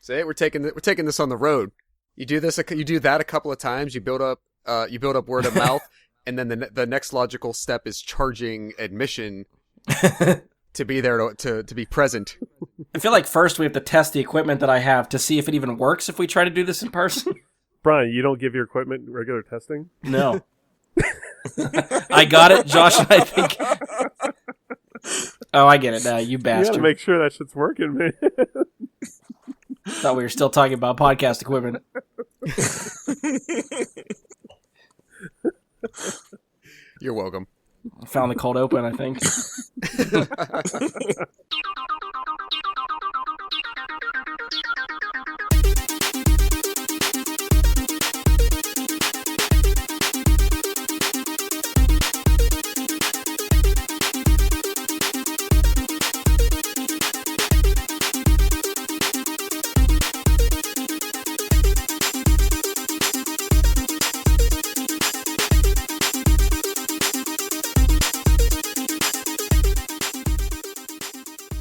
Say we're taking this on the road. You do that a couple of times. You build up word of mouth, and then the next logical step is charging admission to be there to be present. I feel like first we have to test the equipment that I have to see if it even works if we try to do this in person. Brian, you don't give your equipment regular testing? No. I got it, Josh, and I think... Oh, I get it now, you bastard. You gotta make sure that shit's working, man. Thought we were still talking about podcast equipment. You're welcome. I found the cold open, I think.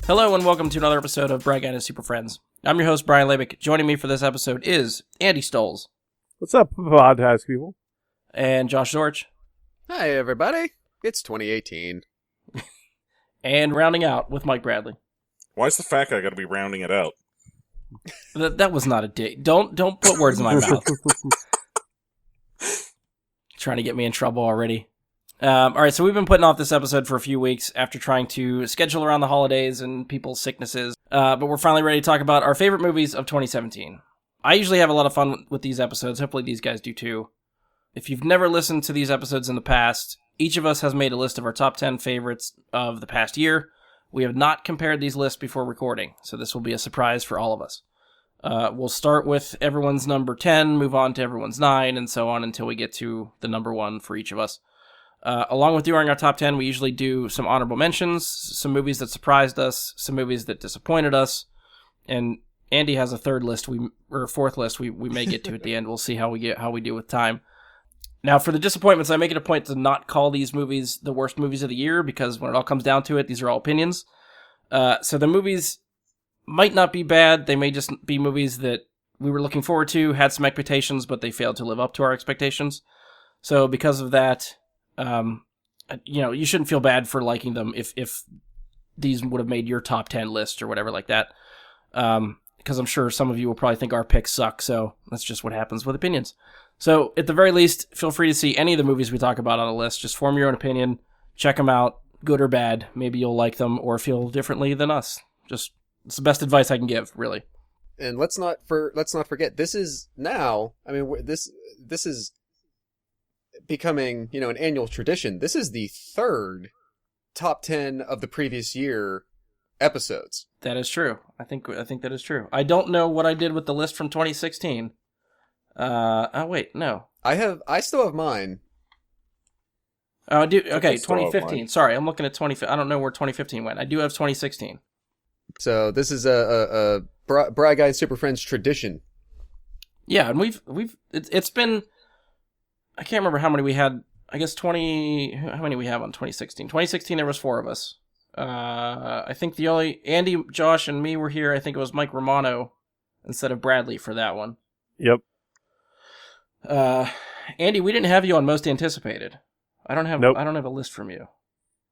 Hello and welcome to another episode of Brad Guy and Super Friends. I'm your host, Brian Labick. Joining me for this episode is Andy Stoles. What's up, podcast people? And Josh Zorch. Hi, everybody. It's 2018. And rounding out with Mike Bradley. Why is the fat guy got to be rounding it out? That was not a dig. Don't put words in my mouth. Trying to get me in trouble already. All right, so we've been putting off this episode for a few weeks after trying to schedule around the holidays and people's sicknesses, but we're finally ready to talk about our favorite movies of 2017. I usually have a lot of fun with these episodes. Hopefully these guys do too. If you've never listened to these episodes in the past, each of us has made a list of our top 10 favorites of the past year. We have not compared these lists before recording, so this will be a surprise for all of us. We'll start with everyone's number 10, move on to everyone's 9, and so on until we get to the number 1 for each of us. Along with doing our top 10, we usually do some honorable mentions, some movies that surprised us, some movies that disappointed us, and Andy has a fourth list we may get to at the end. We'll see how we do with time. Now, for the disappointments, I make it a point to not call these movies the worst movies of the year, because when it all comes down to it, these are all opinions. So the movies might not be bad, they may just be movies that we were looking forward to, had some expectations, but they failed to live up to our expectations. So because of that... you shouldn't feel bad for liking them if these would have made your top 10 list or whatever like that. Because I'm sure some of you will probably think our picks suck, so that's just what happens with opinions. So at the very least, feel free to see any of the movies we talk about on a list. Just form your own opinion, check them out, good or bad. Maybe you'll like them or feel differently than us. It's the best advice I can give, really. And let's not forget, this is now, this is becoming, an annual tradition. This is the third top 10 of the previous year episodes. That is true. I think that is true. I don't know what I did with the list from 2016. Wait, no. I still have mine. Oh, I do. Okay, 2015. Sorry, I'm looking at 2015. I don't know where 2015 went. I do have 2016. So this is a Brad Guy and Super Friends tradition. Yeah, and it's been, I can't remember how many we had. I guess how many we have on 2016? 2016, there was 4 of us. I think the only, Andy, Josh, and me were here. I think it was Mike Romano instead of Bradley for that one. Yep. Andy, we didn't have you on most anticipated. Nope. I don't have a list from you.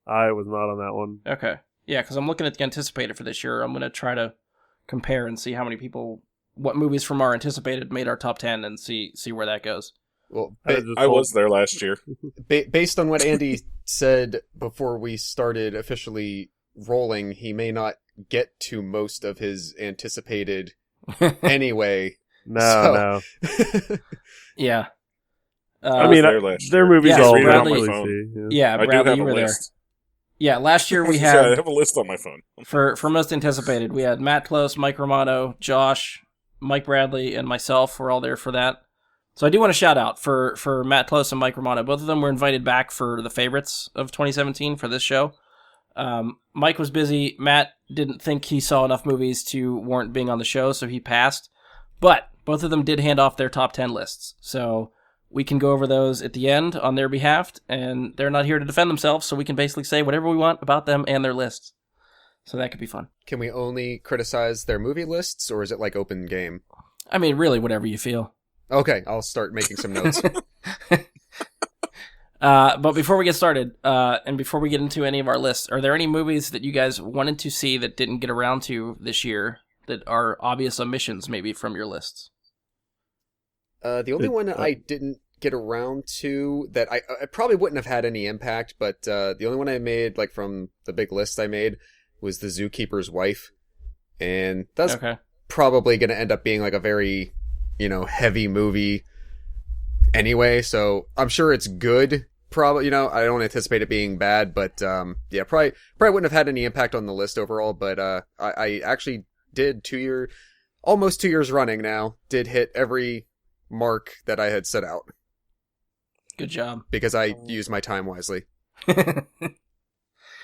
I was not on that one. Okay. Yeah, because I'm looking at the anticipated for this year. I'm going to try to compare and see how many people, what movies from our anticipated made our top 10 and see where that goes. Well, I was there last year. Based on what Andy said before we started officially rolling, he may not get to most of his anticipated anyway. No. Yeah. Their movies all Bradley, see. Yeah, Bradley, you were there. Yeah, last year we had... I have a list on my phone. For most anticipated, we had Matt Close, Mike Romano, Josh, Mike Bradley, and myself were all there for that. So I do want to shout out for Matt Close and Mike Romano. Both of them were invited back for the favorites of 2017 for this show. Mike was busy. Matt didn't think he saw enough movies to warrant being on the show, so he passed. But both of them did hand off their top 10 lists. So we can go over those at the end on their behalf, and they're not here to defend themselves, so we can basically say whatever we want about them and their lists. So that could be fun. Can we only criticize their movie lists, or is it like open game? I mean, really, whatever you feel. Okay, I'll start making some notes. But before we get started, and before we get into any of our lists, are there any movies that you guys wanted to see that didn't get around to this year that are obvious omissions, maybe, from your lists? The only one I didn't get around to that I probably wouldn't have had any impact, but the only one I made, like from the big list I made, was The Zookeeper's Wife. And that's probably going to end up being like a very, heavy movie anyway, so I'm sure it's good. Probably, I don't anticipate it being bad, but yeah, probably wouldn't have had any impact on the list overall. But I actually did almost 2 years running now, did hit every mark that I had set out. Good job. Because I used my time wisely.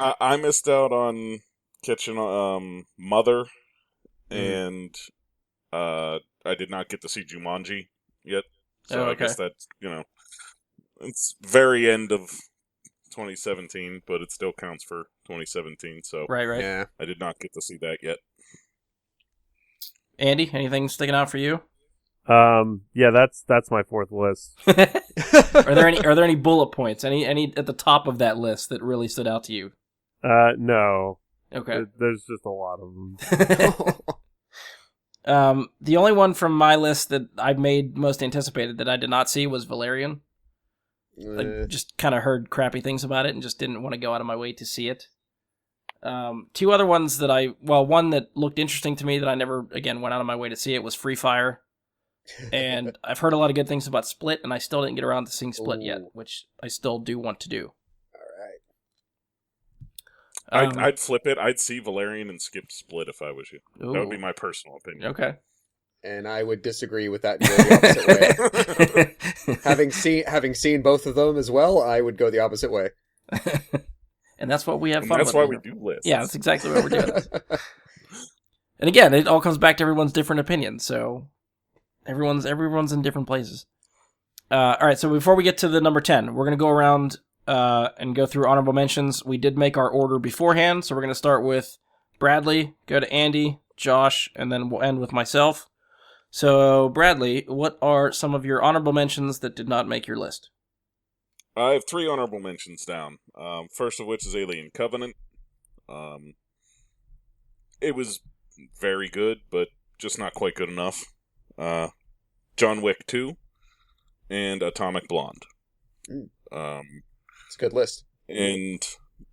I missed out on catching Mother, and I did not get to see Jumanji yet. So I guess that's, it's very end of 2017, but it still counts for 2017. So right. Yeah. I did not get to see that yet. Andy, anything sticking out for you? Yeah, that's my fourth list. Are there any bullet points? Any at the top of that list that really stood out to you? No. Okay. There's just a lot of them. The only one from my list that I made most anticipated that I did not see was Valerian. I just kind of heard crappy things about it and just didn't want to go out of my way to see it. Two other ones that one that looked interesting to me that I never, again, went out of my way to see it was Free Fire. And I've heard a lot of good things about Split, and I still didn't get around to seeing Split yet, which I still do want to do. All right. I'd flip it. I'd see Valerian and skip Split if I was you. Ooh. That would be my personal opinion. Okay. And I would disagree with that and go the opposite way. having seen both of them as well, I would go the opposite way. And that's what we have fun with. That's why we do lists. Yeah, that's exactly what we're doing. And again, it all comes back to everyone's different opinions, so everyone's in different places. All right, so before we get to the number 10, we're going to go around and go through honorable mentions. We did make our order beforehand, so we're going to start with Bradley, go to Andy, Josh, and then we'll end with myself. So, Bradley, what are some of your honorable mentions that did not make your list? I have 3 honorable mentions down. First of which is Alien Covenant. It was very good, but just not quite good enough. John Wick 2 and Atomic Blonde. It's a good list. And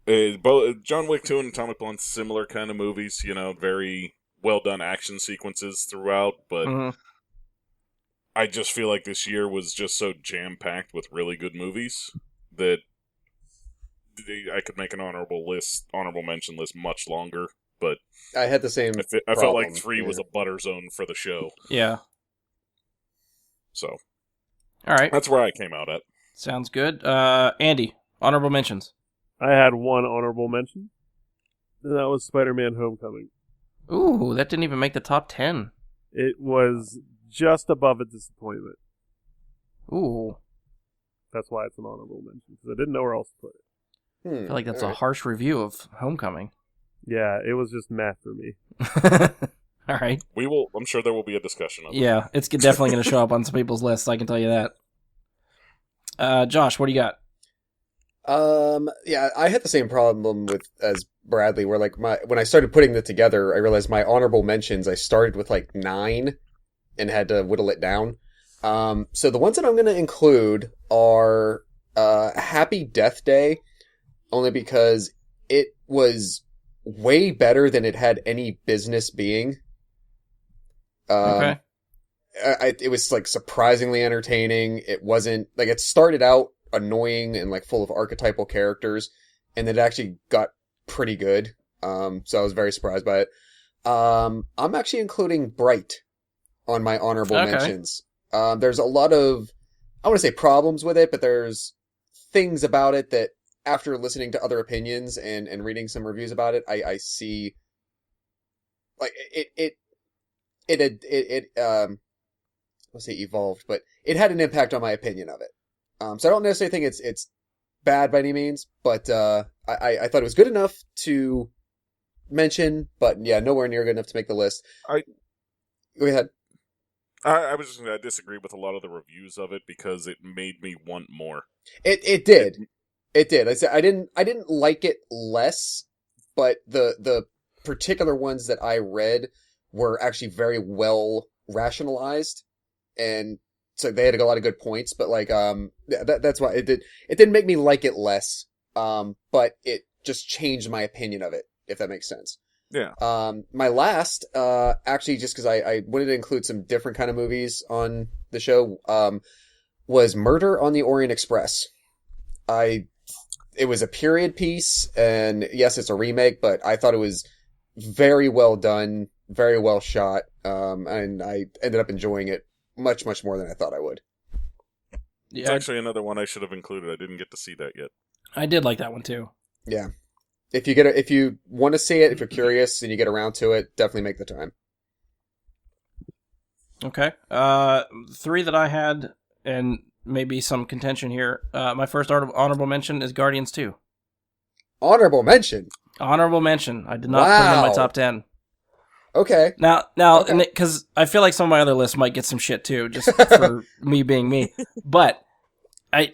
both John Wick 2 and Atomic Blonde, similar kind of movies, very well done action sequences throughout, but I just feel like this year was just so jam-packed with really good movies that I could make an honorable mention list much longer, but I had the same I felt like 3 was a butter zone for the show. Yeah. So. All right. That's where I came out at. Sounds good. Andy, honorable mentions. I had one honorable mention, and that was Spider-Man Homecoming. Ooh, that didn't even make the top 10. It was just above a disappointment. Ooh. That's why it's an honorable mention, because I didn't know where else to put it. I feel like that's a harsh review of Homecoming. Yeah, it was just math for me. All right. I'm sure there will be a discussion of it. Yeah, it's definitely going to show up on some people's lists, I can tell you that. Josh, what do you got? Yeah, I had the same problem as Bradley, where when I started putting it together, I realized my honorable mentions, I started with 9 and had to whittle it down. So the ones that I'm going to include are Happy Death Day, only because it was way better than it had any business being. Okay. It was surprisingly entertaining. It wasn't it started out annoying and full of archetypal characters, and it actually got pretty good. So I was very surprised by it. I'm actually including Bright on my honorable mentions. There's a lot of, I want to say problems with it, but there's things about it that after listening to other opinions and reading some reviews about it, I see let's say evolved, but it had an impact on my opinion of it. So I don't necessarily think it's bad by any means, but I thought it was good enough to mention, but yeah, nowhere near good enough to make the list. Go ahead. I was just going to disagree with a lot of the reviews of it because it made me want more. It did. It did. I said I didn't like it less, but the particular ones that I read were actually very well rationalized, and so they had a lot of good points. But like, that's why it didn't make me like it less, but it just changed my opinion of it, if that makes sense. Yeah. My last, actually, just because I wanted to include some different kind of movies on the show, was Murder on the Orient Express. It was a period piece, and yes, it's a remake, but I thought it was very well done, very well shot, and I ended up enjoying it much, much more than I thought I would. Yeah, It's actually another one I should have included. I didn't get to see that yet. I did like that one too. Yeah. If you want to see it, if you're curious and you get around to it, definitely make the time. Okay. 3 that I had, and maybe some contention here. My first honorable mention is Guardians 2. Honorable mention. Honorable mention. I did not put it in my top 10. Okay. Now, Okay. because I feel like some of my other lists might get some shit too, just for me being me. But I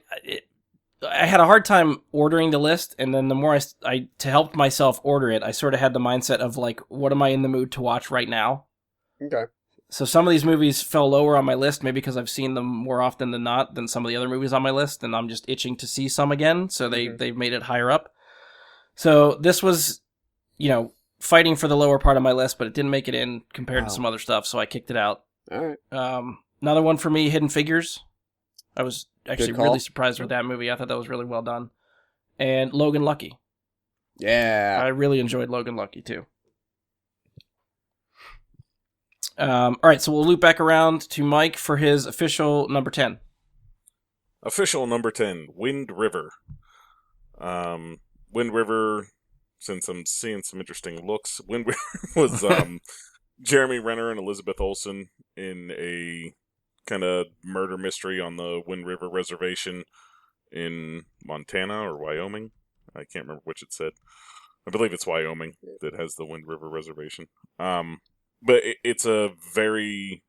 had a hard time ordering the list, and then the more I to help myself order it, I sort of had the mindset of like, what am I in the mood to watch right now? Okay. So some of these movies fell lower on my list, maybe because I've seen them more often than not than some of the other movies on my list, and I'm just itching to see some again, so they've made it higher up. So this was, fighting for the lower part of my list, but it didn't make it in compared to some other stuff, so I kicked it out. All right. Another one for me, Hidden Figures. I was actually call. really surprised with that movie. I thought that was really well done. And Logan Lucky. Yeah. I really enjoyed Logan Lucky, too. All right, so we'll loop back around to Mike for his official number 10. Official number 10, Wind River. Wind River, since I'm seeing some interesting looks, Wind River was Jeremy Renner and Elizabeth Olsen in a kind of murder mystery on the Wind River Reservation in Montana or Wyoming. I can't remember which it said. I believe it's Wyoming that has the Wind River Reservation. But it's a very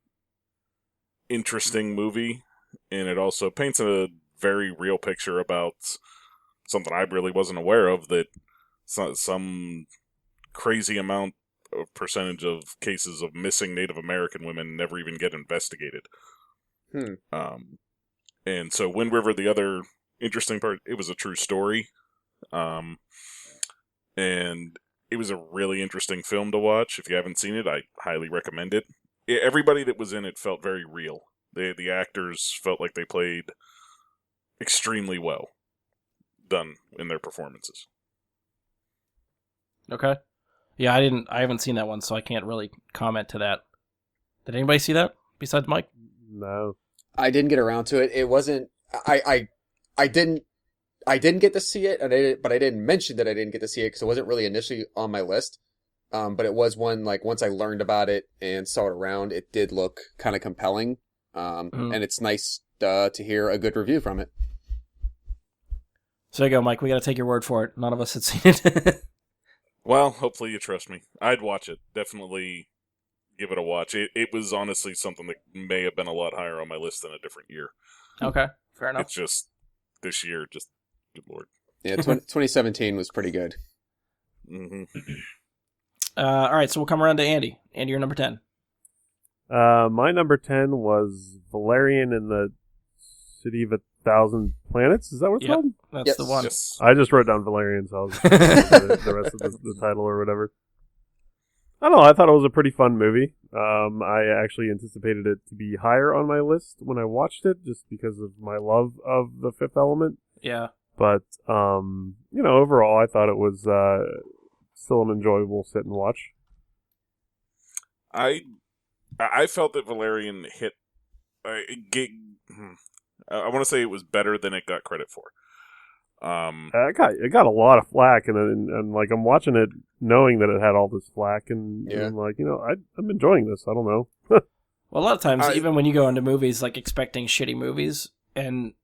interesting movie, and it also paints a very real picture about something I really wasn't aware of, that some crazy amount of percentage of cases of missing Native American women never even get investigated. And so Wind River, the other interesting part, it was a true story. And it was a really interesting film to watch. If you haven't seen it, I highly recommend it. Everybody that was in it felt very real. The actors felt like they played extremely well done in their performances. Okay. Yeah, I haven't seen that one, so I can't really comment to that. Did anybody see that besides Mike? No. I didn't get around to it. It wasn't. I didn't get to see it, but I didn't mention that I didn't get to see it because it wasn't really initially on my list. But it was one, like, once I learned about it and saw it around, it did look kind of compelling. And it's nice to hear a good review from it. So there you go, Mike. We got to take your word for it. None of us had seen it. Well, hopefully you trust me. I'd watch it. Definitely give it a watch. It was honestly something that may have been a lot higher on my list than a different year. Okay, fair enough. It's just, this year, just, good lord. Yeah, 2017 was pretty good. Mm-hmm. All right, so we'll come around to Andy. Andy, you're number 10. My number 10 was Valerian in the City of a Thousand Planets. Is that what it's called? That's Yes. the one. Yes. I just wrote down Valerian, so I'll just the rest of the title or whatever. I don't know. I thought it was a pretty fun movie. I actually anticipated it to be higher on my list when I watched it, just because of my love of The Fifth Element. Yeah. But overall, I thought it was still an enjoyable sit and watch. I felt that Valerian hit. I want to say it was better than it got credit for. It got a lot of flack, and like I'm watching it knowing that it had all this flack, and I'm like, I'm enjoying this. I don't know. Well, a lot of times, even when you go into movies like expecting shitty movies, and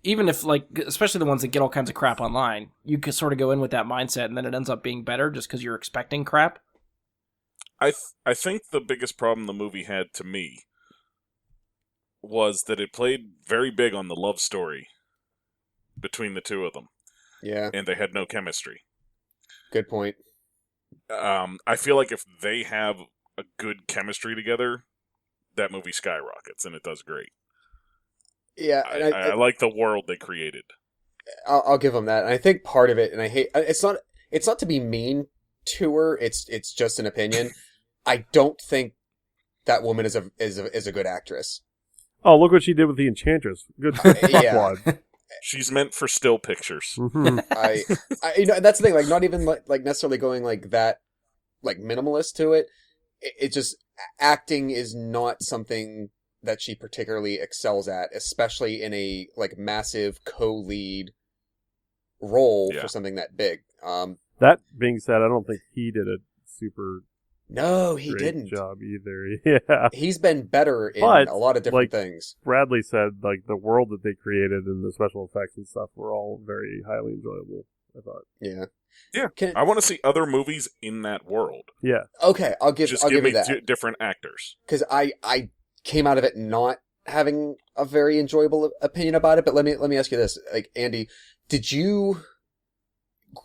even if like, especially the ones that get all kinds of crap online, you could sort of go in with that mindset and then it ends up being better just because you're expecting crap. I think the biggest problem the movie had to me was that it played very big on the love story between the two of them. Yeah. And they had no chemistry. Good point. I feel like if they have a good chemistry together, that movie skyrockets and it does great. Yeah, I like the world they created. I'll give them that. And I think part of it, and I hate it's not to be mean to her. It's just an opinion. I don't think that woman is a good actress. Oh, look what she did with the Enchantress. Good Yeah. She's meant for still pictures. Mm-hmm. I that's the thing. Like, not even like necessarily going like that, like minimalist to it. It just acting is not something that she particularly excels at, especially in a like massive co-lead role for something that big. That being said, I don't think he did a super no, he great didn't. job either. Yeah, He's been better in But, a lot of different like, things. Bradley said like the world that they created and the special effects and stuff were all very highly enjoyable. I thought. Yeah. Yeah, I want to see other movies in that world. Yeah. Okay, I'll give give you me that. Different actors. Because I came out of it not having a very enjoyable opinion about it. But let me ask you this, like, Andy, did you,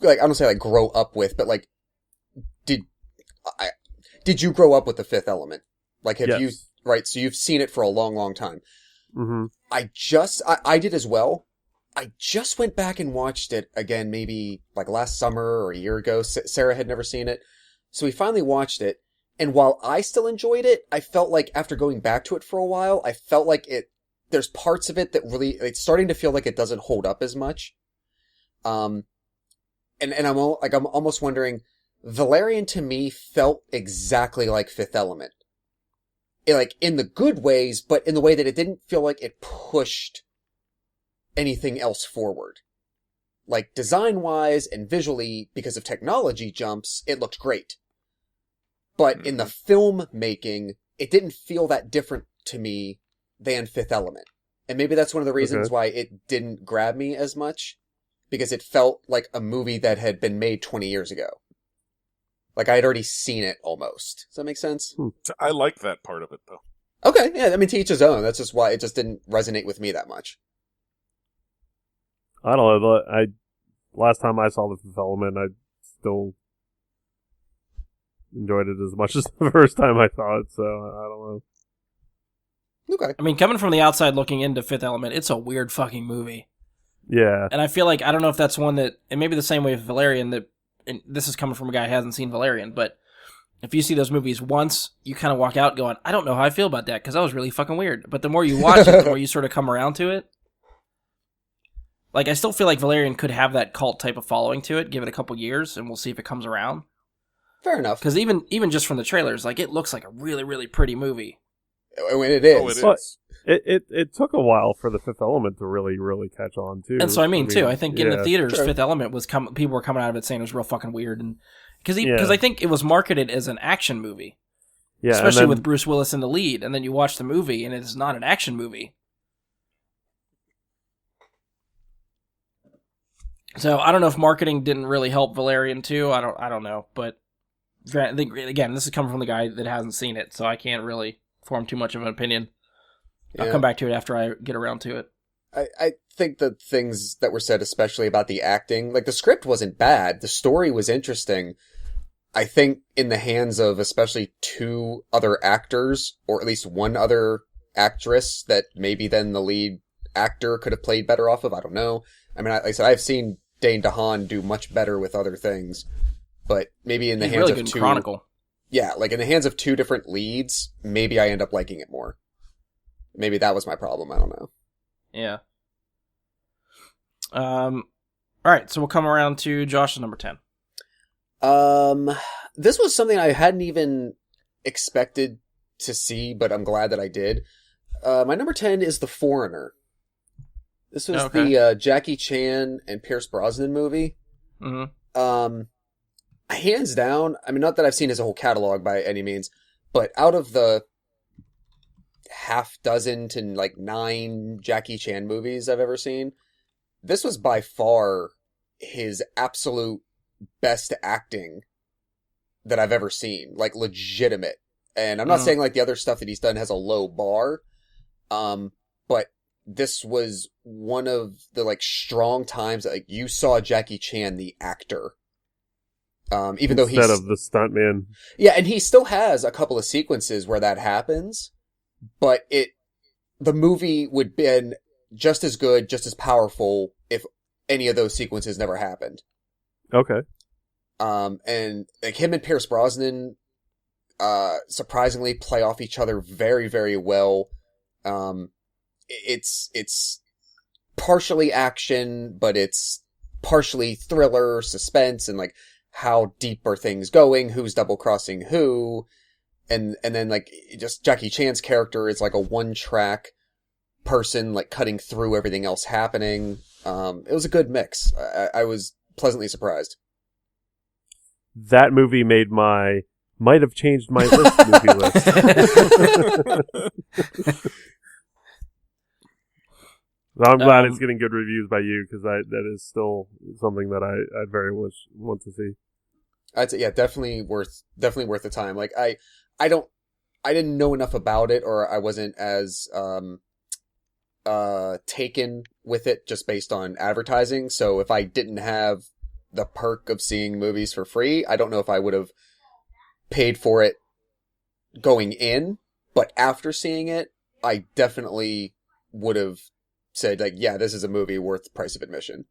like, I don't say like grow up with, but like, did you grow up with The Fifth Element? Like, have you, right? So you've seen it for a long, long time. Mm-hmm. I did as well. I just went back and watched it again, maybe like last summer or a year ago. Sarah had never seen it. So we finally watched it. And while I still enjoyed it, I felt like after going back to it for a while, I felt like there's parts of it that really, it's starting to feel like it doesn't hold up as much. And I'm almost wondering, Valerian to me felt exactly like Fifth Element. Like in the good ways, but in the way that it didn't feel like it pushed anything else forward. Like design-wise and visually, because of technology jumps, it looked great. But in the film making, it didn't feel that different to me than Fifth Element. And maybe that's one of the reasons why it didn't grab me as much, because it felt like a movie that had been made 20 years ago. Like I had already seen it almost. Does that make sense? I like that part of it, though. Okay, yeah, I mean, to each his own. That's just why it just didn't resonate with me that much. I don't know. Last time I saw The Fifth Element, I still enjoyed it as much as the first time I saw it, so I don't know. Okay. I mean, coming from the outside looking into Fifth Element, it's a weird fucking movie. Yeah. And I feel like, I don't know if that's one that, and maybe the same way with Valerian, that, and this is coming from a guy who hasn't seen Valerian, but if you see those movies once, you kind of walk out going, I don't know how I feel about that, because that was really fucking weird. But the more you watch it, the more you sort of come around to it. Like, I still feel like Valerian could have that cult type of following to it. Give it a couple years, and we'll see if it comes around. Fair enough. Because even just from the trailers, like, it looks like a really, really pretty movie. When it is. Oh, it is. It took a while for The Fifth Element to really, really catch on, too. And so, I mean, too, I think in the theaters, True. Fifth Element was people were coming out of it saying it was real fucking weird. And because I think it was marketed as an action movie. Yeah, especially with Bruce Willis in the lead. And then you watch the movie, and it's not an action movie. So I don't know if marketing didn't really help Valerian too. I don't know, but I think, again, this is coming from the guy that hasn't seen it, so I can't really form too much of an opinion. Yeah. I'll come back to it after I get around to it. I think the things that were said, especially about the acting, like the script wasn't bad, the story was interesting. I think in the hands of especially two other actors, or at least one other actress that maybe then the lead actor could have played better off of, I don't know. I mean, like I said, I've seen Dane DeHaan do much better with other things, but maybe in the He's hands really of good in two, Chronicle. yeah, like in the hands of two different leads, maybe I end up liking it more. Maybe that was my problem. I don't know. Yeah. All right, so we'll come around to Josh's number 10. This was something I hadn't even expected to see, but I'm glad that I did. My number 10 is The Foreigner. This was the Jackie Chan and Pierce Brosnan movie. Mm-hmm. Hands down, I mean, not that I've seen his whole catalog by any means, but out of the half dozen to like 9 Jackie Chan movies I've ever seen, this was by far his absolute best acting that I've ever seen. Like, legitimate. And I'm not saying like the other stuff that he's done has a low bar, but this was one of the like strong times that like you saw Jackie Chan the actor. Even though instead of the stuntman. Yeah, and he still has a couple of sequences where that happens, but the movie would have been just as good, just as powerful if any of those sequences never happened. Okay. And like him and Pierce Brosnan surprisingly play off each other very, very well. It's partially action, but it's partially thriller, suspense, and like how deep are things going, who's double crossing who, and then like just Jackie Chan's character is like a one-track person like cutting through everything else happening. It was a good mix. I was pleasantly surprised. That movie might have changed my movie list. I'm glad it's getting good reviews by you, because that is still something that I very much want to see. I'd say, yeah, definitely worth the time. Like I didn't know enough about it, or I wasn't as taken with it just based on advertising. So if I didn't have the perk of seeing movies for free, I don't know if I would have paid for it going in. But after seeing it, I definitely would have said, like, yeah, this is a movie worth the price of admission.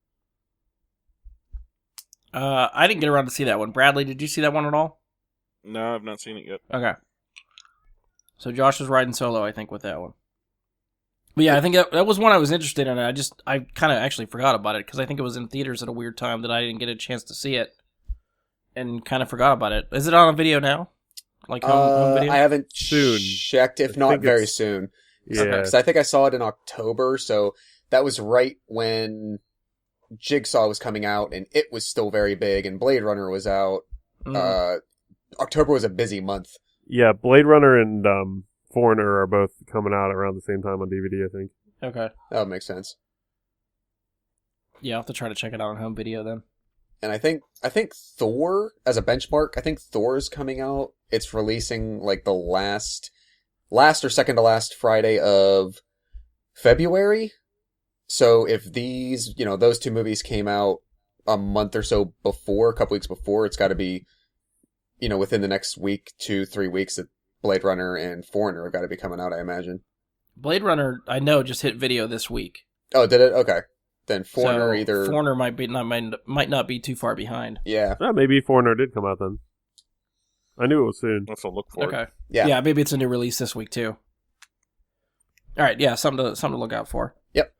I didn't get around to see that one. Bradley, did you see that one at all? No, I've not seen it yet. Okay. So Josh was riding solo, I think, with that one. But yeah, I think that was one I was interested in. I kind of actually forgot about it, because I think it was in theaters at a weird time that I didn't get a chance to see it, and kind of forgot about it. Is it on a video now? Like home video? I haven't Soon. checked, if not very soon. Yeah. Because I think I saw it in October, so that was right when Jigsaw was coming out, and it was still very big, and Blade Runner was out. October was a busy month. Yeah, Blade Runner and Foreigner are both coming out around the same time on DVD, I think. Okay. That would make sense. Yeah, I'll have to try to check it out on home video then. And I think Thor, as a benchmark, I think Thor's coming out. It's releasing like the last or second to last Friday of February. So if these, those two movies came out a month or so before, a couple weeks before, it's got to be, within the next week, 2-3 weeks, that Blade Runner and Foreigner have got to be coming out, I imagine. Blade Runner, I know, just hit video this week. Oh, did it? Okay. Then Foreigner so Foreigner might not be too far behind. Yeah. Maybe Foreigner did come out then. I knew it was soon. Let's look for it. Okay. Yeah, maybe it's a new release this week too. All right, yeah, something to look out for. Yep.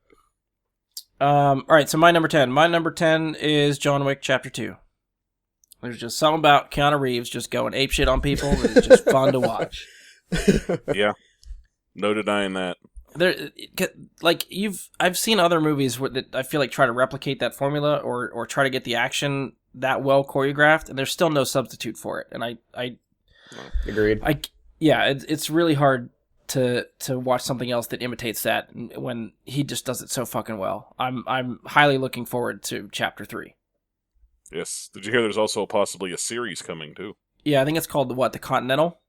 All right, so my number 10. My number 10 is John Wick Chapter 2. There's just something about Keanu Reeves just going apeshit on people that is just fun to watch. Yeah. No denying that. I've seen other movies that I feel like try to replicate that formula or try to get the action that well choreographed, and there's still no substitute for it. And I Agreed. It's really hard to watch something else that imitates that when he just does it so fucking well. I'm highly looking forward to Chapter 3. Yes. Did you hear there's also possibly a series coming, too? Yeah, I think it's called The Continental?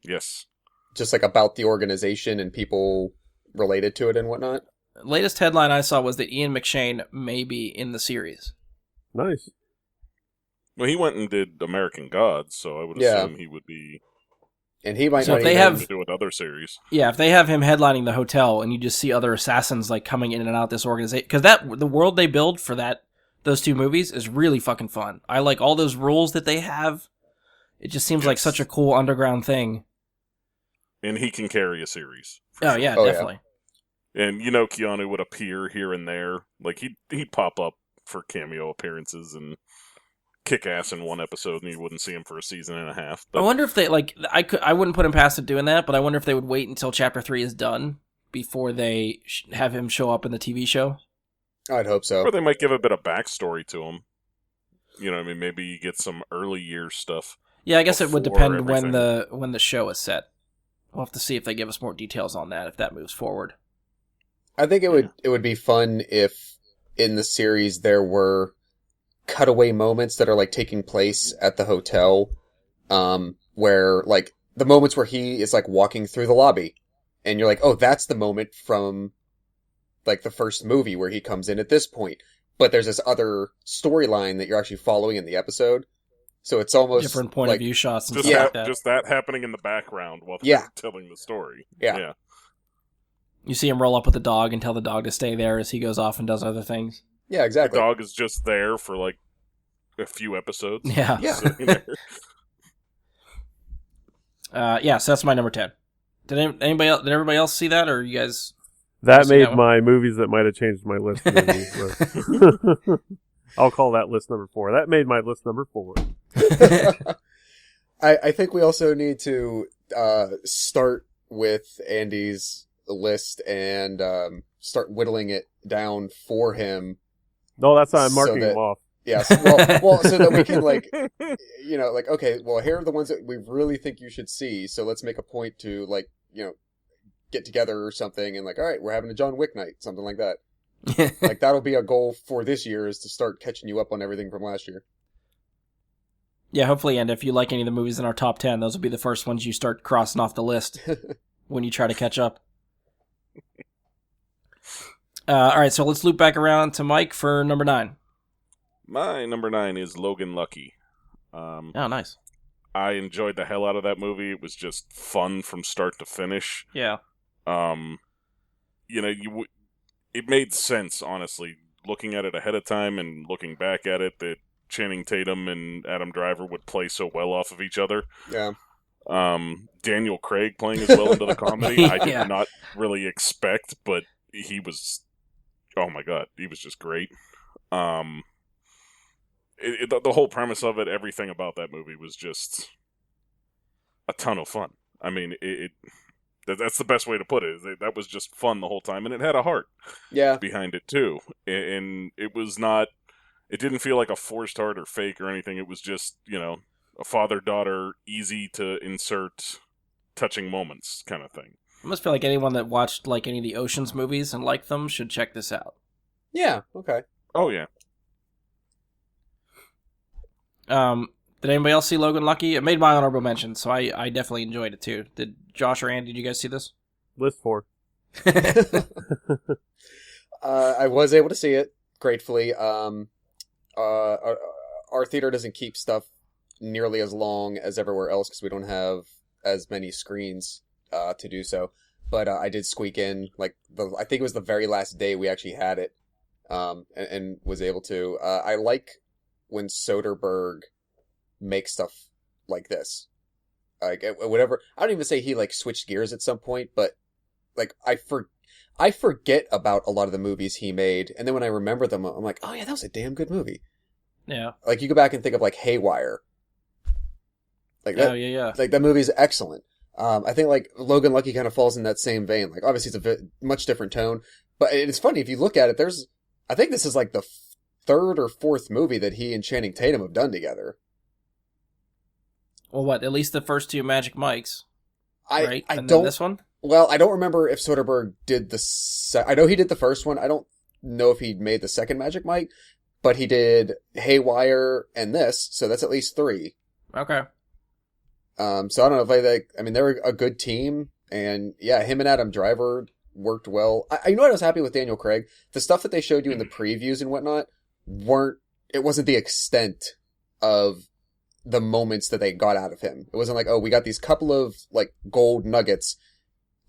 Yes. Just like about the organization and people related to it and whatnot. Latest headline I saw was that Ian McShane may be in the series. Nice. Well, he went and did American Gods, so I would assume he would be... And he might So not if they even... have- to do with other series. Yeah, if they have him headlining the hotel and you just see other assassins like coming in and out this organization, because the world they build for those two movies is really fucking fun. I like all those rules that they have. It just seems like such a cool underground thing. And he can carry a series. Oh, yeah, definitely. And Keanu would appear here and there. Like, he'd pop up for cameo appearances and kick ass in one episode, and you wouldn't see him for a season and a half. But I wonder if they, I wouldn't put him past it doing that, but I wonder if they would wait until Chapter 3 is done before they have him show up in the TV show. I'd hope so. Or they might give a bit of backstory to him. Maybe you get some early year stuff. Yeah, I guess it would Before depend when everything. the show is set. We'll have to see if they give us more details on that if that moves forward. I think it would be fun if in the series there were cutaway moments that are like taking place at the hotel, where like the moments where he is like walking through the lobby, and you're like, oh, that's the moment from like the first movie where he comes in at this point. But there's this other storyline that you're actually following in the episode. So it's almost different point like, of view shots and Just, stuff like that. just that happening in the background while they're Yeah. telling the story. Yeah. You see him roll up with the dog and tell the dog to stay there as he goes off and does other things. Yeah, The exactly. dog is just there for like a few episodes. Yeah. Yeah. Sitting there. So that's my number 10. Did everybody else see that, or you guys? That See that made one? my movies that might have changed my list. List. I'll call that list number 4. That made my list number 4. I think we also need to start with Andy's list and start whittling it down for him. No, that's not. I'm So marking that- them off. Yes, well, so that we can like, you know, like, okay, well, here are the ones that we really think you should see. So let's make a point to like, you know, get together or something and like, all right, we're having a John Wick night, something like that. Like that'll be a goal for this year, is to start catching you up on everything from last year. Yeah, hopefully, and if you like any of the movies in our top 10, those will be the first ones you start crossing off the list when you try to catch up. All right, so let's loop back around to Mike for number 9. My number 9 is Logan Lucky. Oh, nice. I enjoyed the hell out of that movie. It was just fun from start to finish. Yeah. You know, it made sense, honestly, looking at it ahead of time and looking back at it, that Channing Tatum and Adam Driver would play so well off of each other. Yeah. Daniel Craig playing as well into the comedy, I did Yeah. not really expect, but he was, oh my god, he was just great. The whole premise of it, everything about that movie was just a ton of fun. I mean, that's the best way to put it. That was just fun the whole time, and it had a heart Yeah. behind it too. And it was not, it didn't feel like a forced heart or fake or anything. It was just, you know, a father-daughter, easy to insert, touching moments kind of thing. I must feel like anyone that watched like any of the Oceans movies and liked them should check this out. Yeah. Okay. Oh yeah. Did anybody else see Logan Lucky? It made my honorable mention, so I definitely enjoyed it too. Did Josh or Andy, did you guys see this? List 4. I was able to see it gratefully. Our theater doesn't keep stuff nearly as long as everywhere else because we don't have as many screens to do so. But I did squeak in, like, I think it was the very last day we actually had it, and was able to. I like when Soderbergh makes stuff like this. Like, whatever. I don't even say he, like, switched gears at some point, but, like, I forget about a lot of the movies he made, and then when I remember them, I'm like, oh yeah, that was a damn good movie. Yeah. Like, you go back and think of, like, Haywire. Like, that, Yeah. like, that movie's excellent. I think, like, Logan Lucky kind of falls in that same vein. Like, obviously it's a much different tone, but it's funny, if you look at it, I think this is, like, the third or fourth movie that he and Channing Tatum have done together. Well, what? At least the first 2 Magic Mikes, right? I And then don't, this one? well, I don't remember if Soderbergh did I know he did the first one. I don't know if he made the second Magic Mike, but he did Haywire and this, so that's at least 3. Okay. So I don't know if I mean, they're a good team, and yeah, him and Adam Driver worked well. You know what I was happy with Daniel Craig? The stuff that they showed you in the previews and whatnot wasn't the extent of the moments that they got out of him. It wasn't like, oh, we got these couple of, like, gold nuggets,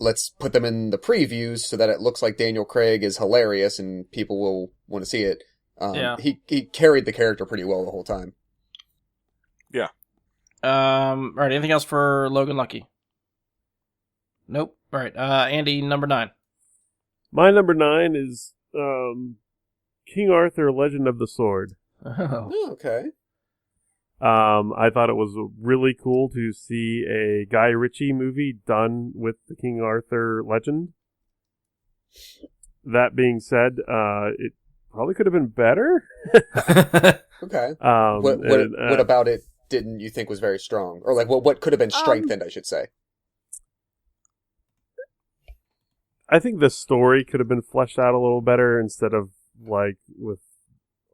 let's put them in the previews so that it looks like Daniel Craig is hilarious and people will want to see it. Yeah. He carried the character pretty well the whole time. Yeah. All right. Anything else for Logan Lucky? Nope. All right. Andy, number 9. My number 9 is King Arthur: Legend of the Sword. Oh. Oh, okay. I thought it was really cool to see a Guy Ritchie movie done with the King Arthur legend. That being said, it probably could have been better. Okay. And, What about it didn't you think was very strong? Or like, what could have been strengthened, I should say? I think the story could have been fleshed out a little better instead of like with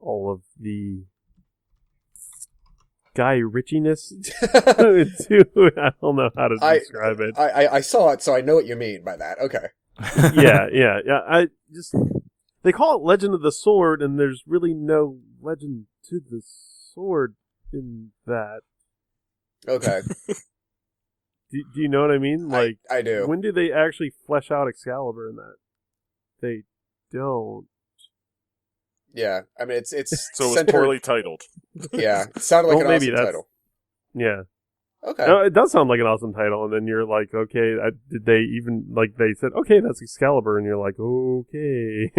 all of the Guy Ritchie-ness too. I don't know how to describe it. I saw it, so I know what you mean by that. Okay. Yeah. They call it Legend of the Sword, and there's really no legend to the sword in that. Okay. Do you know what I mean? Like, I do. When do they actually flesh out Excalibur in that? They don't. Yeah, I mean it's so it was poorly titled. Yeah, it sounded like an awesome title. Yeah. Okay. No, it does sound like an awesome title, and then you're like, okay, did they even like they said, okay, that's Excalibur, and you're like, okay,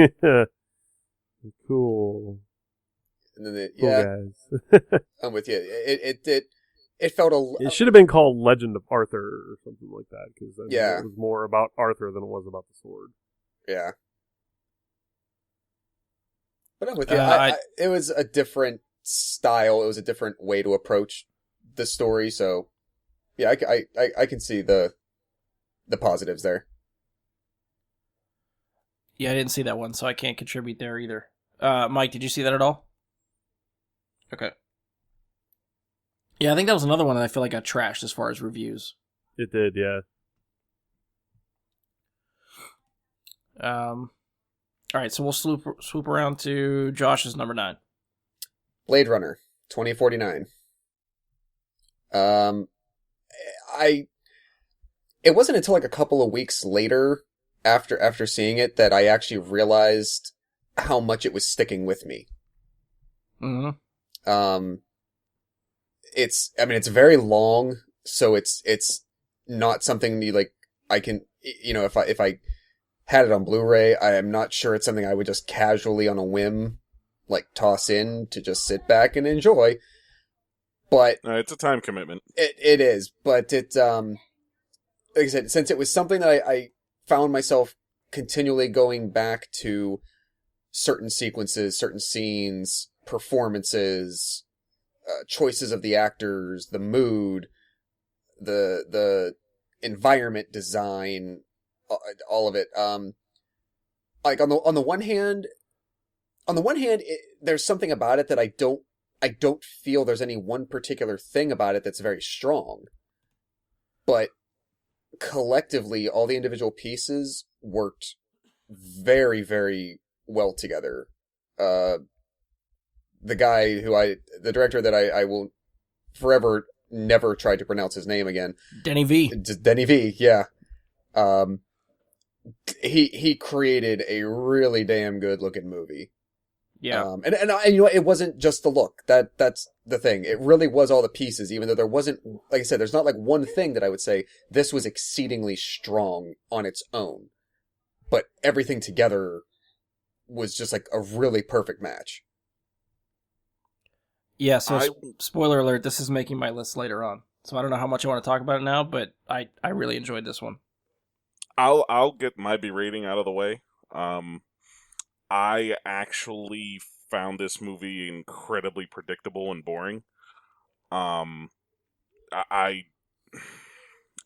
cool. And then cool guys. I'm with you. It felt It should have been called Legend of Arthur or something like that, because it was more about Arthur than it was about the sword. Yeah. But I'm with you. It was a different style. It was a different way to approach the story. So, yeah, I can see the positives there. Yeah, I didn't see that one, so I can't contribute there either. Mike, did you see that at all? Okay. Yeah, I think that was another one that I feel like got trashed as far as reviews. It did, yeah. All right, so we'll swoop around to Josh's number 9. Blade Runner 2049. It wasn't until like a couple of weeks later after seeing it that I actually realized how much it was sticking with me. Mm-hmm. It's very long, so it's not something you like. I can, if I had it on Blu-ray, I am not sure it's something I would just casually on a whim like toss in to just sit back and enjoy. But it's a time commitment. It is, but it like I said, since it was something that I found myself continually going back to certain sequences, certain scenes, performances, choices of the actors, the mood, the environment design, all of it. Like on the one hand, there's something about it that I don't feel there's any one particular thing about it that's very strong, but collectively, all the individual pieces worked very, very well together. The director that I will forever never try to pronounce his name again. Denny V. Denny V, yeah. He created a really damn good looking movie. Yeah. And it wasn't just the look. That's the thing. It really was all the pieces, even though there wasn't, like I said, there's not like one thing that I would say this was exceedingly strong on its own. But everything together was just like a really perfect match. Yeah, so spoiler alert, this is making my list later on. So I don't know how much I want to talk about it now, but I really enjoyed this one. I'll get my B rating out of the way. I actually found this movie incredibly predictable and boring. I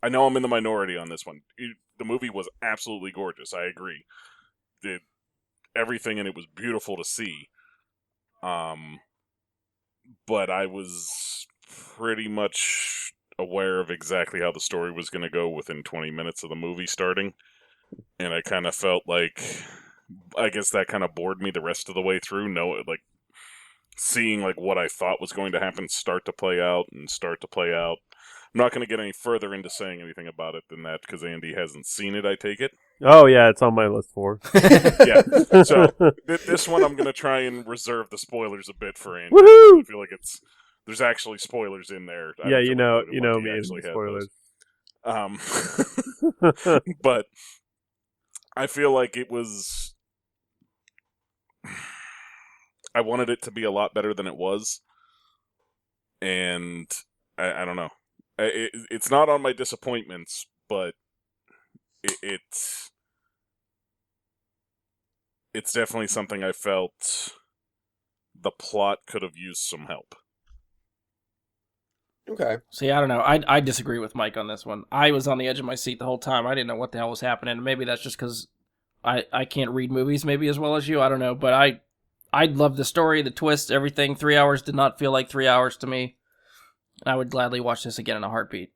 know I'm in the minority on this one. The movie was absolutely gorgeous. I agree. Everything in it was beautiful to see. But I was pretty much aware of exactly how the story was going to go within 20 minutes of the movie starting. And I kind of felt like, I guess that kind of bored me the rest of the way through. Seeing like what I thought was going to happen start to play out. I'm not going to get any further into saying anything about it than that because Andy hasn't seen it, I take it. Oh, yeah, it's on my list for. Yeah, so this one I'm going to try and reserve the spoilers a bit for Andy. Woohoo! I feel like there's actually spoilers in there. Yeah, you know me and spoilers. But I feel like it was... I wanted it to be a lot better than it was. And I don't know. It's not on my disappointments, but it's definitely something I felt the plot could have used some help. Okay. See, I don't know. I disagree with Mike on this one. I was on the edge of my seat the whole time. I didn't know what the hell was happening. Maybe that's just because I can't read movies maybe as well as you. I don't know, but I love the story, the twist, everything. 3 hours did not feel like 3 hours to me. I would gladly watch this again in a heartbeat.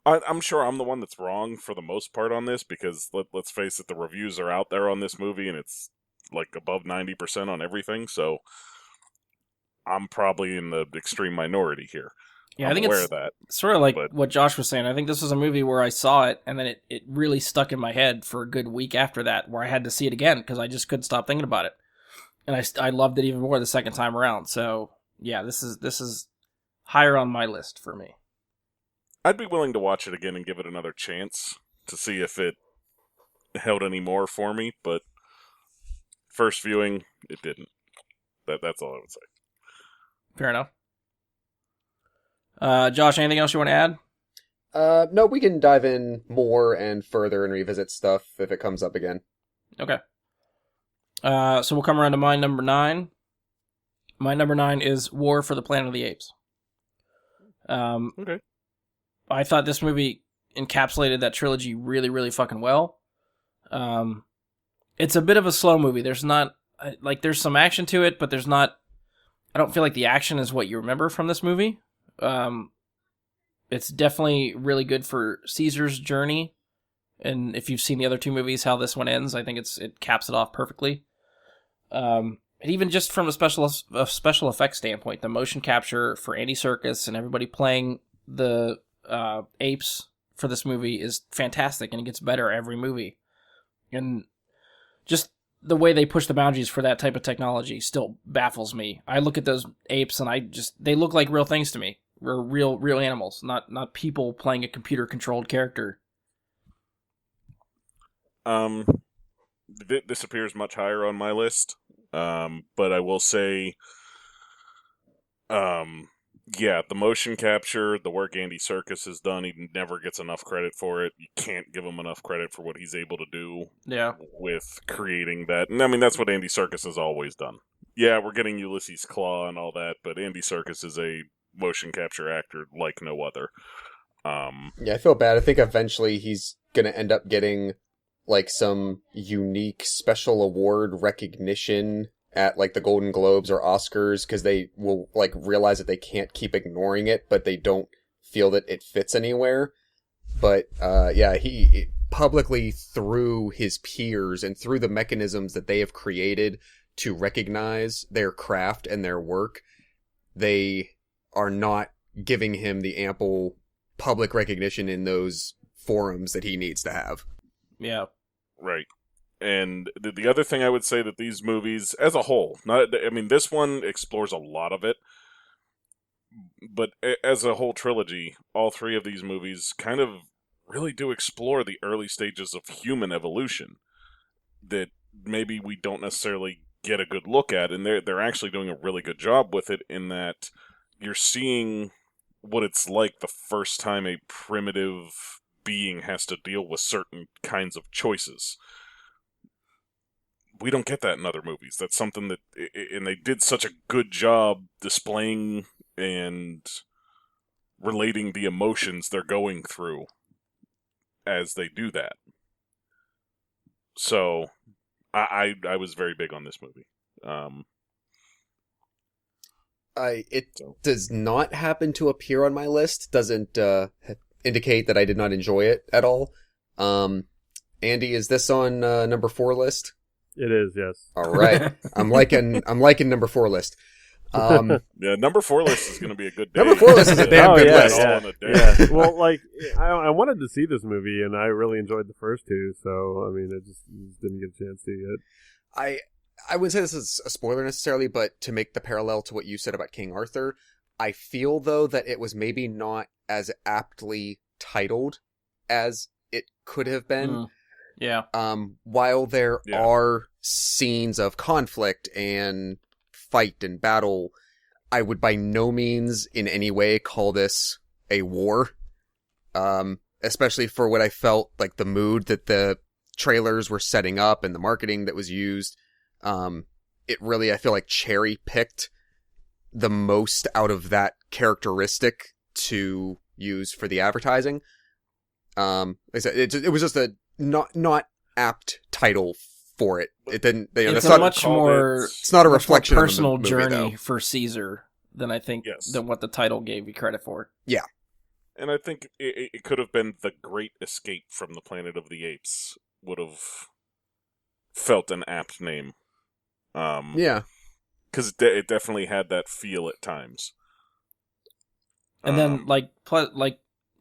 I'm sure I'm the one that's wrong for the most part on this, because let's face it, the reviews are out there on this movie, and it's like above 90% on everything, so I'm probably in the extreme minority here. Yeah, I'm I think aware it's of that, sort of like what Josh was saying. I think this was a movie where I saw it, and then it really stuck in my head for a good week after that, where I had to see it again, because I just couldn't stop thinking about it. And I loved it even more the second time around. So, yeah, this is higher on my list for me. I'd be willing to watch it again and give it another chance to see if it held any more for me, but first viewing, it didn't. That's all I would say. Fair enough. Josh, anything else you want to add? No, we can dive in more and further and revisit stuff if it comes up again. Okay. So we'll come around to my number 9. My number 9 is War for the Planet of the Apes. Okay. I thought this movie encapsulated that trilogy really, really fucking well. It's a bit of a slow movie. There's not, there's some action to it, but there's not, I don't feel like the action is what you remember from this movie. It's definitely really good for Caesar's journey. And if you've seen the other 2 movies, how this one ends, I think it caps it off perfectly. And even just from a special effects standpoint, the motion capture for Andy Serkis and everybody playing the apes for this movie is fantastic, and it gets better every movie. And just the way they push the boundaries for that type of technology still baffles me. I look at those apes and they look like real things to me. Real animals, not people playing a computer controlled character. This appears much higher on my list. But I will say, yeah, the motion capture, the work Andy Serkis has done, he never gets enough credit for it. You can't give him enough credit for what he's able to do with creating that. And I mean, that's what Andy Serkis has always done. Yeah, we're getting Ulysses Claw and all that, but Andy Serkis is a motion capture actor like no other. Yeah, I feel bad. I think eventually he's going to end up getting like some unique special award recognition at like the Golden Globes or Oscars, because they will like realize that they can't keep ignoring it, but they don't feel that it fits anywhere. But yeah, he publicly, through his peers and through the mechanisms that they have created to recognize their craft and their work, they are not giving him the ample public recognition in those forums that he needs to have. Yeah. Right. And the other thing I would say that these movies, as a whole, this one explores a lot of it, but as a whole trilogy, all 3 of these movies kind of really do explore the early stages of human evolution that maybe we don't necessarily get a good look at, and they're actually doing a really good job with it, in that you're seeing what it's like the first time a primitive being has to deal with certain kinds of choices. We don't get that in other movies. That's something that, and they did such a good job displaying and relating the emotions they're going through as they do that. So, I was very big on this movie. It does not happen to appear on my list. Doesn't indicate that I did not enjoy it at all. Andy, is this on number 4 list? It is, yes. All right. I'm liking number 4 list. Yeah, number 4 list is going to be a good day. Number 4 list is a damn good list. Yeah. Well, like, I wanted to see this movie, and I really enjoyed the first 2, so, I mean, I just didn't get a chance to yet. I wouldn't say this is a spoiler necessarily, but to make the parallel to what you said about King Arthur, I feel, though, that it was maybe not as aptly titled as it could have been. Yeah. While there are scenes of conflict and fight and battle, I would by no means in any way call this a war. Especially for what I felt like the mood that the trailers were setting up and the marketing that was used. It really, I feel like, cherry picked the most out of that characteristic to use for the advertising. Like I said, it was just a not apt title for it. It didn't. It's that's a not much more. It's not a much more reflection personal of the movie, journey though. for Caesar than I think than what the title gave you credit for. Yeah. And I think it could have been The Great Escape from the Planet of the Apes would have felt an apt name. Yeah. Because it definitely had that feel at times. And then,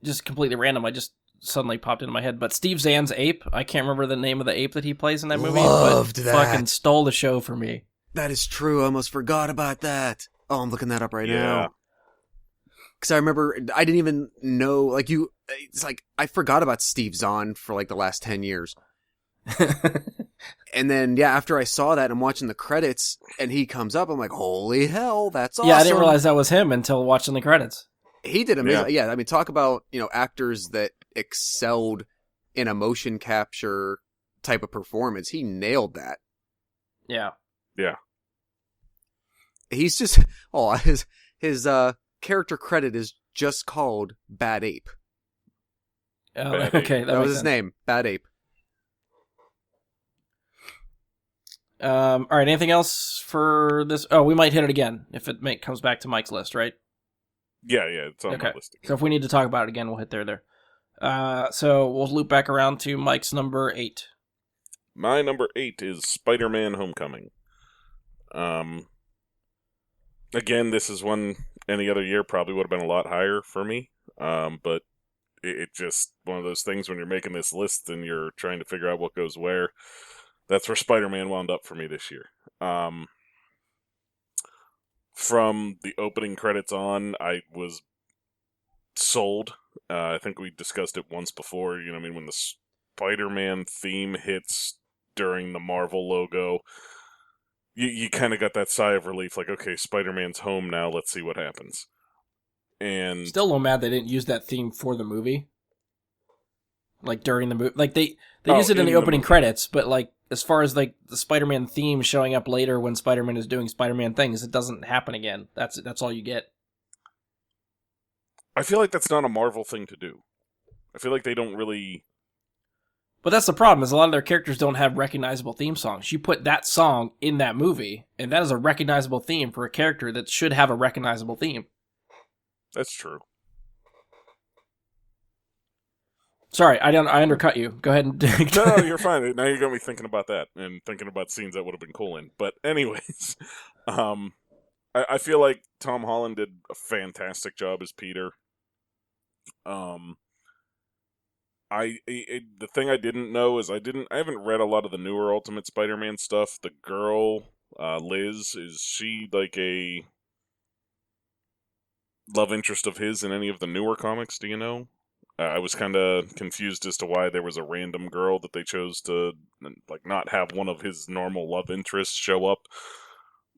just completely random, I just suddenly popped into my head, but Steve Zahn's ape, I can't remember the name of the ape that he plays in that movie, Loved but that. fucking stole the show for me. That is true. I almost forgot about that. Oh, I'm looking that up right Yeah. now. Because I remember, I didn't even know, it's like, I forgot about Steve Zahn for, the last 10 years. And then, after I saw that, I'm watching the credits, and he comes up, I'm like, holy hell, that's awesome. Yeah, I didn't realize that was him until watching the credits. He did amazing. Yeah, I mean, talk about, actors that excelled in a motion capture type of performance. He nailed that. Yeah. Yeah. He's just, his character credit is just called Bad Ape. Oh, Bad okay, That was his name, Bad Ape. All right, anything else for this? Oh, we might hit it again if it comes back to Mike's list, right? Yeah, it's on my list again. So if we need to talk about it again, we'll hit there. So we'll loop back around to Mike's number 8. My number 8 is Spider-Man: Homecoming. Again, this is one any other year probably would have been a lot higher for me. But it just one of those things when you're making this list and you're trying to figure out what goes where. That's where Spider-Man wound up for me this year. From the opening credits on, I was sold. I think we discussed it once before. When the Spider-Man theme hits during the Marvel logo, you kind of got that sigh of relief, like, okay, Spider-Man's home now, let's see what happens. And Still a little mad they didn't use that theme for the movie. During the movie. They use it in the opening credits, but, as far as, the Spider-Man theme showing up later when Spider-Man is doing Spider-Man things, it doesn't happen again. That's all you get. I feel like that's not a Marvel thing to do. I feel like they don't really... But that's the problem, is a lot of their characters don't have recognizable theme songs. You put that song in that movie, and that is a recognizable theme for a character that should have a recognizable theme. That's true. Sorry, I undercut you. Go ahead and... No, you're fine. Now you got me thinking about that, and thinking about scenes that would have been cool in. But anyways, I feel like Tom Holland did a fantastic job as Peter. The thing I didn't know is I haven't read a lot of the newer Ultimate Spider-Man stuff. The girl, Liz, is she a love interest of his in any of the newer comics? Do you know? I was kind of confused as to why there was a random girl that they chose to not have one of his normal love interests show up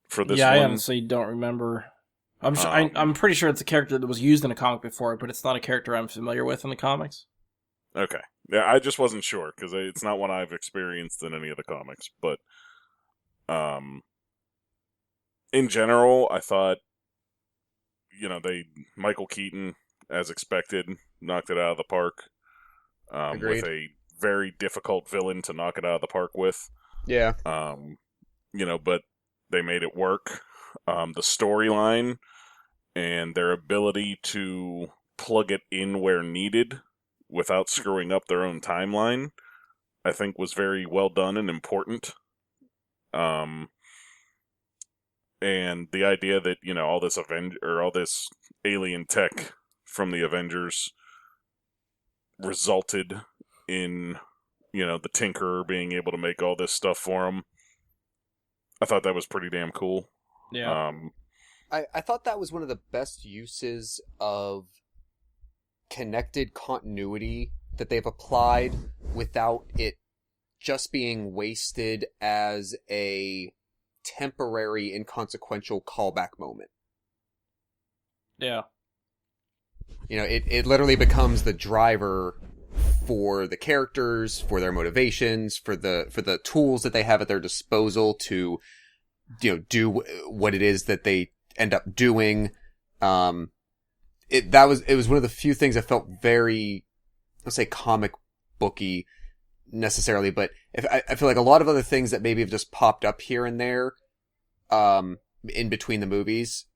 for this. Yeah, one. I honestly don't remember. I'm pretty sure it's a character that was used in a comic before, but it's not a character I'm familiar with in the comics. Okay. Yeah, I just wasn't sure, because it's not one I've experienced in any of the comics. But in general, I thought, Michael Keaton, as expected, knocked it out of the park. With a very difficult villain to knock it out of the park with. Yeah. But they made it work. The storyline and their ability to plug it in where needed without screwing up their own timeline, I think was very well done and important. And the idea that, all this alien tech from the Avengers resulted in, the Tinkerer being able to make all this stuff for him. I thought that was pretty damn cool. Yeah. I thought that was one of the best uses of connected continuity that they've applied without it just being wasted as a temporary inconsequential callback moment. Yeah. It literally becomes the driver for the characters, for their motivations, for the tools that they have at their disposal to, do what it is that they end up doing. It was one of the few things I felt very, let's say, comic booky, necessarily, but I feel like a lot of other things that maybe have just popped up here and there, in between the movies,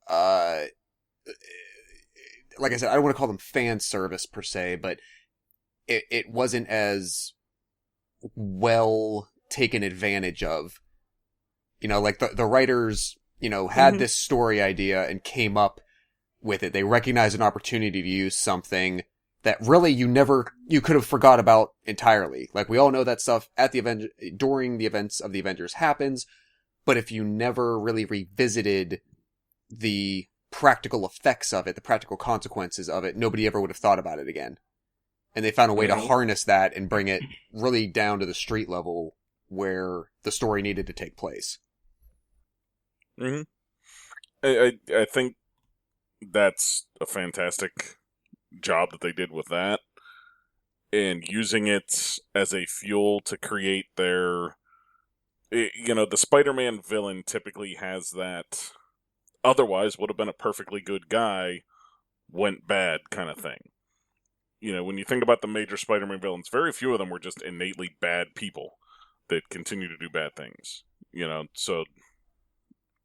like I said, I don't want to call them fan service per se, but it wasn't as well taken advantage of. You know, like the writers, you know, had this story idea and came up with it. They recognized an opportunity to use something that really you could have forgot about entirely. Like, we all know that stuff during the events of the Avengers happens, but if you never really revisited the practical effects of it, the practical consequences of it, nobody ever would have thought about it again. And they found a way to harness that and bring it really down to the street level where the story needed to take place. Mm-hmm. I think that's a fantastic job that they did with that, and using it as a fuel to create their, you know, the Spider-Man villain typically has that otherwise would have been a perfectly good guy, went bad kind of thing. You know, when you think about the major Spider-Man villains, very few of them were just innately bad people that continue to do bad things. You know, so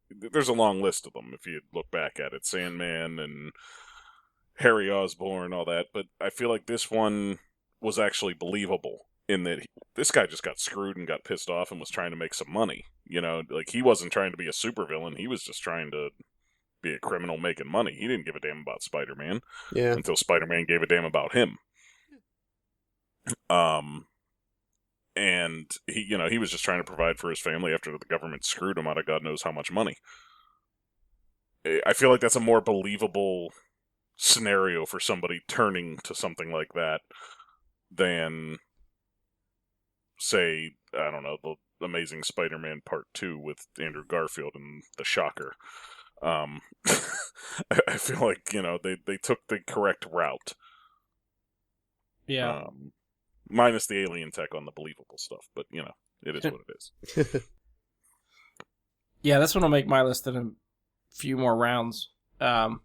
there's a long list of them if you look back at it. Sandman and Harry Osborn, all that. But I feel like this one was actually believable in that this guy just got screwed and got pissed off and was trying to make some money. You know, like, he wasn't trying to be a supervillain. He was just trying to be a criminal making money. He didn't give a damn about Spider-Man until Spider-Man gave a damn about him. And he, you know, he was just trying to provide for his family after the government screwed him out of God knows how much money. I feel like that's a more believable scenario for somebody turning to something like that than, say, I don't know, the Amazing Spider-Man Part 2 with Andrew Garfield and the Shocker. I feel like, you know, they took the correct route. Yeah. Minus the alien tech on the believable stuff, but, you know, it is what it is. Yeah, this one will make my list in a few more rounds. But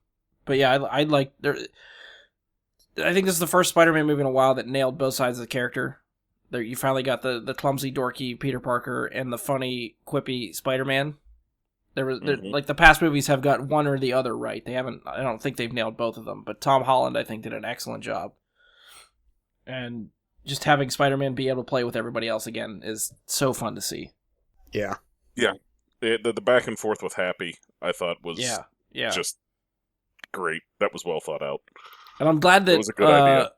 yeah, I like... I think this is the first Spider-Man movie in a while that nailed both sides of the character. There, you finally got the clumsy, dorky Peter Parker and the funny, quippy Spider-Man. Like, the past movies have got one or the other right. They haven't... I don't think they've nailed both of them, but Tom Holland, I think, did an excellent job. And just having Spider-Man be able to play with everybody else again is so fun to see. Yeah. Yeah. The back and forth with Happy, I thought, was just great. That was well thought out. And I'm glad that... It was a good idea.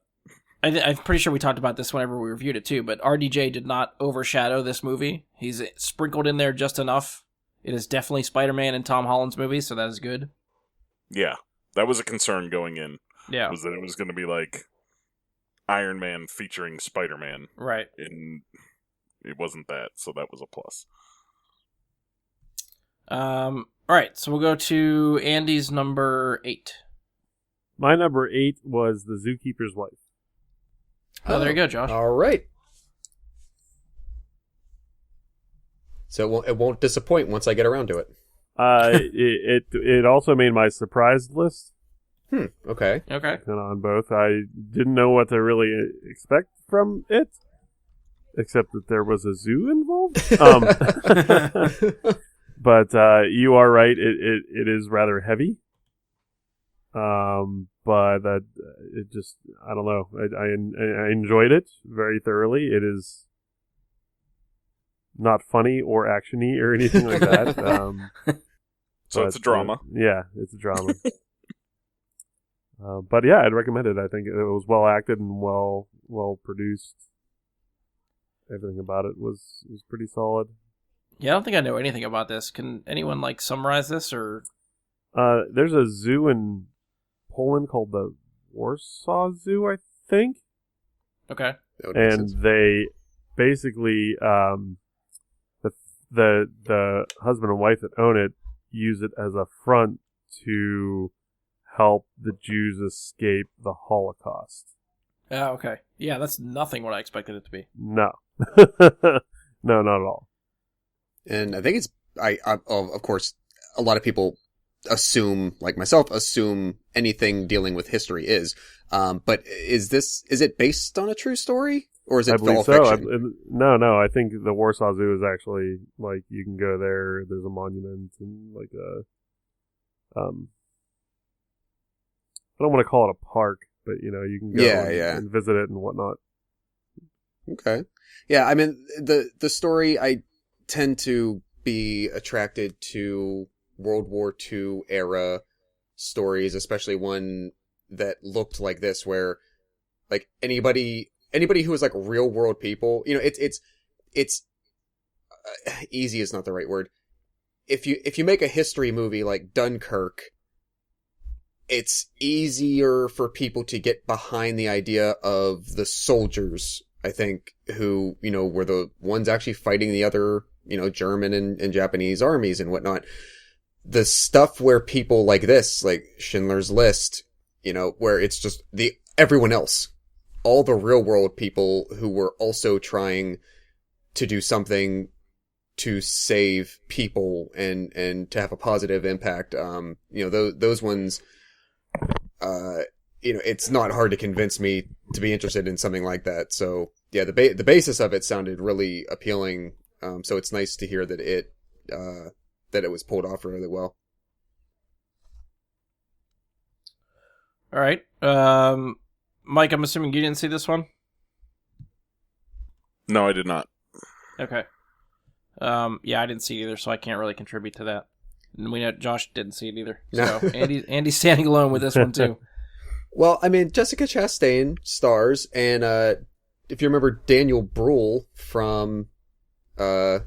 I'm pretty sure we talked about this whenever we reviewed it too, but RDJ did not overshadow this movie. He's sprinkled in there just enough. It is definitely Spider-Man and Tom Holland's movie, so that is good. Yeah. That was a concern going in. Yeah. Was that it was going to be like Iron Man featuring Spider-Man. Right. And it wasn't that, so that was a plus. All right, so we'll go to Andy's number 8. My number 8 was The Zookeeper's Wife. Oh, there you go, Josh. All right. So it won't disappoint once I get around to it. It also made my surprise list. Okay. Okay. And on both, I didn't know what to really expect from it, except that there was a zoo involved. But you are right; it is rather heavy. But it just, I don't know. I enjoyed it very thoroughly. It is not funny or actiony or anything like that. So it's a drama. Yeah, it's a drama. But yeah, I'd recommend it. I think it was well acted and well produced. Everything about it was pretty solid. Yeah, I don't think I know anything about this. Can anyone summarize this or? There's a zoo in Poland called the Warsaw Zoo, I think. Okay. And they basically the husband and wife that own it use it as a front to help the Jews escape the Holocaust. Oh, okay. Yeah, that's nothing what I expected it to be. No. No, not at all. And I think it's, of course, a lot of people assume, like myself, anything dealing with history is. But is it based on a true story? Or is I it believe all so. fiction? No. I think the Warsaw Zoo is actually like you can go there. There's a monument and like a I don't want to call it a park, but you can go and visit it and whatnot. Okay. Yeah, I mean the story, I tend to be attracted to World War II era stories, especially one that looked like this, where like anybody who was like real world people, it's easy is not the right word. If you make a history movie like Dunkirk, it's easier for people to get behind the idea of the soldiers, I think, who, were the ones actually fighting the other, German and Japanese armies and whatnot. The stuff where people like this, like Schindler's List, where it's just everyone else, all the real world people who were also trying to do something to save people and to have a positive impact. Those ones, it's not hard to convince me to be interested in something like that. So yeah, the basis of it sounded really appealing. So it's nice to hear that it was pulled off really well. All right. Mike, I'm assuming you didn't see this one? No, I did not. Okay. Yeah, I didn't see it either, so I can't really contribute to that. And we know Josh didn't see it either. So Andy's standing alone with this one too. Well, I mean, Jessica Chastain stars, and if you remember Daniel Bruhl from Baron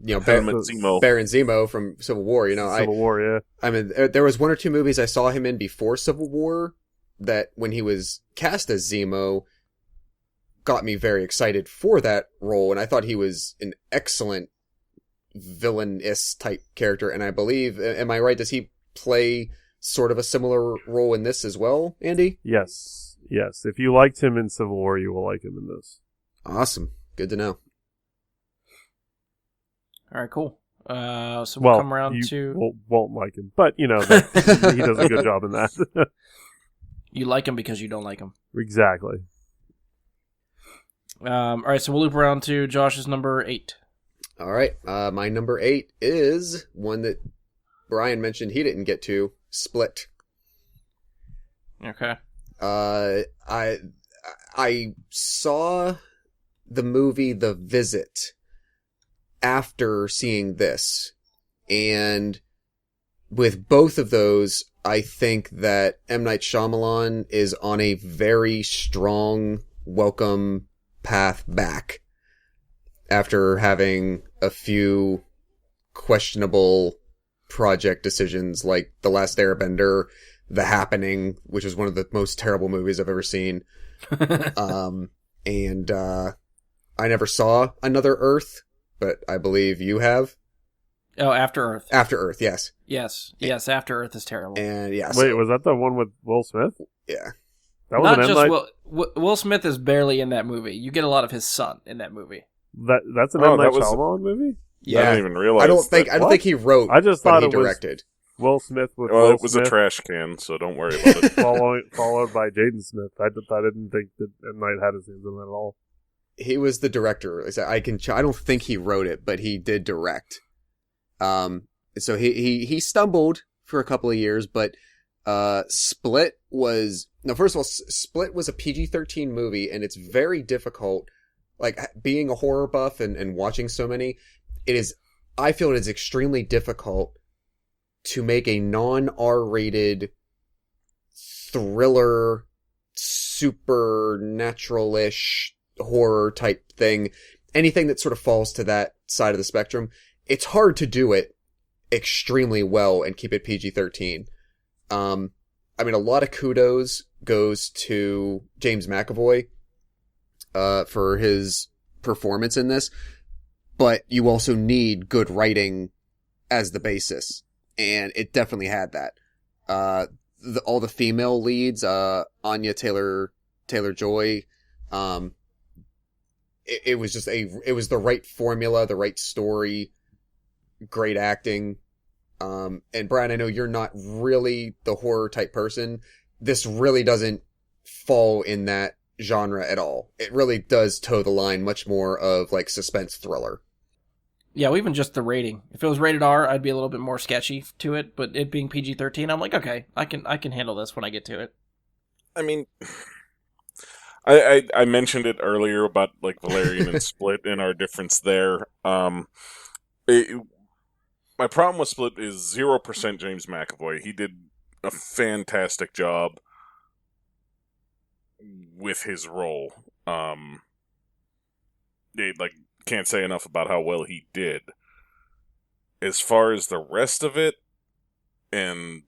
Zemo from Civil War, Civil War, yeah. I mean, there was one or two movies I saw him in before Civil War that when he was cast as Zemo got me very excited for that role, and I thought he was an excellent villainous type character, and I believe, am I right, does he play sort of a similar role in this as well, Andy? Yes. If you liked him in Civil War, you will like him in this. Awesome. Good to know. All right, cool. So we'll come around to... won't like him, but he does a good job in that. You like him because you don't like him. Exactly. All right, so we'll loop around to Josh's number 8. All right, my number 8 is one that Brian mentioned he didn't get to, Split. Okay. I saw the movie The Visit after seeing this, and with both of those, I think that M. Night Shyamalan is on a very strong, welcome path back after having a few questionable project decisions like The Last Airbender, The Happening, which is one of the most terrible movies I've ever seen. And I never saw Another Earth, but I believe you have. Oh, After Earth. After Earth, yes. Yes, After Earth is terrible. And yeah. Wait, was that the one with Will Smith? Yeah. That was Not just Will Smith is barely in that movie. You get a lot of his son in that movie. That's an M. Night Shyamalan movie? Yeah. I didn't even realize. I don't think he wrote. I just thought he it directed. Was Will Smith with Well, Will it was Smith, a trash can, so don't worry about it. followed by Jaden Smith. I didn't think that M. Night had his hands in that at all. He was the director. I don't think he wrote it, but he did direct. So he stumbled for a couple of years, but Split was first of all, Split was a PG-13 movie, and it's very difficult. Like being a horror buff and watching so many, I feel it is extremely difficult to make a non-R-rated thriller, supernatural-ish horror type thing. Anything that sort of falls to that side of the spectrum, it's hard to do it extremely well and keep it PG-13. I mean, a lot of kudos goes to James McAvoy for his performance in this, but you also need good writing as the basis, and it definitely had that. All the female leads, Anya Taylor-Joy, it was just it was the right formula, the right story, great acting. And Brian, I know you're not really the horror type person. This really doesn't fall in that genre at all. It really does toe the line much more of like suspense thriller. Yeah, even just the rating. If it was rated R, I'd be a little bit more sketchy to it, but it being PG-13, I'm like, okay, I can handle this when I get to it. I mean, I mentioned it earlier about like Valerian and Split and our difference there. My problem with Split is 0% James McAvoy. He did a fantastic job with his role. Can't say enough about how well he did. As far as the rest of it, and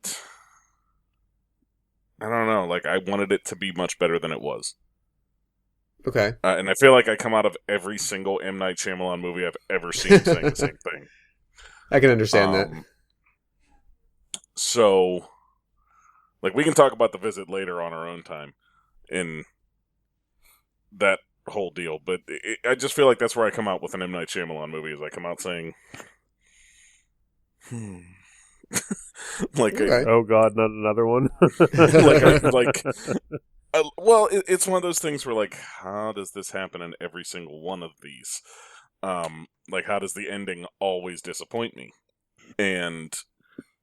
I don't know, like I wanted it to be much better than it was. Okay. And I feel like I come out of every single M. Night Shyamalan movie I've ever seen saying the same thing. I can understand that. So, like, we can talk about The Visit later on our own time in that whole deal, but I just feel like that's where I come out with an M. Night Shyamalan movie, is I come out saying, like, Okay. Oh God, not another one. well, it's one of those things where, like, how does this happen in every single one of these? Like, how does the ending always disappoint me? And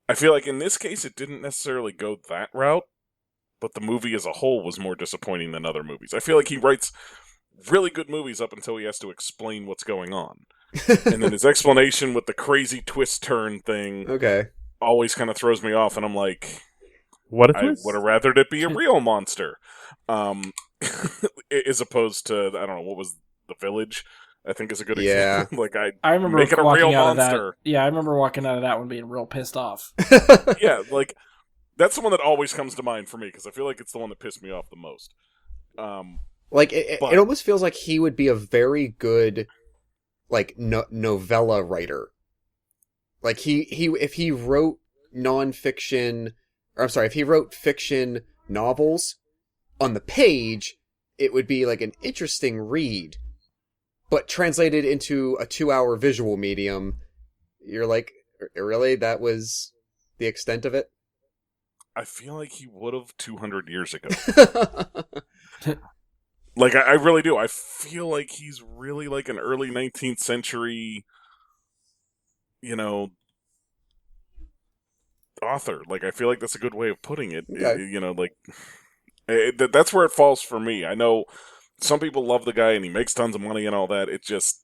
I feel like in this case, it didn't necessarily go that route, but the movie as a whole was more disappointing than other movies. I feel like he writes really good movies up until he has to explain what's going on. And then his explanation with the crazy twist turn thing Okay. always kind of throws me off, and I'm like, What a I twist! would have rathered it be a real monster. As opposed to, I don't know, what was The Village? I think is a good Yeah. example. Like, I remember make it a walking real out monster. of that. Yeah, I remember walking out of that one being real pissed off. Yeah, like, that's the one that always comes to mind for me, because I feel like it's the one that pissed me off the most. Like it But- almost feels like he would be a very good like novella writer. Like he if he wrote nonfiction, or I'm sorry, if he wrote fiction novels on the page, it would be like an interesting read. But translated into a 2-hour visual medium, you're like, really? That was the extent of it? I feel like he would have 200 years ago. Like, I really do. I feel like he's really like an early 19th century, author. Like, I feel like that's a good way of putting it. Okay. That's where it falls for me. I know some people love the guy and he makes tons of money and all that. It just,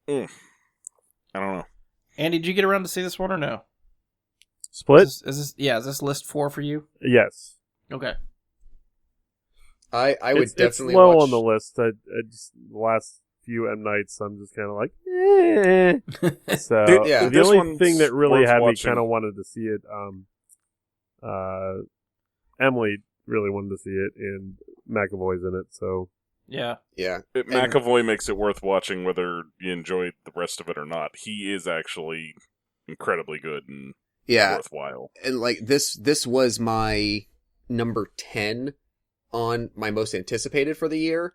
I don't know. Andy, did you get around to see this one or no? Split? Is this list 4 for you? Yes. Okay. I would It's definitely low watch... on the list. I just the last few M Nights, I'm just kind of like, eh. So Yeah. the This only one's thing that really worth had watching. me kind of wanted to see it, Emily really wanted to see it, and McAvoy's in it. So Yeah. Yeah. McAvoy makes it worth watching whether you enjoy the rest of it or not. He is actually incredibly good and worthwhile. And like this was my number 10 on my most anticipated for the year.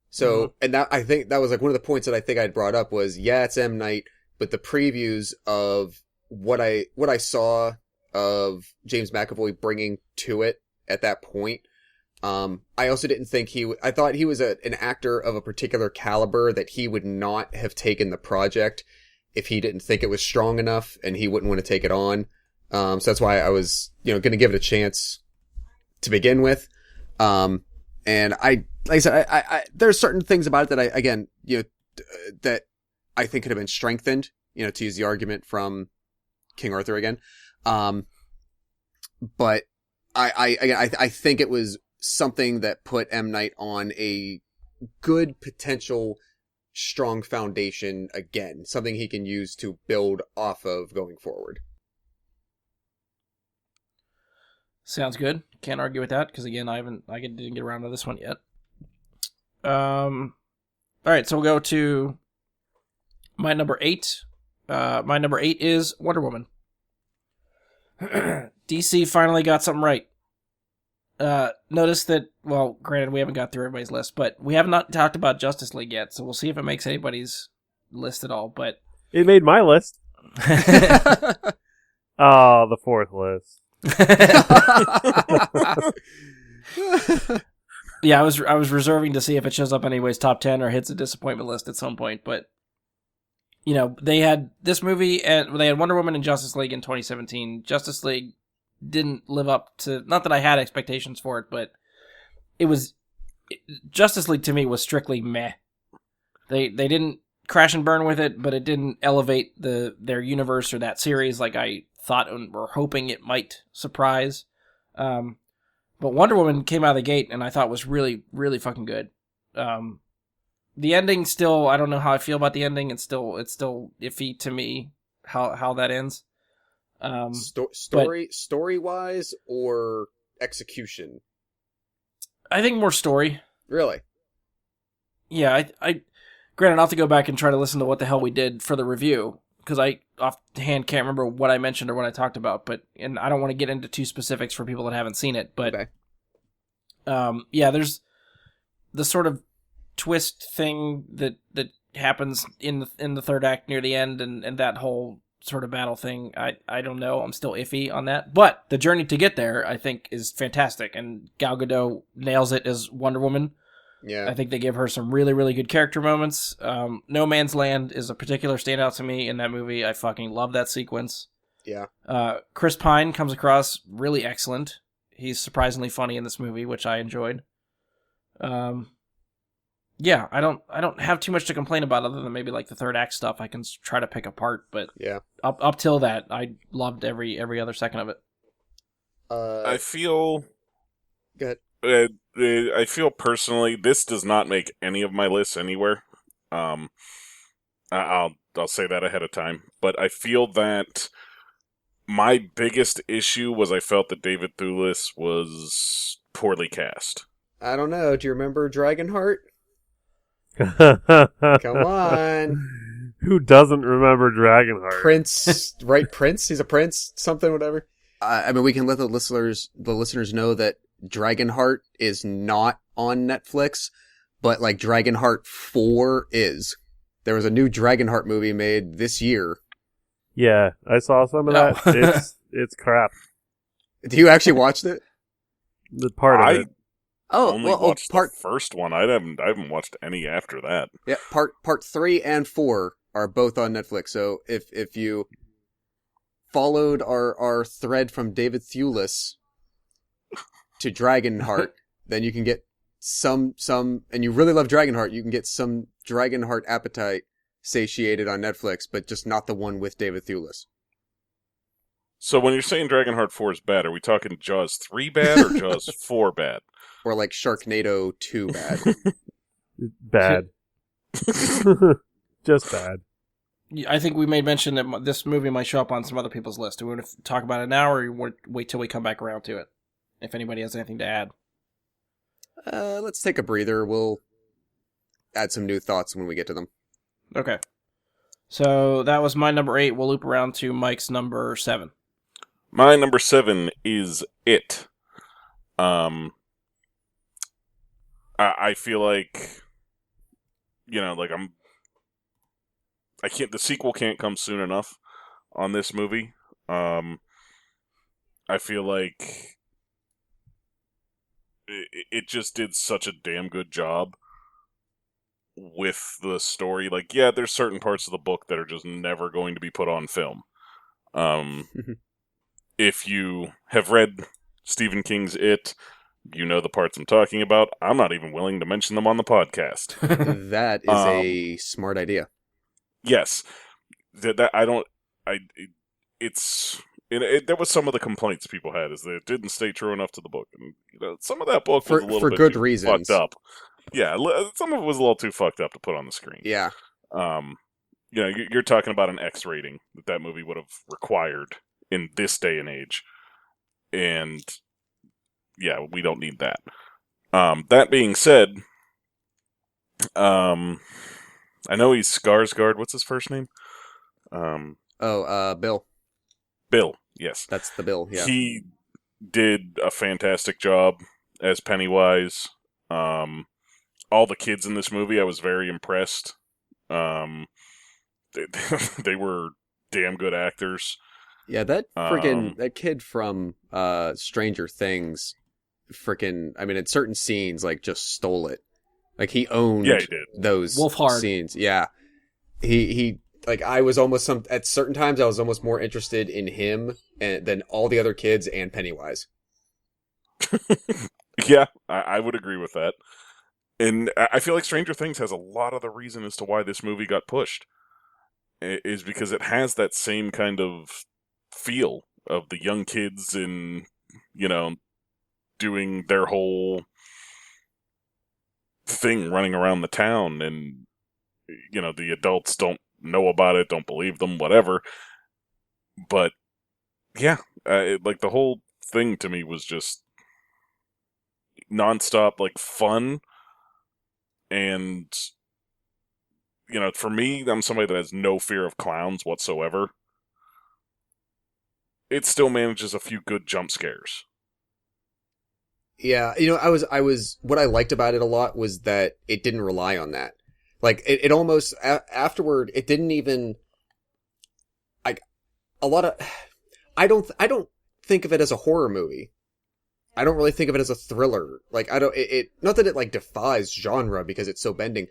So, and that, I think that was like one of the points that I think I'd brought up was, yeah, it's M. Night, but the previews of what I saw of James McAvoy bringing to it at that point. I also didn't think I thought he was an actor of a particular caliber that he would not have taken the project if he didn't think it was strong enough and he wouldn't want to take it on. So that's why I was, going to give it a chance to begin with. And like I said, I there's certain things about it that that I think could have been strengthened, to use the argument from King Arthur again. But I think it was something that put M. Night on a good potential strong foundation again, something he can use to build off of going forward. Sounds good. Can't argue with that because again, I didn't get around to this one yet. All right, so we'll go to my number 8. My number 8 is Wonder Woman. DC finally got something right. Notice that, well, granted, we haven't got through everybody's list, but we have not talked about Justice League yet, so we'll see if it makes anybody's list at all, but... it made my list. Oh, the 4th list. Yeah, I was reserving to see if it shows up anyways top 10 or hits a disappointment list at some point, but you know, they had this movie and they had Wonder Woman and Justice League in 2017. Justice League didn't live up to, not that I had expectations for it, but Justice League to me was strictly meh. They didn't crash and burn with it, but it didn't elevate their universe or that series like I thought or hoping it might surprise. But Wonder Woman came out of the gate and I thought was really, really fucking good. The ending still, I don't know how I feel about the ending. It's still iffy to me how that ends. Story wise or execution? I think more story. Really? Yeah, I granted I'll have to go back and try to listen to what the hell we did for the review because I offhand can't remember what I mentioned or what I talked about. And I don't want to get into too specifics for people that haven't seen it. But okay. Yeah, there's the sort of twist thing that happens in the third act near the end, and that whole sort of battle thing. I don't know. I'm still iffy on that. But the journey to get there, I think, is fantastic, and Gal Gadot nails it as Wonder Woman. Yeah. I think they give her some really, really good character moments. No Man's Land is a particular standout to me in that movie. I fucking love that sequence. Yeah. Chris Pine comes across really excellent. He's surprisingly funny in this movie, which I enjoyed. Yeah, I don't have too much to complain about other than maybe like the third act stuff I can try to pick apart, but yeah, up till that, I loved every other second of it. I feel go ahead. I feel personally this does not make any of my lists anywhere. I'll say that ahead of time, but I feel that my biggest issue was I felt that David Thewlis was poorly cast. I don't know. Do you remember Dragonheart? Come on. Who doesn't remember Dragonheart? Prince, right? Prince? He's a prince? Something, whatever. I mean, we can let the listeners know that Dragonheart is not on Netflix, but like Dragonheart 4 is. There was a new Dragonheart movie made this year. Yeah, I saw some of that. It's crap. Do you actually watch it? The part of it. Only watched the first one. I haven't watched any after that. Yeah, part 3 and 4 are both on Netflix. So if you followed our thread from David Thewlis to Dragonheart, then you can get some, and you really love Dragonheart, you can get some Dragonheart appetite satiated on Netflix, but just not the one with David Thewlis. So when you're saying Dragonheart 4 is bad, are we talking Jaws 3 bad or Jaws 4 bad? Or like Sharknado 2 bad. Bad. Just bad. I think we made mention that this movie might show up on some other people's list. Do we want to talk about it now, or wait till we come back around to it? If anybody has anything to add. Let's take a breather. We'll add some new thoughts when we get to them. Okay. So that was my number 8. We'll loop around to Mike's number 7. My number 7 is It. I feel like, the sequel can't come soon enough on this movie. I feel like it just did such a damn good job with the story. Like, yeah, there's certain parts of the book that are just never going to be put on film. If you have read Stephen King's It, you know the parts I'm talking about. I'm not even willing to mention them on the podcast. That is a smart idea. Yes. There was some of the complaints people had is that it didn't stay true enough to the book. And some of that book was a little bit good too reasons. fucked up. Yeah, some of it was a little too fucked up to put on the screen. Yeah. You're talking about an X rating that movie would have required in this day and age. And yeah, we don't need that. That being said, I know he's Skarsgård. What's his first name? Bill. Bill, yes. That's the Bill, yeah. He did a fantastic job as Pennywise. All the kids in this movie, I was very impressed. They were damn good actors. Yeah, that friggin' that kid from Stranger Things freaking, I mean, in certain scenes, like, just stole it. Like, he owned Yeah, he did. those Wolfhard. scenes. Yeah. He, like, I was almost at certain times, I was almost more interested in him than all the other kids and Pennywise. Yeah, I would agree with that. And I feel like Stranger Things has a lot of the reason as to why this movie got pushed. Is because it has that same kind of feel of the young kids in, doing their whole thing running around the town, and, the adults don't know about it, don't believe them, whatever. But, yeah, like, the whole thing to me was just nonstop, like, fun. And, for me, I'm somebody that has no fear of clowns whatsoever. It still manages a few good jump scares. Yeah, I was what I liked about it a lot was that it didn't rely on that. Like, it almost, afterward, it didn't even, like, a lot of, I don't think of it as a horror movie. I don't really think of it as a thriller. Like, not that it, like, defies genre because it's so bending,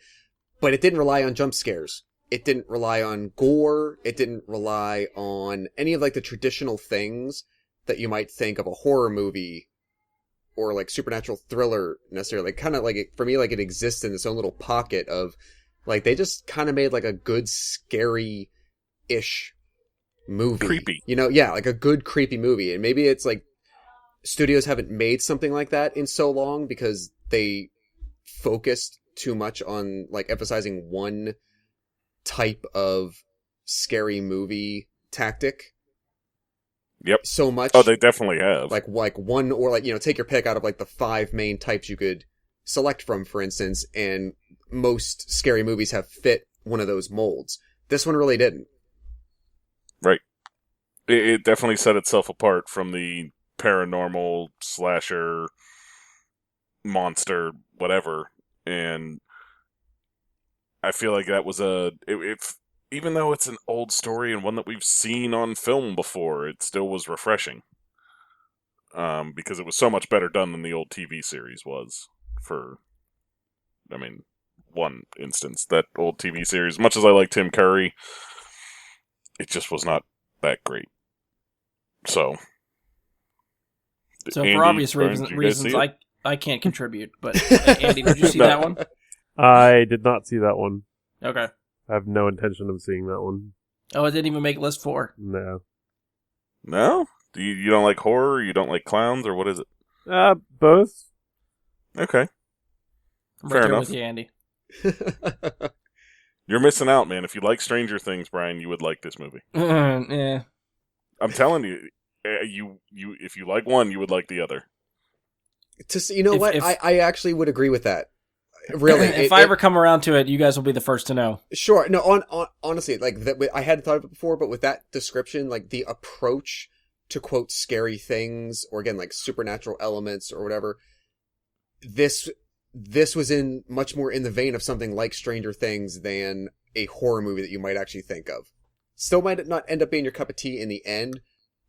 but it didn't rely on jump scares. It didn't rely on gore. It didn't rely on any of, like, the traditional things that you might think of a horror movie or, like, supernatural thriller necessarily. Like, kind of, like, for me, like, it exists in its own little pocket of, like, they just kind of made, like, a good scary-ish movie. Creepy. Yeah, like a good creepy movie. And maybe it's, like, studios haven't made something like that in so long because they focused too much on, like, emphasizing one type of scary movie tactic. Yep. So much. Oh, they definitely have. Like one, or, like, take your pick out of, like, the 5 main types you could select from, for instance, and most scary movies have fit one of those molds. This one really didn't. Right. It definitely set itself apart from the paranormal slasher monster whatever, and I feel like that was even though it's an old story and one that we've seen on film before, it still was refreshing, because it was so much better done than the old TV series was. One instance, that old TV series, much as I like Tim Curry, it just was not that great. So So Andy, for obvious Brian, did you guys see reasons, it? I can't contribute. But Andy, did you see No. that one? I did not see that one. Okay. I have no intention of seeing that one. Oh, it didn't even make list 4. No. No? You don't like horror? You don't like clowns? Or what is it? Both. Okay. I'm Fair right there enough. with you, Andy. You're missing out, man. If you like Stranger Things, Brian, you would like this movie. Yeah. I'm telling you, if you like one, you would like the other. What? I actually would agree with that. Really. If I ever come around to it, you guys will be the first to know. Sure. No, honestly, like, I hadn't thought of it before, but with that description, like, the approach to, quote, scary things, or again, like, supernatural elements or whatever, this was much more in the vein of something like Stranger Things than a horror movie that you might actually think of. Still might not end up being your cup of tea in the end,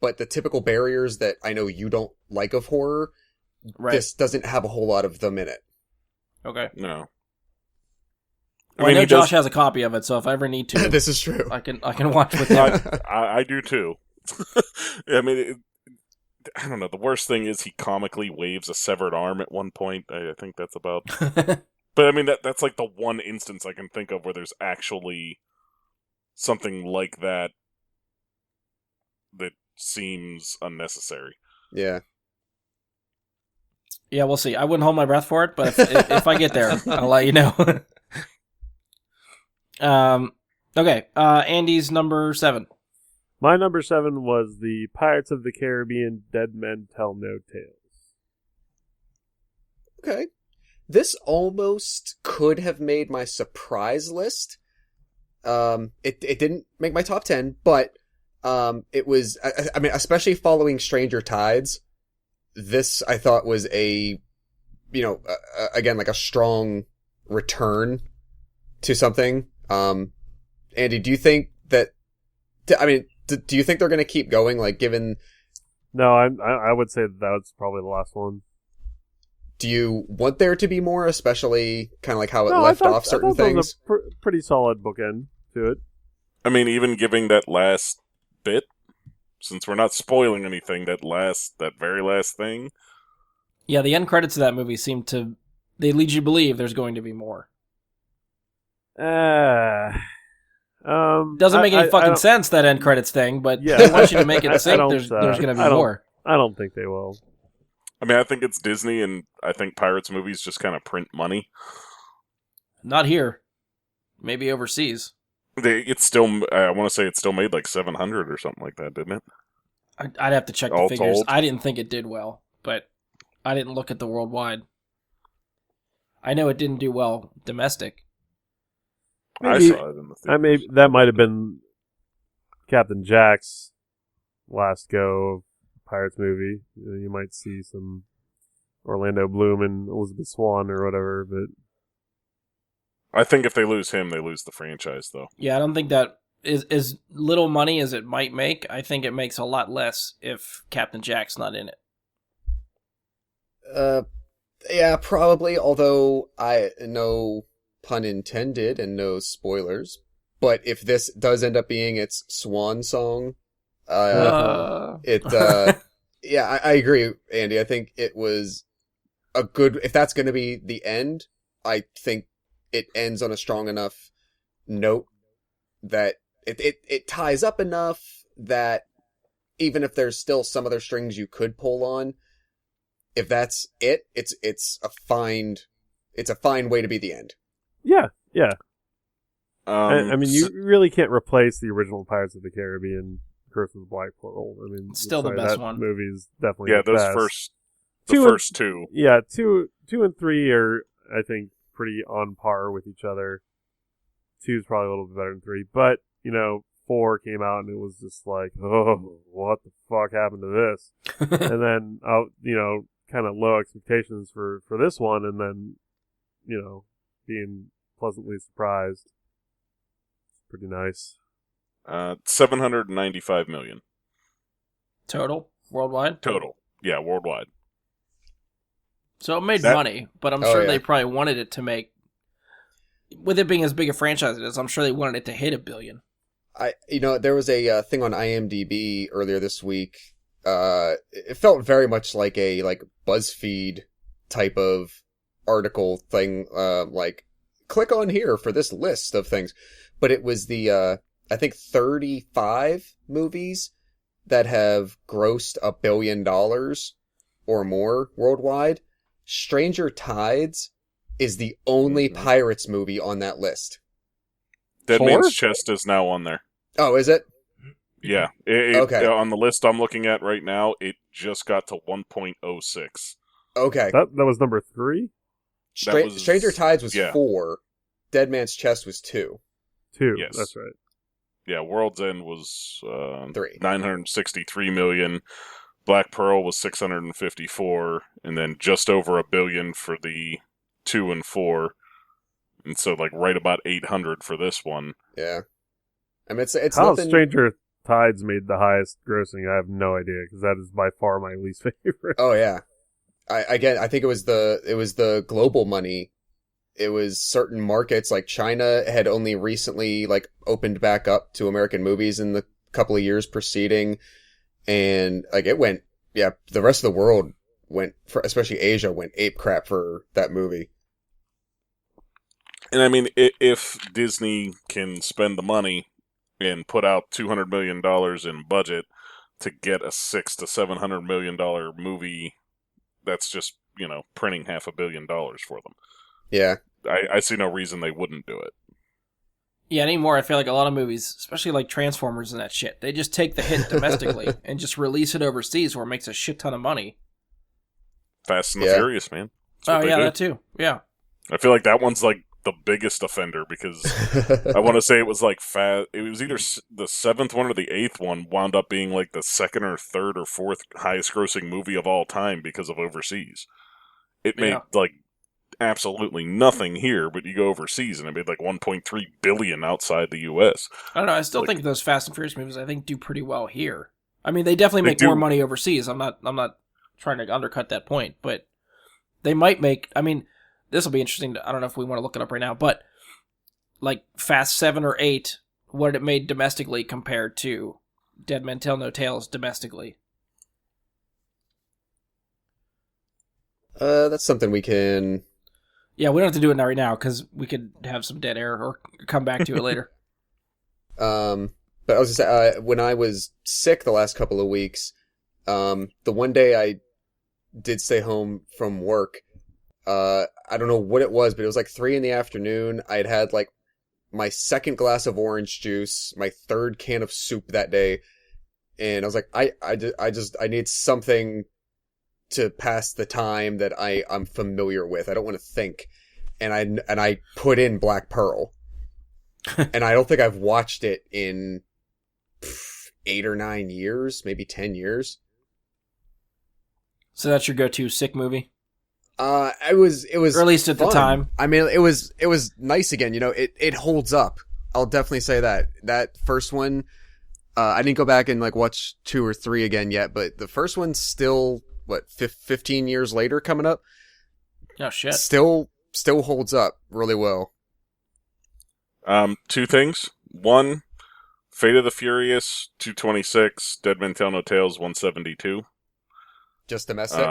but the typical barriers that I know you don't like of horror, Right. this doesn't have a whole lot of them in it. Okay. No. Well, I know he Josh does- has a copy of it, so if I ever need to, This is true. I can watch with him. I do too. I mean, I don't know. The worst thing is he comically waves a severed arm at one point. I think that's about. But I mean, that's like the one instance I can think of where there's actually something like that seems unnecessary. Yeah. Yeah, we'll see. I wouldn't hold my breath for it, but if I get there, I'll let you know. Okay. Andy's number 7. My number 7 was the Pirates of the Caribbean Dead Men Tell No Tales. Okay. This almost could have made my surprise list. It didn't make my top 10, but it was, I mean, especially following Stranger Tides, this I thought was again, like a strong return to something. Andy, do you think that, do you think they're going to keep going, like, given... No, I would say that was probably the last one. Do you want there to be more, especially kind of like how it No, left off certain I thought that things? was a pretty solid bookend to it. I mean, even giving that last bit, since we're not spoiling anything, that very last thing. Yeah, the end credits of that movie they lead you to believe there's going to be more. Doesn't make any fucking sense, that end credits thing, but Yeah. they want you to make it think there's going to be I don't- more. I don't think they will. I mean, I think it's Disney, and I think Pirates movies just kind of print money. Not here. Maybe overseas. It's still, I want to say it still made like 700 or something like that, didn't it? I'd have to check the All figures. told. I didn't think it did well, but I didn't look at the worldwide. I know it didn't do well domestic. Maybe- I saw it in the theaters. That might have been Captain Jack's last go of Pirates movie. You might see some Orlando Bloom and Elizabeth Swann or whatever, but I think if they lose him, they lose the franchise, though. Yeah, I don't think that is as little money as it might make. I think it makes a lot less if Captain Jack's not in it. Yeah, probably, although no pun intended and no spoilers, but if this does end up being its swan song, yeah, I agree, Andy. I think it was a good, if that's going to be the end, I think it ends on a strong enough note that it ties up enough that even if there's still some other strings you could pull on, if that's it's a fine way to be the end. yeah. Um, I mean, you really can't replace the original Pirates of the Caribbean, Curse of the Black Pearl. I mean, Still the sorry, best that one. movie is definitely yeah, the those best. first two. Yeah, two and three are, I think, pretty on par with each other. 2 is probably a little bit better than 3, but 4 came out and it was just like, oh, what the fuck happened to this? And then, kind of low expectations for this one, and then, being pleasantly surprised. It's pretty nice. 795 million Total? Worldwide? total. Yeah, worldwide. So it made That- money, but I'm Oh, sure yeah. they probably wanted it to make... With it being as big a franchise as it is, I'm sure they wanted it to hit $1 billion. There was a thing on IMDb earlier this week. It felt very much like a BuzzFeed type of article thing. Like, click on here for this list of things. But it was the I think 35 movies that have grossed $1 billion or more worldwide. Stranger Tides is the only Mhm. Pirates movie on that list. Dead 4? Man's Chest is now on there. Oh, is it? Yeah. Okay. On the list I'm looking at right now, it just got to 1.06. Okay. That was number 3? that was- Stranger Tides was yeah. 4. Dead Man's Chest was 2. 2. Yes. That's right. Yeah, World's End was 3. 963 million. Black Pearl was 654, and then just over $1 billion for the 2 and 4, and so right about 800 for this one. Yeah. I mean, it's How nothing. Stranger Tides made the highest grossing, I have no idea, because that is by far my least favorite. Oh yeah. I think it was the global money. It was certain markets like China had only recently opened back up to American movies in the couple of years preceding, and it went. Yeah, the rest of the world went, especially Asia, went ape crap for that movie. And I mean, if Disney can spend the money and put out $200 million in budget to get a $600 to $700 million movie, that's just printing $500 million for them. Yeah. I see no reason they wouldn't do it. Yeah, anymore, I feel like a lot of movies, especially like Transformers and that shit, they just take the hit domestically and just release it overseas where it makes a shit ton of money. Fast and the Yeah. Furious, man. That's what Oh, they yeah, do. that too. Yeah. I feel like that one's the biggest offender because I want to say it was it was either the 7th one or the 8th one wound up being the 2nd or 3rd or 4th highest grossing movie of all time because of overseas. It made absolutely nothing here, but you go overseas and it made 1.3 billion outside the US. I don't know. I still think those Fast and Furious movies, I think, do pretty well here. I mean, they definitely They make do. more money overseas. I'm not trying to undercut that point, but They might make, I mean, this will be interesting. I don't know if we want to look it up right now, but like Fast 7 or 8, what it made domestically compared to Dead Men Tell No Tales domestically. That's something we can... Yeah, we don't have to do it right now because we could have some dead air or come back to it later. But I was gonna say, when I was sick the last couple of weeks, the one day I did stay home from work, I don't know what it was, but it was like 3 p.m. I had like my second glass of orange juice, my third can of soup that day, and I was like, I need something to pass the time that I'm familiar with. I don't want to think. And I put in Black Pearl. And I don't think I've watched it in 8 or 9 years, maybe 10 years. So that's your go-to sick movie? It was or at least at fun. the time. I mean, it was nice again. You know, it holds up. I'll definitely say that. That first one, I didn't go back and like watch 2 or 3 again yet, but the first one's still, 15 years later coming up? Oh, shit. Still holds up really well. 2 things. 1, Fate of the Furious 226, Dead Men Tell No Tales 172. Just domestic?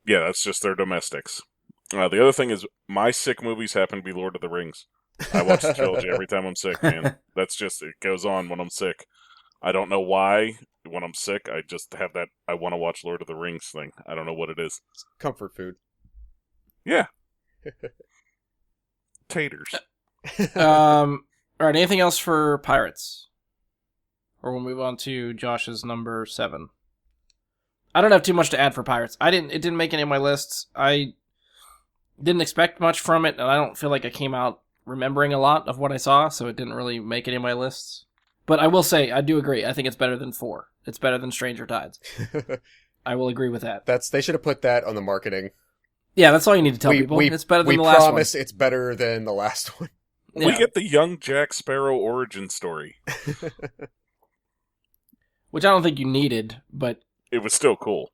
Yeah, that's just their domestics. The other thing is, my sick movies happen to be Lord of the Rings. I watch the trilogy every time I'm sick, man. That's just, it goes on when I'm sick. I don't know why. When I'm sick, I just have that I want to watch Lord of the Rings thing. I don't know what it is. Comfort food. Yeah. Taters. All right, anything else for Pirates? Or we'll move on to Josh's number 7. I don't have too much to add for Pirates. It didn't make any of my lists. I didn't expect much from it, and I don't feel like I came out remembering a lot of what I saw, so it didn't really make any of my lists. But I will say, I do agree. I think it's better than 4. It's better than Stranger Tides. I will agree with that. They should have put that on the marketing. Yeah, that's all you need to tell people. It's better than the last one. We promise it's better than the last one. Yeah. We get the young Jack Sparrow origin story. Which I don't think you needed, but... It was still cool.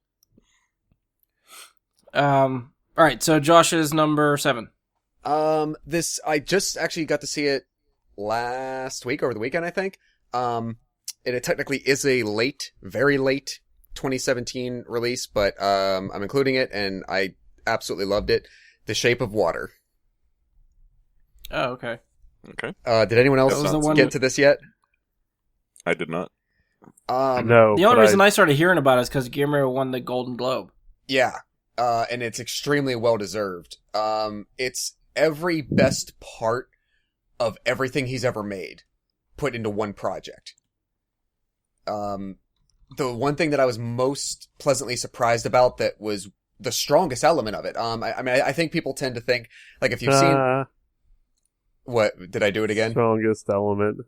All right, so Josh's number 7. I just actually got to see it last week, over the weekend, I think. And it technically is a very late 2017 release, but I'm including it, and I absolutely loved it. The Shape of Water. Oh, okay. Okay. Did anyone else get to this yet? I did not. No. The only reason I started hearing about it is because Guillermo won the Golden Globe. Yeah. And it's extremely well deserved. It's every best part of everything he's ever made put into one project. The one thing that I was most pleasantly surprised about that was the strongest element of it. I think people tend to think, like, if you've seen... What? Did I do it again? Strongest element.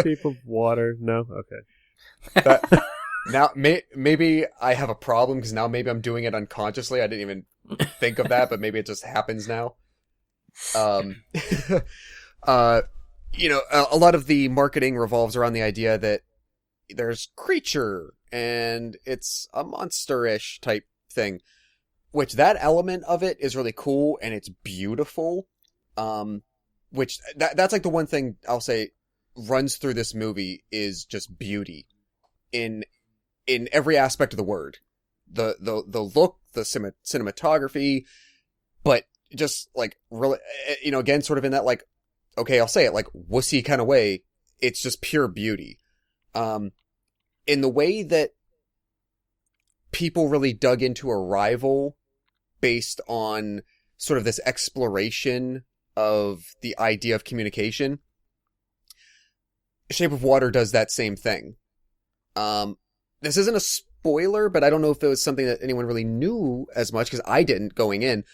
Shape of Water. No? Okay. Now, maybe I have a problem, because now maybe I'm doing it unconsciously. I didn't even think of that, but maybe it just happens now. A lot of the marketing revolves around the idea that there's creature, and it's a monster-ish type thing. Which, that element of it is really cool, and it's beautiful. Which that's like the one thing I'll say runs through this movie is just beauty in every aspect of the word. The look, the cinematography, but just like really, again, sort of in that, like, okay, I'll say it, like, wussy kind of way. It's just pure beauty. In the way that people really dug into Arrival based on sort of this exploration of the idea of communication, Shape of Water does that same thing. This isn't a spoiler, but I don't know if it was something that anyone really knew as much, because I didn't going in.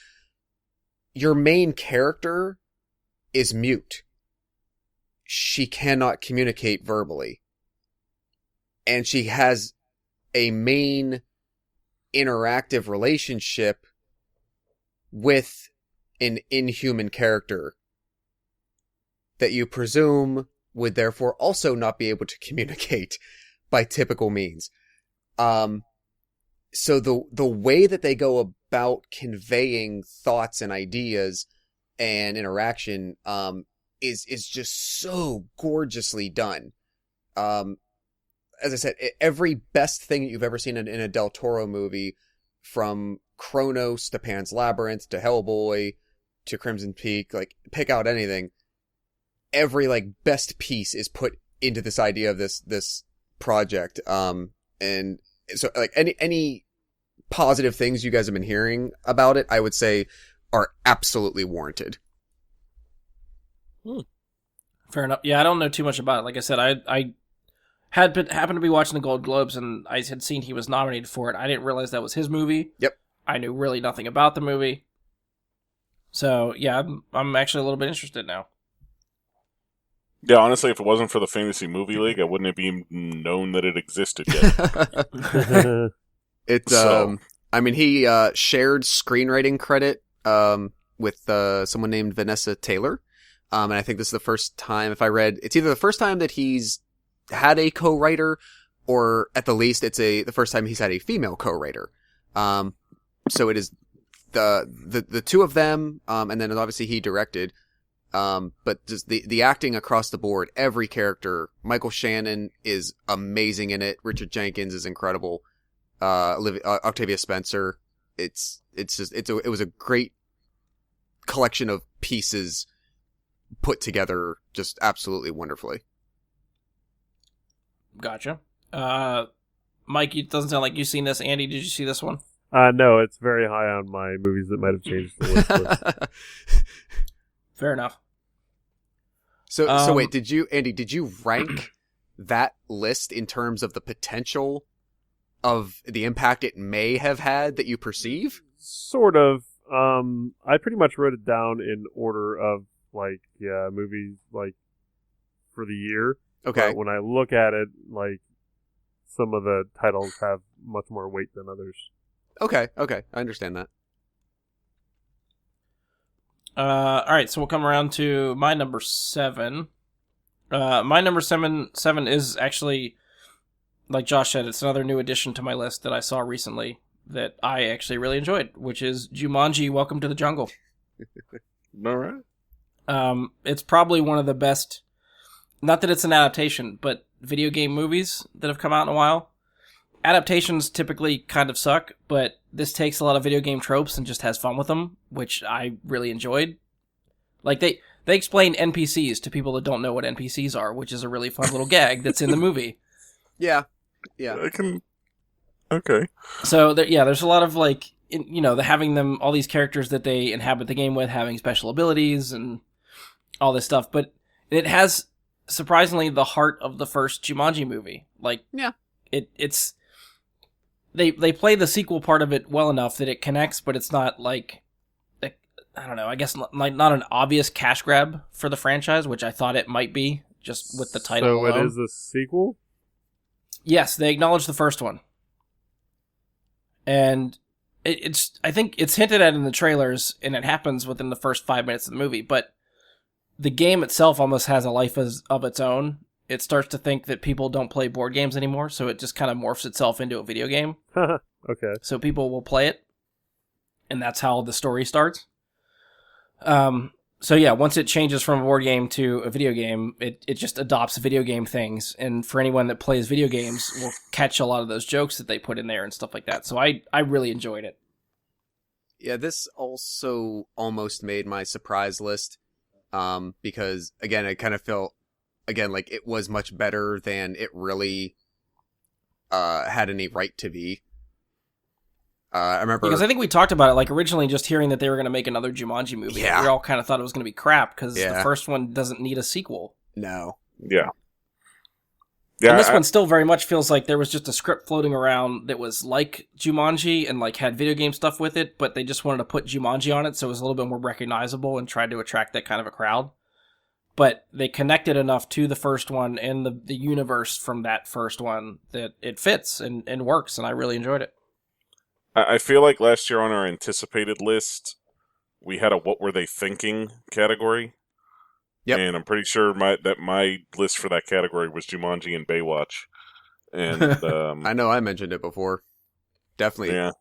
Your main character is mute. She cannot communicate verbally. And she has a main interactive relationship with an inhuman character that you presume would therefore also not be able to communicate by typical means. So the way that they go about conveying thoughts and ideas and interaction is just so gorgeously done. As I said, every best thing that you've ever seen in a Del Toro movie, from Kronos to Pan's Labyrinth to Hellboy to Crimson Peak, like, pick out anything. Every, like, best piece is put into this idea of this project. And so, like, any positive things you guys have been hearing about it, I would say are absolutely warranted. Fair enough. Yeah, I don't know too much about it. Like I said, I happened to be watching the Gold Globes, and I had seen he was nominated for it. I didn't realize that was his movie. Yep. I knew really nothing about the movie. So, yeah, I'm actually a little bit interested now. Yeah, honestly, if it wasn't for the Fantasy Movie League, I wouldn't have even known that it existed yet. It's I mean, he shared screenwriting credit with someone named Vanessa Taylor, and I think this is the first time, if I read, it's either the first time that he's had a co-writer, or at the least it's the first time he's had a female co-writer. So it is the two of them, and then obviously he directed. But just the acting across the board, every character, Michael Shannon is amazing in it. Richard Jenkins is incredible. Octavia Spencer. It was a great collection of pieces put together just absolutely wonderfully. Gotcha. Mike, it doesn't sound like you've seen this. Andy, did you see this one? No, it's very high on my movies that might have changed the list. Fair enough. So wait, Andy, did you rank that list in terms of the potential of the impact it may have had that you perceive? Sort of. I pretty much wrote it down in order of, like, movies, like, for the year. Okay. But when I look at it, like, some of the titles have much more weight than others. Okay, I understand that. All right, so we'll come around to my number 7. My number seven is actually, like Josh said, it's another new addition to my list that I saw recently that I actually really enjoyed, which is Jumanji: Welcome to the Jungle. All right. It's probably one of the best, not that it's an adaptation, but video game movies that have come out in a while. Adaptations typically kind of suck, but this takes a lot of video game tropes and just has fun with them, which I really enjoyed. Like, they explain NPCs to people that don't know what NPCs are, which is a really fun little gag that's in the movie. Yeah. Okay. So, there's a lot of, like, having them, all these characters that they inhabit the game with, having special abilities and all this stuff, but it has, surprisingly, the heart of the first Jumanji movie. Like, yeah. It's... They play the sequel part of it well enough that it connects, but it's not like I don't know, I guess like not an obvious cash grab for the franchise, which I thought it might be just with the title So alone. it is a sequel? Yes, they acknowledge the first one. And it's I think it's hinted at in the trailers, and it happens within the first 5 minutes of the movie, but the game itself almost has a life of its own. It starts to think that people don't play board games anymore, so it just kind of morphs itself into a video game. Okay. So people will play it, and that's how the story starts. So yeah, once it changes from a board game to a video game, it just adopts video game things, and for anyone that plays video games will catch a lot of those jokes that they put in there and stuff like that. So I really enjoyed it. Yeah, this also almost made my surprise list, because, again, I kind of felt, like it was much better than it really had any right to be. I remember... Because I think we talked about it, like, originally just hearing that they were going to make another Jumanji movie. Yeah. We all kind of thought it was going to be crap, because Yeah. the first one doesn't need a sequel. No. Yeah. And this one still very much feels like there was just a script floating around that was like Jumanji and like had video game stuff with it, but they just wanted to put Jumanji on it so it was a little bit more recognizable and tried to attract that kind of a crowd. But they connected enough to the first one and the universe from that first one that it fits and works, and I really enjoyed it. I feel like last year on our anticipated list, we had a "What Were They Thinking" category. Yep. And I'm pretty sure my list for that category was Jumanji and Baywatch. And I know I mentioned it before. Definitely. Yeah.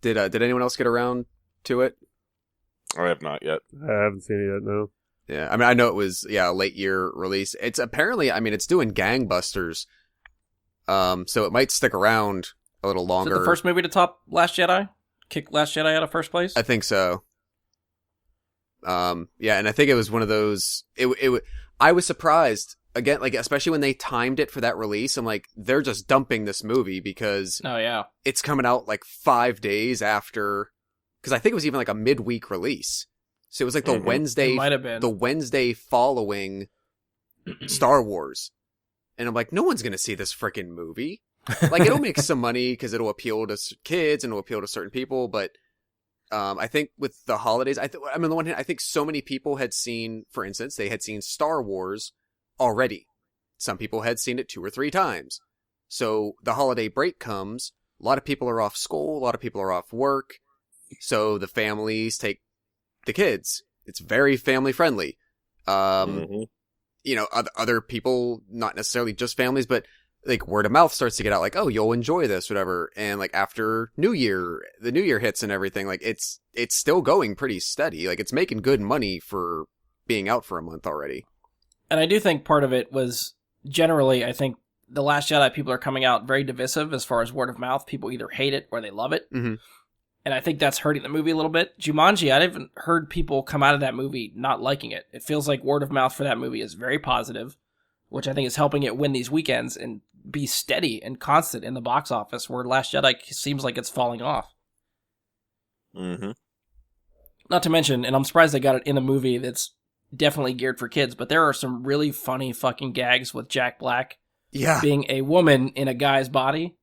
Did anyone else get around to it? I have not yet. I haven't seen it yet. No. Yeah, I mean, I know it was a late year release. It's apparently, I mean, it's doing gangbusters. So it might stick around a little Is longer. it the first movie to top Last Jedi? Kick Last Jedi out of first place? I think so. Yeah, and I think it was one of those. I was surprised again, like especially when they timed it for that release. I'm like, they're just dumping this movie because Oh, yeah. it's coming out like 5 days after. Because I think it was even like a midweek release, so it was like the Mhm. Wednesday, It might have been. the Wednesday following Star Wars, and I'm like, no one's gonna see this freaking movie. Like, it'll make some money because it'll appeal to kids and it'll appeal to certain people, but I think with the holidays, I mean, on the one hand, I think so many people had seen, for instance, they had seen Star Wars already. Some people had seen it 2 or 3 times. So the holiday break comes, a lot of people are off school, a lot of people are off work, so the families take the kids. It's very family friendly. Mhm. You know, other people, not necessarily just families, but like word of mouth starts to get out, like, oh, you'll enjoy this, whatever. And like after the New Year hits and everything, like it's still going pretty steady. Like it's making good money for being out for a month already. And I do think part of it was generally, I think The Last Jedi people are coming out very divisive as far as word of mouth. People either hate it or they love it. Mm-hmm. And I think that's hurting the movie a little bit. Jumanji, I haven't heard people come out of that movie not liking it. It feels like word of mouth for that movie is very positive, which I think is helping it win these weekends and be steady and constant in the box office, where Last Jedi seems like it's falling off. Mhm. Not to mention, and I'm surprised they got it in a movie that's definitely geared for kids, but there are some really funny fucking gags with Jack Black Yeah. being a woman in a guy's body.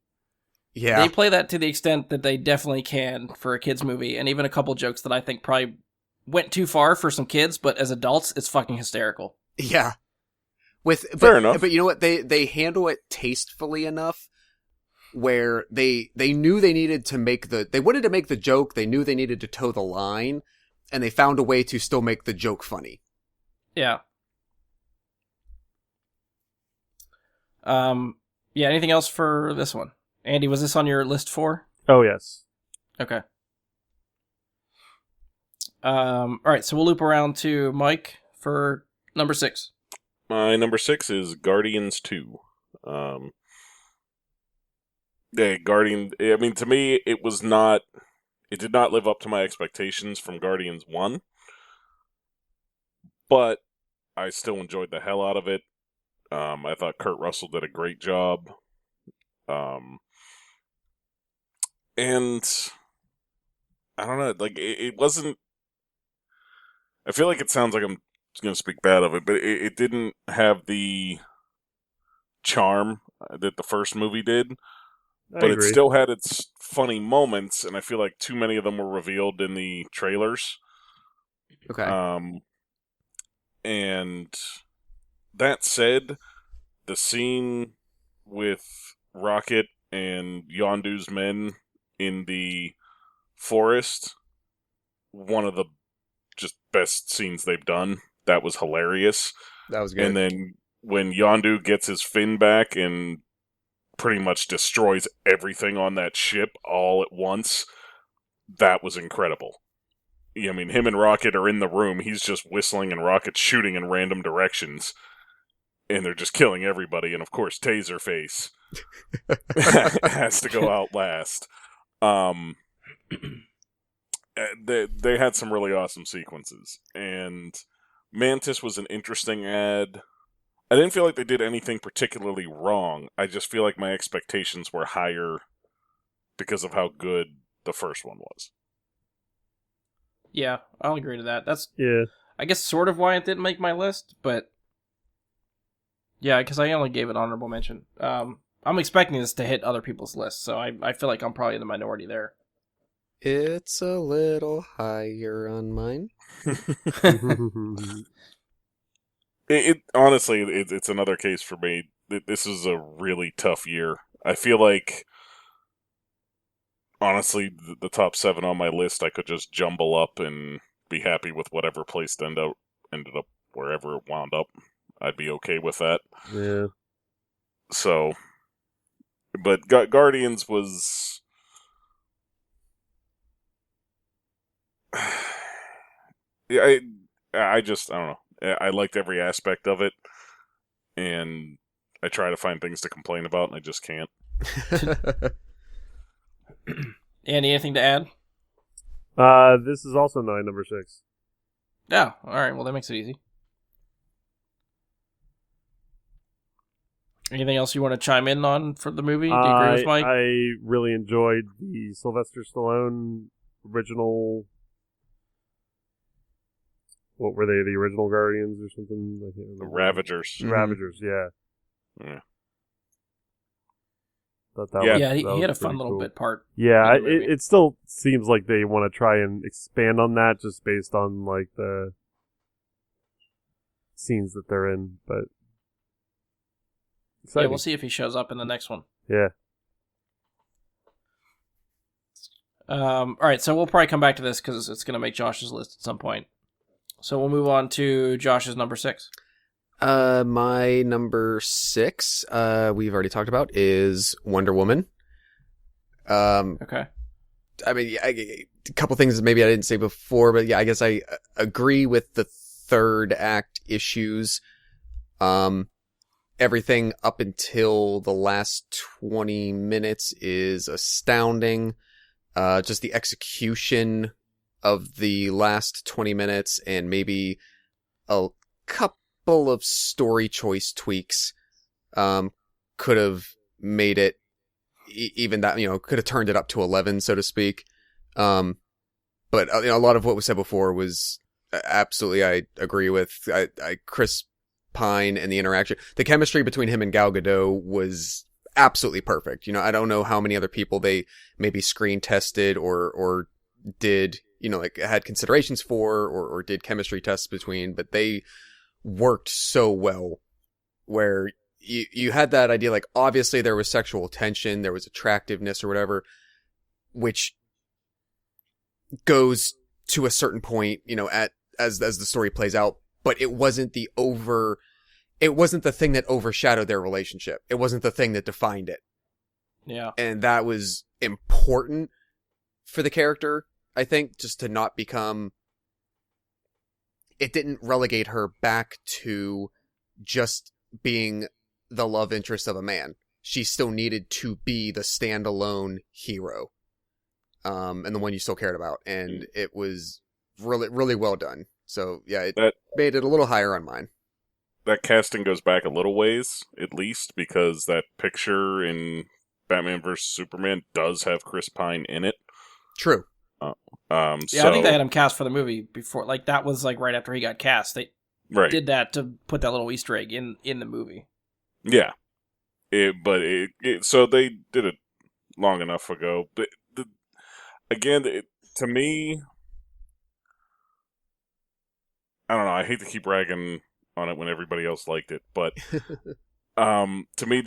Yeah. They play that to the extent that they definitely can for a kids movie, and even a couple jokes that I think probably went too far for some kids, but as adults, it's fucking hysterical. Yeah. Fair enough. But you know what? They handle it tastefully enough where they knew they needed to they wanted to make the joke, they knew they needed to toe the line, and they found a way to still make the joke funny. Yeah. Yeah, anything else for this one? Andy, was this on your list 4? Oh yes. Okay. All right, so we'll loop around to Mike for number 6. My number 6 is Guardians 2. Yeah, I mean, to me, it did not live up to my expectations from Guardians 1, but I still enjoyed the hell out of it. I thought Kurt Russell did a great job. And I don't know, like, it wasn't, I feel like it sounds like I'm going to speak bad of it, but it didn't have the charm that the first movie did. But it still had its funny moments, and I feel like too many of them were revealed in the trailers. Okay. And that said, the scene with Rocket and Yondu's men in the forest, one of the just best scenes they've done. That was hilarious. That was good. And then when Yondu gets his fin back and pretty much destroys everything on that ship all at once, that was incredible. I mean, him and Rocket are in the room, he's just whistling and Rocket's shooting in random directions, and they're just killing everybody, and of course Taserface has to go out last. They had some really awesome sequences, and Mantis was an interesting ad. I didn't feel like they did anything particularly wrong. I just feel like my expectations were higher because of how good the first one was. Yeah, I'll agree to that. That's, Yeah. I guess, sort of why it didn't make my list, but yeah, because I only gave it honorable mention. I'm expecting this to hit other people's lists, so I feel like I'm probably in the minority there. It's a little higher on mine. It honestly, it's another case for me. This is a really tough year. I feel like, honestly, the top 7 on my list, I could just jumble up and be happy with whatever place ended up wherever it wound up. I'd be okay with that. Yeah. So, but Guardians was, I I just I don't know. I liked every aspect of it, and I try to find things to complain about, and I just can't. Andy, anything to add? This is also my number 6. Yeah. All right. Well, that makes it easy. Anything else you want to chime in on for the movie? Do you agree with Mike? I really enjoyed the Sylvester Stallone original. What were they? The original Guardians or something? I can't The remember. Ravagers. Ravagers, yeah. Yeah. Thought that Yeah. was- Yeah, that he was had a pretty fun little cool. bit part. Yeah, in the movie. it still seems like they want to try and expand on that just based on like the scenes that they're in, but Yeah, exciting. we'll see if he shows up in the next one. Yeah. All right, so we'll probably come back to this because it's going to make Josh's list at some point. So we'll move on to Josh's number 6. My number 6, we've already talked about, is Wonder Woman. Okay. I mean, a couple things maybe I didn't say before, but yeah, I guess I agree with the third act issues. Everything up until the last 20 minutes is astounding. Just the execution of the last 20 minutes and maybe a couple of story choice tweaks, could have made it even that, could have turned it up to 11, so to speak. But a lot of what was said before was absolutely, I agree with. Chris Pine and the interaction, the chemistry between him and Gal Gadot was absolutely perfect. I don't know how many other people they maybe screen tested or did, had considerations for or did chemistry tests between, but they worked so well where you had that idea, like, obviously there was sexual tension, there was attractiveness or whatever, which goes to a certain point, as the story plays out, but it wasn't the thing that overshadowed their relationship. It wasn't the thing that defined it. Yeah. And that was important for the character, I think, just to not become... It didn't relegate her back to just being the love interest of a man. She still needed to be the standalone hero. And the one you still cared about. And it was really, really well done. So, yeah, it made it a little higher on mine. That casting goes back a little ways, at least, because that picture in Batman vs. Superman does have Chris Pine in it. True. I think they had him cast for the movie before. Like, that was like right after he got cast. They did that to put that little Easter egg in the movie. Yeah. So they did it long enough ago. But to me, I don't know. I hate to keep ragging on it when everybody else liked it, but to me,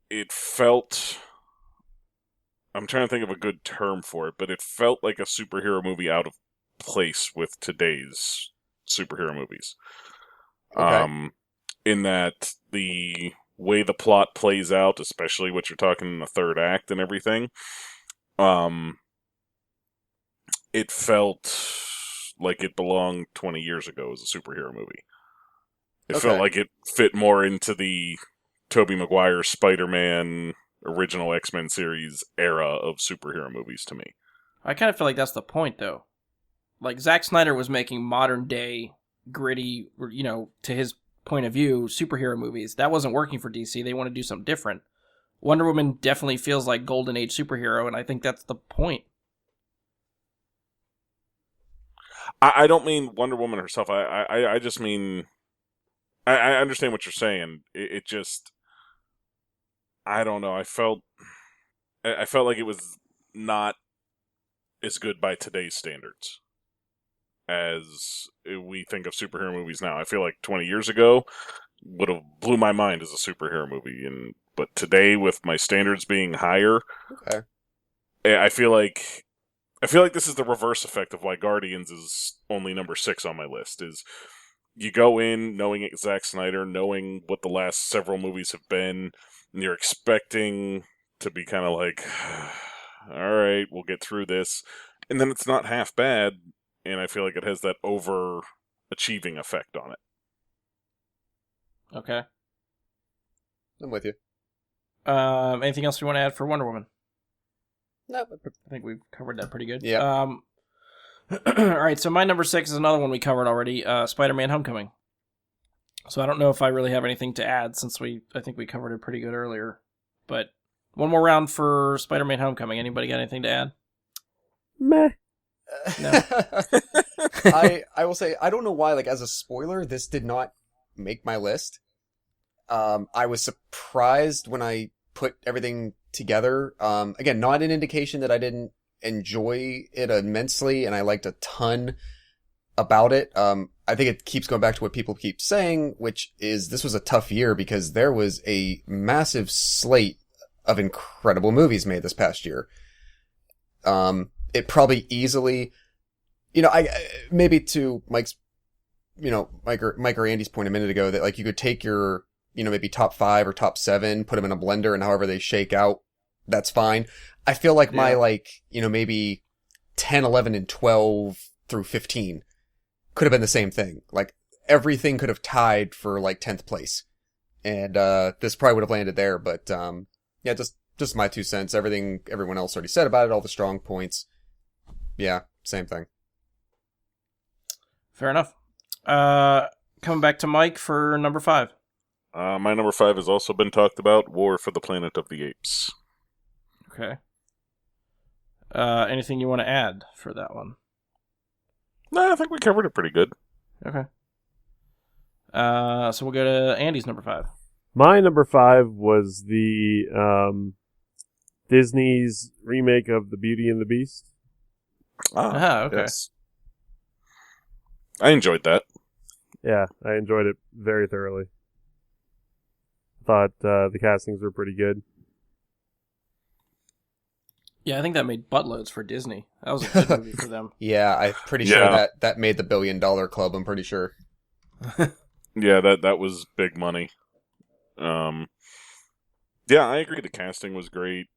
it felt... I'm trying to think of a good term for it, but it felt like a superhero movie out of place with today's superhero movies. Okay. In that the way the plot plays out, especially what you're talking in the third act and everything, it felt like it belonged 20 years ago as a superhero movie. It felt like it fit more into the Tobey Maguire Spider-Man original X-Men series era of superhero movies to me. I kind of feel like that's the point, though. Like, Zack Snyder was making modern-day, gritty, to his point of view, superhero movies. That wasn't working for DC. They want to do something different. Wonder Woman definitely feels like Golden Age superhero, and I think that's the point. I don't mean Wonder Woman herself. I just mean... I understand what you're saying. It just... I don't know. I felt like it was not as good by today's standards as we think of superhero movies now. I feel like 20 years ago would have blew my mind as a superhero movie, but today, with my standards being higher, I feel like this is the reverse effect of why Guardians is only number 6 on my list. Is you go in knowing it's Zack Snyder, knowing what the last several movies have been. And you're expecting to be kind of like, all right, we'll get through this. and then it's not half bad, and I feel like it has that overachieving effect on it. Okay. I'm with you. Anything else you want to add for Wonder Woman? No, I think we've covered that pretty good. Yeah. All right, so my number 6 is another one we covered already, Spider-Man Homecoming. So I don't know if I really have anything to add since I think we covered it pretty good earlier. But one more round for Spider-Man Homecoming. Anybody got anything to add? Meh. No. I will say, I don't know why, like, as a spoiler, this did not make my list. I was surprised when I put everything together. Again, not an indication that I didn't enjoy it immensely and I liked a ton about it. I think it keeps going back to what people keep saying, which is this was a tough year because there was a massive slate of incredible movies made this past year. It probably easily, I maybe to Mike's, Mike or Andy's point a minute ago that like you could take your, maybe top 5 or top 7, put them in a blender and however they shake out, that's fine. I feel like my maybe 10, 11, and 12 through 15 could have been the same thing. Like everything could have tied for like 10th place. And, this probably would have landed there, but, just my 2 cents. Everything everyone else already said about it, all the strong points. Yeah, same thing. Fair enough. Coming back to Mike for number 5. My number 5 has also been talked about, War for the Planet of the Apes. Okay. Anything you want to add for that one? No, I think we covered it pretty good. Okay. So we'll go to Andy's number 5. My number 5 was the Disney's remake of The Beauty and the Beast. Okay. Yes. I enjoyed that. Yeah, I enjoyed it very thoroughly. Thought the castings were pretty good. Yeah, I think that made buttloads for Disney. That was a good movie for them. Yeah, I'm pretty sure that made the $1 billion club, I'm pretty sure. Yeah, that was big money. Yeah, I agree. The casting was great.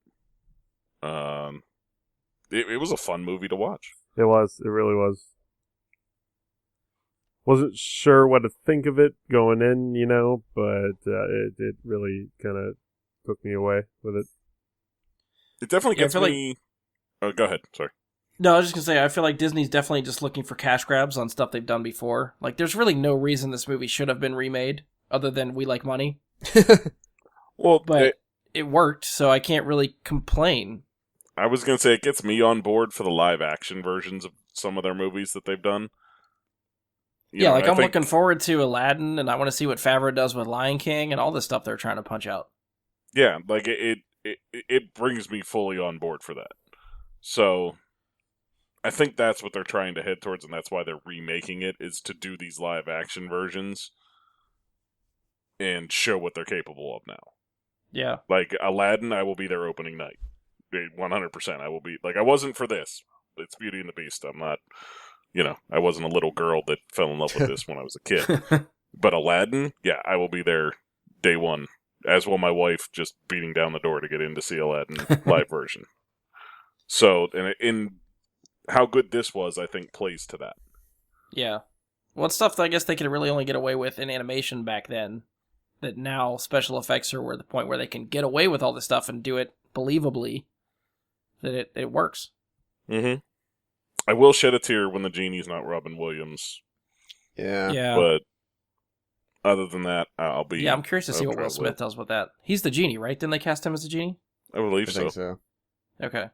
It was a fun movie to watch. It was. It really was. Wasn't sure what to think of it going in, but it really kind of took me away with it. It definitely gets me... Oh, go ahead. Sorry. No, I was just going to say, I feel like Disney's definitely just looking for cash grabs on stuff they've done before. Like, there's really no reason this movie should have been remade, other than we like money. Well, but it worked, so I can't really complain. I was going to say, it gets me on board for the live-action versions of some of their movies that they've done. I'm looking forward to Aladdin, and I want to see what Favreau does with Lion King, and all this stuff they're trying to punch out. Yeah, like, it brings me fully on board for that. So, I think that's what they're trying to head towards, and that's why they're remaking it, is to do these live-action versions and show what they're capable of now. Yeah. Like, Aladdin, I will be there opening night. 100%. I will be... Like, I wasn't for this. It's Beauty and the Beast. I'm not... I wasn't a little girl that fell in love with this when I was a kid. But Aladdin, yeah, I will be there day one. As will my wife, just beating down the door to get in to see Aladdin live version. So, and in how good this was, I think, plays to that. Yeah. Well, it's stuff that I guess they could really only get away with in animation back then. That now special effects are at the point where they can get away with all this stuff and do it believably. That it works. Mm-hmm. I will shed a tear when the genie's not Robin Williams. Yeah. But other than that, I'll be... Yeah, I'm curious to see what Will Smith does with that. He's the genie, right? Didn't they cast him as a genie? I believe I think so. Okay.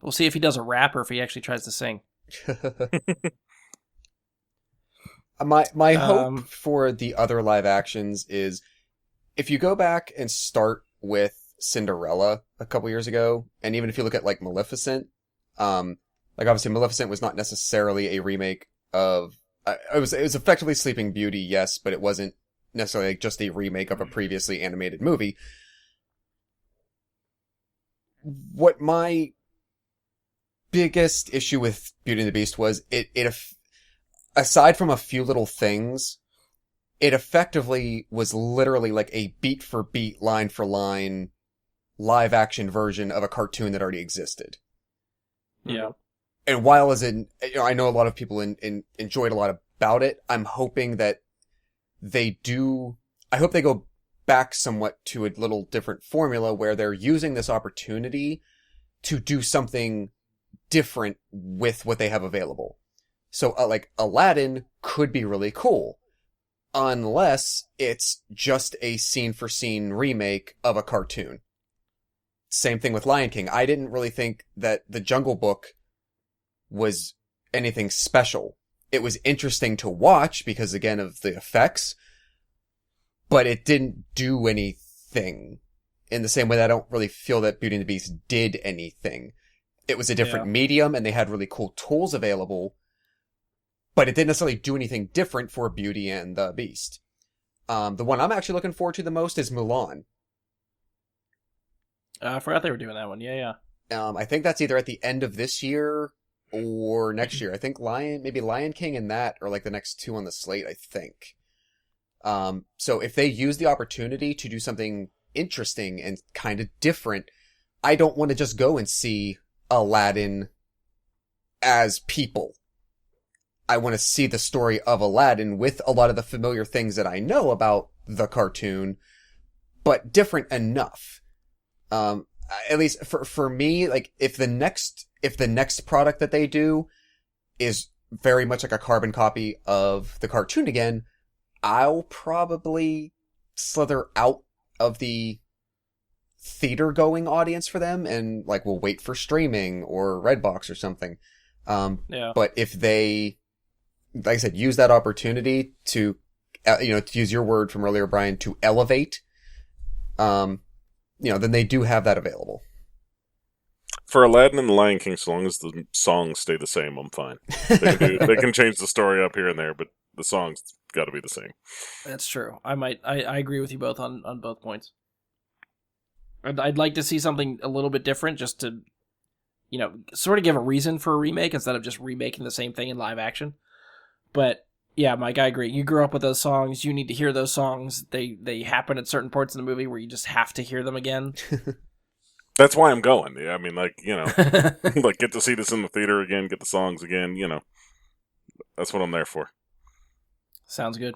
We'll see if he does a rap or if he actually tries to sing. My hope for the other live actions is if you go back and start with Cinderella a couple years ago, and even if you look at like Maleficent, like obviously Maleficent was not necessarily a remake of it was effectively Sleeping Beauty, yes, but it wasn't necessarily like just a remake of a previously animated movie. What my biggest issue with Beauty and the Beast was it aside from a few little things, it effectively was literally like a beat for beat, line for line live action version of a cartoon that already existed. Yeah. And while I know a lot of people enjoyed a lot about it, I'm hoping that I hope they go back somewhat to a little different formula where they're using this opportunity to do something different with what they have available. So, like, Aladdin could be really cool, unless it's just a scene-for-scene remake of a cartoon. Same thing with Lion King. I didn't really think that The Jungle Book was anything special. It was interesting to watch because, again, of the effects, but it didn't do anything in the same way that I don't really feel that Beauty and the Beast did anything. It was a different medium, and they had really cool tools available, but it didn't necessarily do anything different for Beauty and the Beast. The one I'm actually looking forward to the most is Mulan. I forgot they were doing that one. Yeah. I think that's either at the end of this year or next year. I think Lion King and that are like the next two on the slate, I think. So if they use the opportunity to do something interesting and kind of different, I don't want to just go and see Aladdin as people. I want to see the story of Aladdin with a lot of the familiar things that I know about the cartoon, but different enough. At least for me, like, if the next product that they do is very much like a carbon copy of the cartoon again, I'll probably slither out of the theater going audience for them and, like, we'll wait for streaming or Redbox or something. But if they, like I said, use that opportunity to, to use your word from earlier, Brian, to elevate, then they do have that available. For Aladdin and the Lion King, so long as the songs stay the same, I'm fine. They can change the story up here and there, but the songs got to be the same. That's true. I agree with you both on both points. I'd like to see something a little bit different, just to, sort of give a reason for a remake instead of just remaking the same thing in live action. But yeah, Mike, I agree. You grew up with those songs. You need to hear those songs. They happen at certain parts in the movie where you just have to hear them again. That's why I'm going. I mean, like, like, get to see this in the theater again, get the songs again, That's what I'm there for. Sounds good.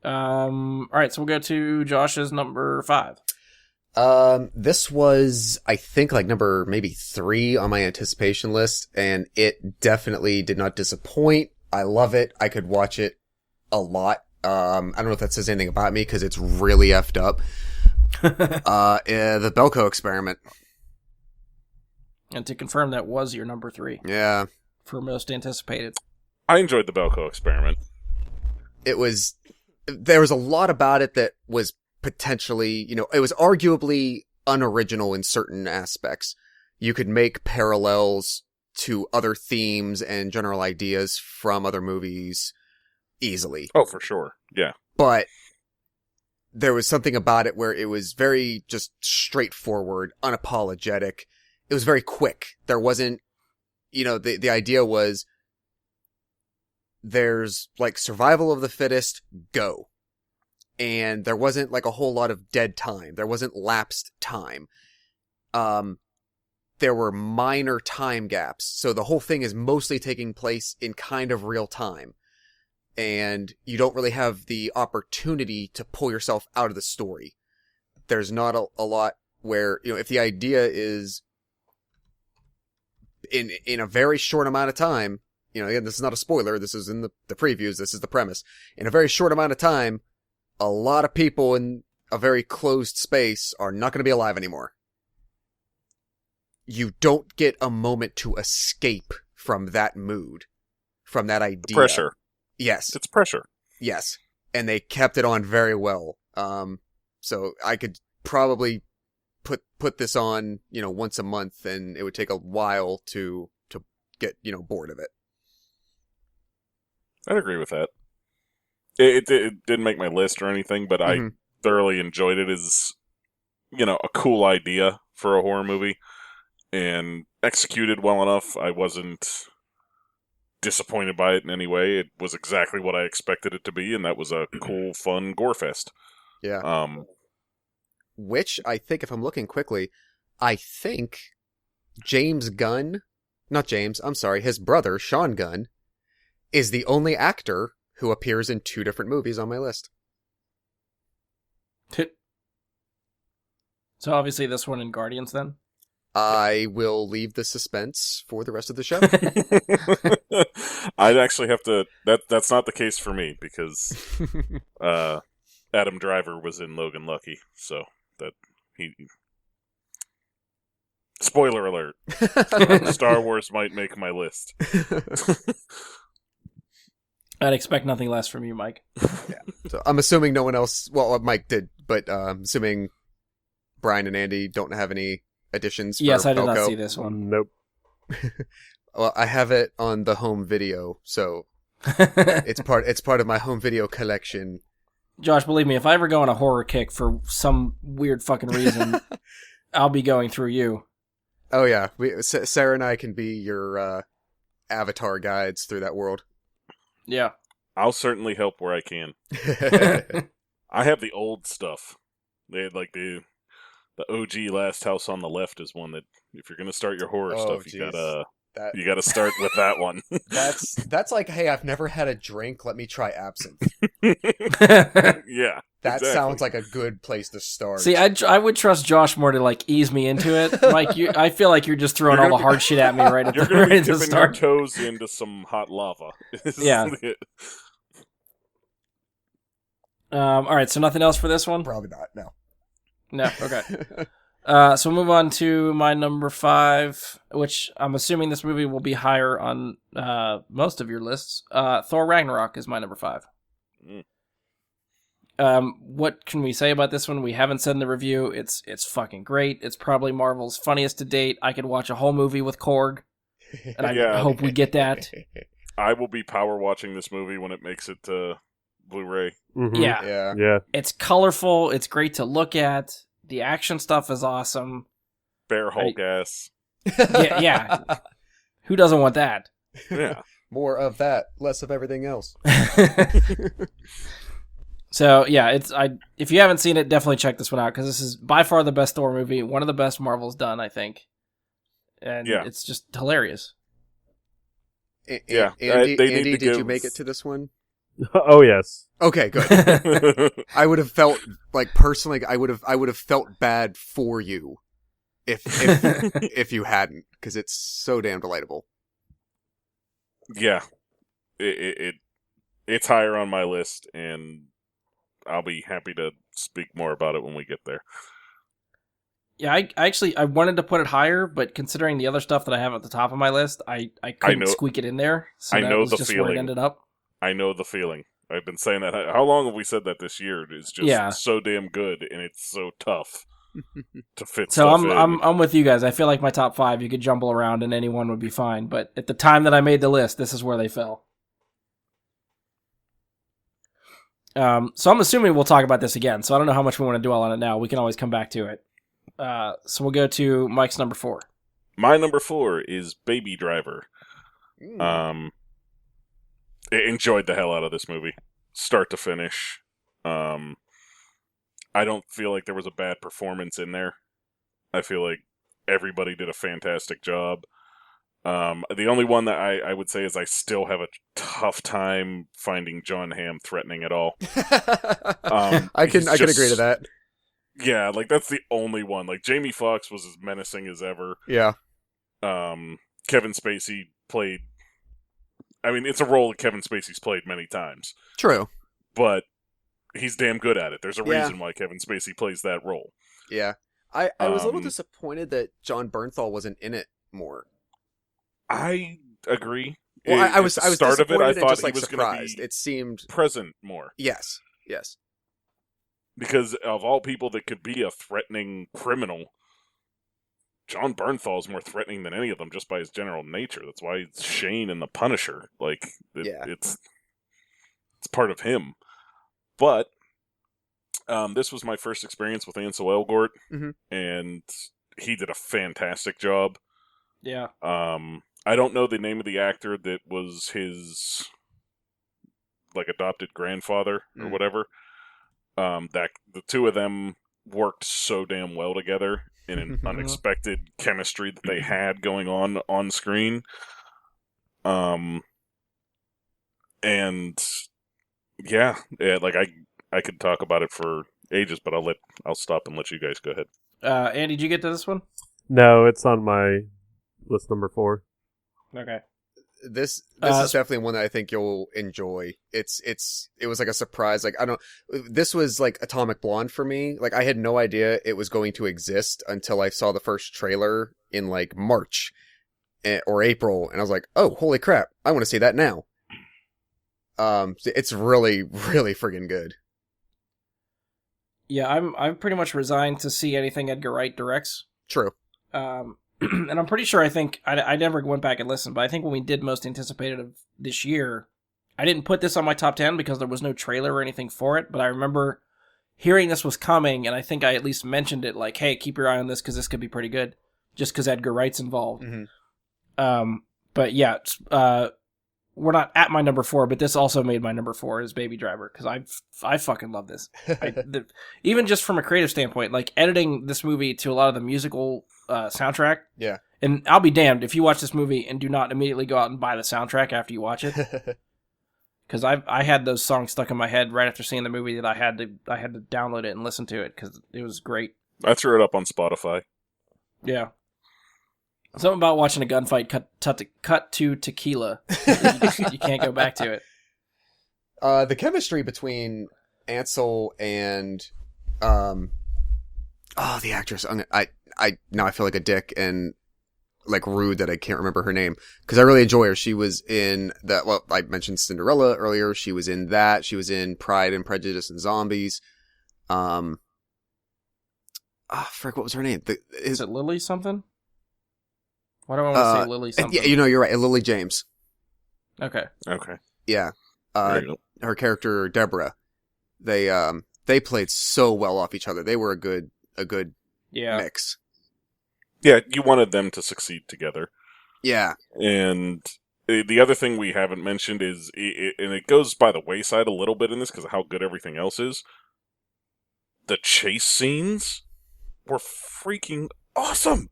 All right, so we'll go to Josh's number 5. This was, I think, like number maybe 3 on my anticipation list, and it definitely did not disappoint. I love it. I could watch it a lot. I don't know if that says anything about me because it's really effed up. The Belko Experiment. And to confirm, that was your number 3. Yeah. For most anticipated. I enjoyed the Belko Experiment. There was a lot about it that was potentially, it was arguably unoriginal in certain aspects. You could make parallels to other themes and general ideas from other movies easily. Oh, for sure. Yeah. But there was something about it where it was very just straightforward, unapologetic. It was very quick. There wasn't, the idea was there's like survival of the fittest, go. And there wasn't like a whole lot of dead time. There wasn't lapsed time. There were minor time gaps. So the whole thing is mostly taking place in kind of real time. And you don't really have the opportunity to pull yourself out of the story. There's not a lot where, if the idea is in a very short amount of time, again, this is not a spoiler, this is in the previews, this is the premise. In a very short amount of time, a lot of people in a very closed space are not going to be alive anymore. You don't get a moment to escape from that mood, from that idea. Pressure. Yes. It's pressure. Yes. And they kept it on very well. So I could probably put this on, once a month, and it would take a while to get, bored of it. I'd agree with that. It didn't make my list or anything, but I thoroughly enjoyed it as, a cool idea for a horror movie, and executed well enough. I wasn't disappointed by it in any way. It was exactly what I expected it to be, and that was a cool, fun gore fest. Yeah. Which I think, if I'm looking quickly, I think James Gunn not James, I'm sorry, his brother, Sean Gunn, is the only actor who appears in 2 different movies on my list. So obviously this one in Guardians then? I will leave the suspense for the rest of the show. I'd actually have to... That's not the case for me, because Adam Driver was in Logan Lucky, so that he... Spoiler alert. Star Wars might make my list. I'd expect nothing less from you, Mike. Yeah. So I'm assuming no one else... Well, Mike did, but I'm assuming Brian and Andy don't have any additions for Yes, I did Belko. not see this one. Nope. Well, I have it on the home video, so it's part of my home video collection. Josh, believe me, if I ever go on a horror kick for some weird fucking reason, I'll be going through you. Oh yeah, Sarah and I can be your avatar guides through that world. Yeah. I'll certainly help where I can. I have the old stuff. They had like the OG Last House on the Left is one that if you're gonna start your horror stuff, you gotta start with that one. That's like, hey, I've never had a drink. Let me try absinthe. Yeah, that exactly. sounds like a good place to start. See, I would trust Josh more to like ease me into it. Mike, I feel like you're just throwing all the hard shit at me right at You're the gonna be right at the dipping your start. toes into some hot lava. Yeah. All right, so nothing else for this one? Probably not. No. No. Okay. So we'll move on to my number 5, which I'm assuming this movie will be higher on most of your lists. Thor Ragnarok is my number 5. What can we say about this one? We haven't said in the review. It's fucking great. It's probably Marvel's funniest to date. I could watch a whole movie with Korg, and I hope we get that. I will be power watching this movie when it makes it to Blu-ray. Mm-hmm. Yeah. It's colorful. It's great to look at. The action stuff is awesome. Bear Hulk ass. Yeah. Who doesn't want that? Yeah. More of that, less of everything else. So yeah, if you haven't seen it, definitely check this one out because this is by far the best Thor movie, one of the best Marvel's done, I think, and it's just hilarious. Andy, did you make it to this one? Oh yes. Okay, good. I would have felt like personally, I would have felt bad for you if you hadn't, because it's so damn delightful. Yeah, it's higher on my list, and I'll be happy to speak more about it when we get there. Yeah, I wanted to put it higher, but considering the other stuff that I have at the top of my list, I couldn't squeak it in there. So that was just where it ended up. I know the feeling. I've been saying that. How long have we said that this year? It's just so damn good, and it's so tough to fit. So stuff in. I'm with you guys. I feel like my top 5, you could jumble around, and any one would be fine. But at the time that I made the list, this is where they fell. So I'm assuming we'll talk about this again. So I don't know how much we want to dwell on it now. We can always come back to it. So we'll go to Mike's number 4. My number 4 is Baby Driver. Enjoyed the hell out of this movie, start to finish. I don't feel like there was a bad performance in there. I feel like everybody did a fantastic job. The only one that I would say is I still have a tough time finding John Hamm threatening at all. I can agree to that. Yeah, like that's the only one. Like Jamie Foxx was as menacing as ever. Yeah. Kevin Spacey played. I mean, it's a role that Kevin Spacey's played many times. True. But he's damn good at it. There's a reason why Kevin Spacey plays that role. Yeah. I was a little disappointed that John Bernthal wasn't in it more. I agree. Well, I was start of it, I thought just, he was going to be it seemed present more. Yes. Because of all people that could be a threatening criminal, John Bernthal is more threatening than any of them just by his general nature. That's why it's Shane and the Punisher. Like, it's part of him. But this was my first experience with Ansel Elgort, and he did a fantastic job. Yeah. I don't know the name of the actor that was his adopted grandfather or whatever. That the two of them worked so damn well together, in an unexpected chemistry that they had going on screen. And yeah, like I could talk about it for ages, but I'll stop and let you guys go ahead. Andy, did you get to this one? No, it's on my list number 4. Okay. This is definitely one that I think you'll enjoy. It was like a surprise. Like, this was like Atomic Blonde for me. Like, I had no idea it was going to exist until I saw the first trailer in like March or April, and I was like, oh, holy crap, I want to see that now. It's really, really friggin' good. Yeah, I'm pretty much resigned to see anything Edgar Wright directs. True. And I'm pretty sure, I never went back and listened, but I think when we did Most Anticipated of this year, I didn't put this on my top 10 because there was no trailer or anything for it, but I remember hearing this was coming, and I think I at least mentioned it, like, hey, keep your eye on this because this could be pretty good, just because Edgar Wright's involved. Mm-hmm. But yeah, we're not at my number 4, but this also made my number 4 is Baby Driver, because I fucking love this. Even just from a creative standpoint, like editing this movie to a lot of the musical soundtrack. Yeah. And I'll be damned if you watch this movie and do not immediately go out and buy the soundtrack after you watch it. Because I had those songs stuck in my head right after seeing the movie that I had to download it and listen to it because it was great. I threw it up on Spotify. Yeah. Something about watching a gunfight cut to tequila. You can't go back to it. The chemistry between Ansel and the actress. Now I feel like a dick and like rude that I can't remember her name because I really enjoy her. She was in that. Well, I mentioned Cinderella earlier. She was in that. She was in Pride and Prejudice and Zombies. Frick, what was her name? Is it Lily something? Why do I want to say Lily something? Yeah, you're right. Lily James. Okay. Yeah. Her character Deborah. They played so well off each other. They were a good mix. Yeah, you wanted them to succeed together. Yeah. And the other thing we haven't mentioned is, and it goes by the wayside a little bit in this because of how good everything else is, the chase scenes were freaking awesome.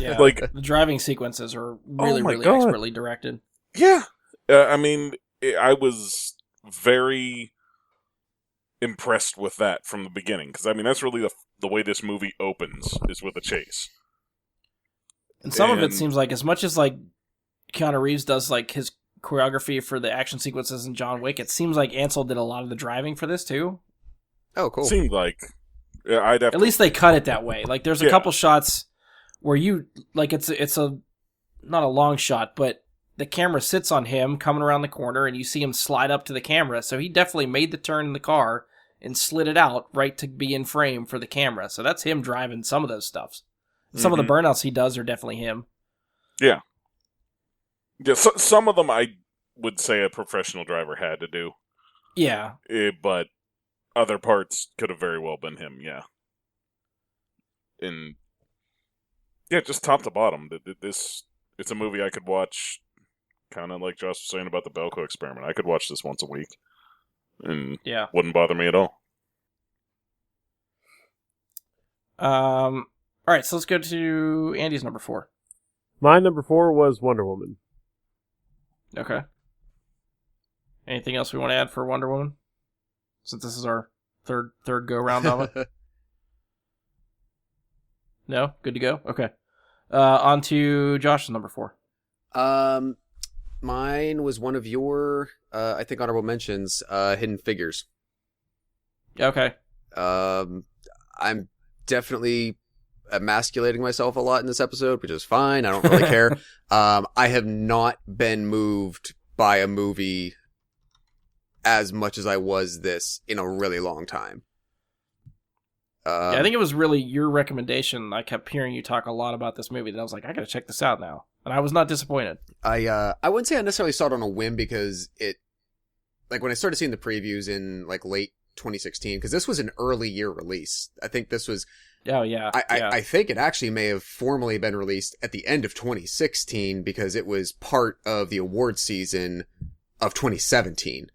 Yeah, like the driving sequences are really God. expertly directed. Yeah. I mean, I was very impressed with that from the beginning because, I mean, that's really the way this movie opens is with a chase. And some of it seems like, as much as like Keanu Reeves does like his choreography for the action sequences in John Wick, it seems like Ansel did a lot of the driving for this too. Oh, cool. Seemed like at least they cut it that way. Like there's a couple shots where you like it's a not a long shot, but the camera sits on him coming around the corner, and you see him slide up to the camera. So he definitely made the turn in the car and slid it out right to be in frame for the camera. So that's him driving some of those stuffs. Some of the burnouts he does are definitely him. Yeah. Yeah, so, some of them I would say a professional driver had to do. Yeah. But other parts could have very well been him, yeah. And yeah, just top to bottom. It's a movie I could watch, kind of like Josh was saying about the Belko Experiment. I could watch this once a week, and wouldn't bother me at all. All right, so let's go to Andy's number 4. My number 4 was Wonder Woman. Okay. Anything else we want to add for Wonder Woman? Since this is our third go round of it. No? Good to go? Okay. On to Josh's number 4. Mine was one of your, I think, honorable mentions, Hidden Figures. Okay. I'm definitely emasculating myself a lot in this episode, which is fine. I don't really care. I have not been moved by a movie as much as I was this in a really long time. I think it was really your recommendation. I kept hearing you talk a lot about this movie, and I was like, I gotta check this out now. And I was not disappointed. I wouldn't say I necessarily saw it on a whim because it, like when I started seeing the previews in like late 2016, because this was an early year release. I think this was. Oh yeah. I think it actually may have formally been released at the end of 2016 because it was part of the award season of 2017.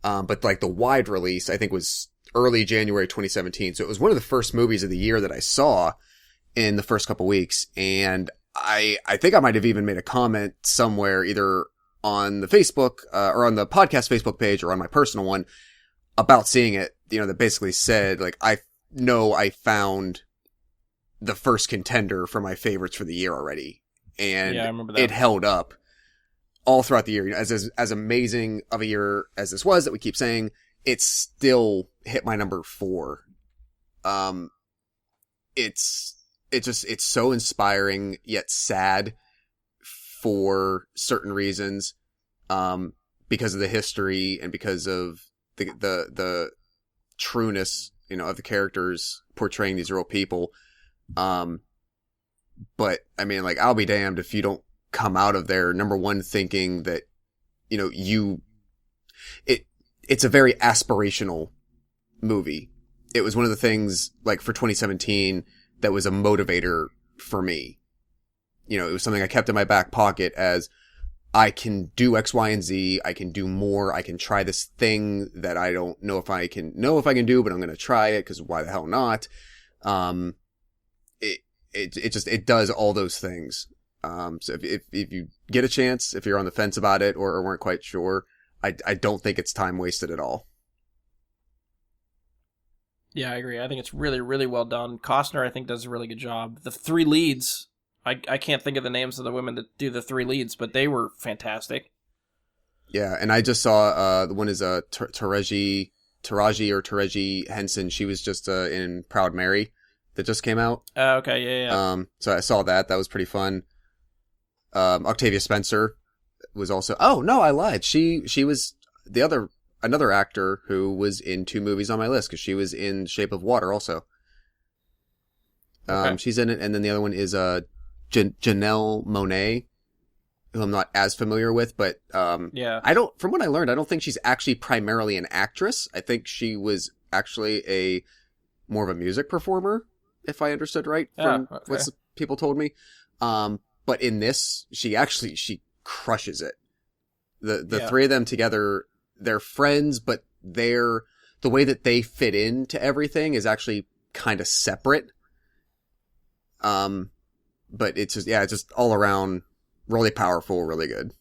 But like the wide release, I think was early January 2017. So it was one of the first movies of the year that I saw. in the first couple weeks. And I think I might have even made a comment somewhere, either on the Facebook, or on the podcast Facebook page or on my personal one about seeing it, that basically said, like, I know I found the first contender for my favorites for the year already. And I remember that. It held up all throughout the year. As amazing of a year as this was that we keep saying, it still hit my number 4. It's so inspiring yet sad for certain reasons, because of the history and because of the trueness, of the characters portraying these real people. But I mean, like, I'll be damned if you don't come out of there, number one, thinking that, it's a very aspirational movie. It was one of the things, like, for 2017 that was a motivator for me. It was something I kept in my back pocket as, I can do X, Y, and Z. I can do more. I can try this thing that I don't know if I can do, but I'm going to try it, because why the hell not? It does all those things. So if you get a chance, if you're on the fence about it or weren't quite sure, I don't think it's time wasted at all. Yeah, I agree. I think it's really, really well done. Costner, I think, does a really good job. The 3 leads, I can't think of the names of the women that do the 3 leads, but they were fantastic. Yeah, and I just saw, the one is Taraji Henson. She was just in Proud Mary that just came out. Okay, yeah. So I saw that. That was pretty fun. Octavia Spencer was also... Oh, no, I lied. She was another actor who was in 2 movies on my list, because she was in Shape of Water also. Okay. She's in it, and then the other one is Janelle Monáe, who I'm not as familiar with, but yeah. From what I learned, I don't think she's actually primarily an actress. I think she was actually more of a music performer, if I understood right from what people told me. But in this, she crushes it. The 3 of them together, they're friends, but the way that they fit into everything is actually kind of separate. But it's just all around really powerful, really good.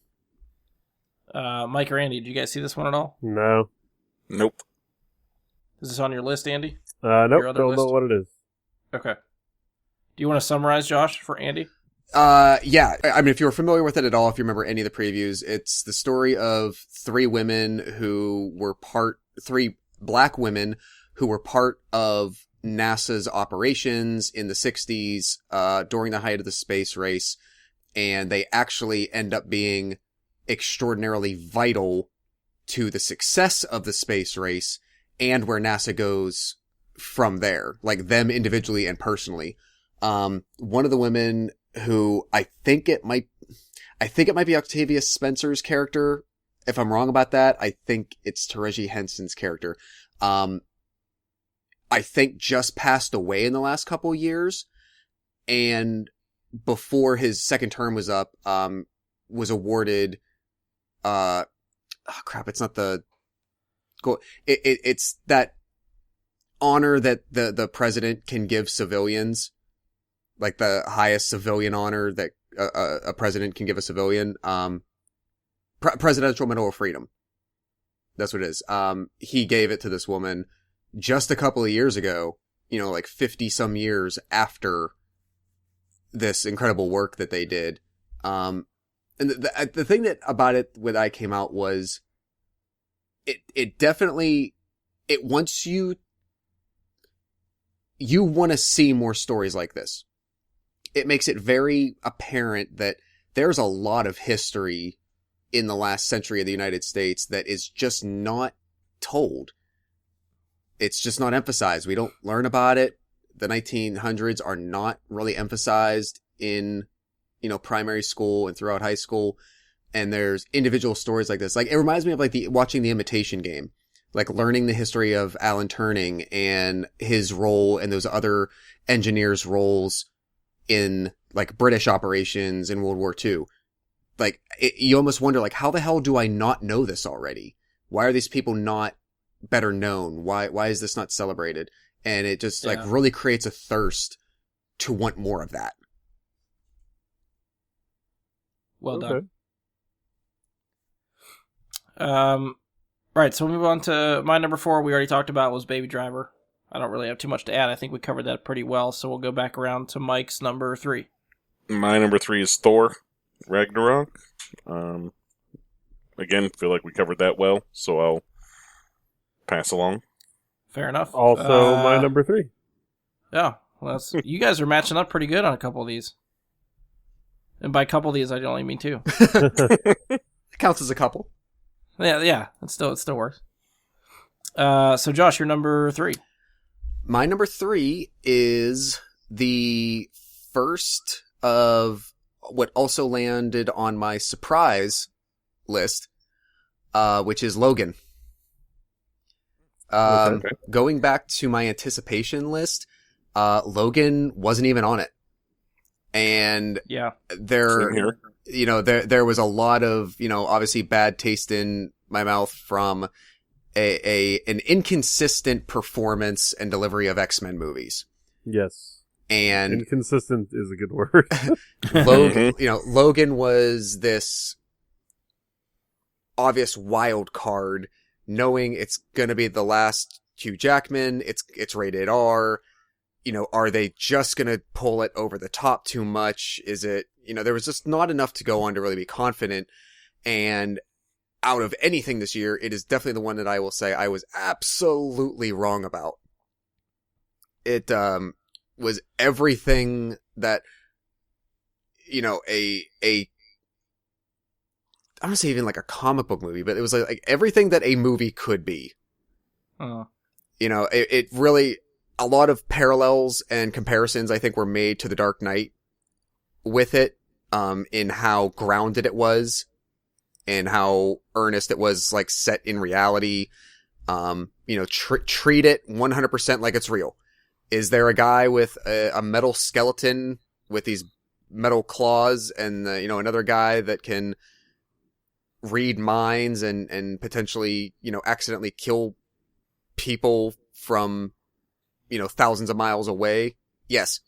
Mike or Andy, did you guys see this one at all? No. Nope. Is this on your list, Andy? Nope, don't know what it is. Okay. Do you want to summarize, Josh, for Andy? Yeah. I mean, if you're familiar with it at all, if you remember any of the previews, it's the story of 3 women who were 3 black women who were part of NASA's operations in the 60s, during the height of the space race. And they actually end up being extraordinarily vital to the success of the space race and where NASA goes from there, like them individually and personally. One of the women who I think it might be Octavia Spencer's character. If I'm wrong about that, I think it's Taraji Henson's character. I think just passed away in the last couple of years, and before his second term was up, was awarded, it's not the, it's that honor that the president can give civilians, like the highest civilian honor that a president can give a civilian, Presidential Medal of Freedom. That's what it is. He gave it to this woman just a couple of years ago, like 50 some years after this incredible work that they did. And the thing that about it when I came out was it definitely, it wants you want to see more stories like this. It makes it very apparent that there's a lot of history in the last century of the United States that is just not told. It's just not emphasized. We don't learn about it. The 1900s are not really emphasized in, primary school and throughout high school. And there's individual stories like this. Like, it reminds me of watching The Imitation Game, like learning the history of Alan Turing and his role and those other engineers' roles in like British operations in World War II. Like, you almost wonder, how the hell do I not know this already? Why are these people not better known? Why is this not celebrated? And it just really creates a thirst to want more of that. Well done. Right, so we'll move on to my number 4. We already talked about was Baby Driver. I don't really have too much to add. I think we covered that pretty well, so we'll go back around to Mike's number 3. My number 3 is Thor, Ragnarok. Again, feel like we covered that well, so I'll pass along. Fair enough. Also, my number 3. Yeah, well, you guys are matching up pretty good on a couple of these. And by couple of these, I only mean 2. It counts as a couple. Yeah, it still works. So Josh, your number 3. My number 3 is the first of what also landed on my surprise list, which is Logan. Okay. Going back to my anticipation list, Logan wasn't even on it. And Yeah. there, Same here. you know, there was a lot of, you know, obviously bad taste in my mouth from an inconsistent performance and delivery of X-Men movies. Yes. And Inconsistent is a good word. Logan, you know, Logan was this obvious wild card, knowing it's going to be the last Hugh Jackman. It's rated R. You know, are they just going to pull it over the top too much? Is it, you know, there was just not enough to go on to really be confident. And out of anything this year, it is definitely the one that I will say I was absolutely wrong about. It was everything that, you know, I don't want to say even like a comic book movie, but it was like everything that a movie could be. You know, it really, a lot of parallels and comparisons I think were made to The Dark Knight with it, in how grounded it was and how earnest it was, like, set in reality. You know, treat it 100% like it's real. Is there a guy with a metal skeleton with these metal claws and, you know, another guy that can read minds and potentially, you know, accidentally kill people from, you know, thousands of miles away? Yes.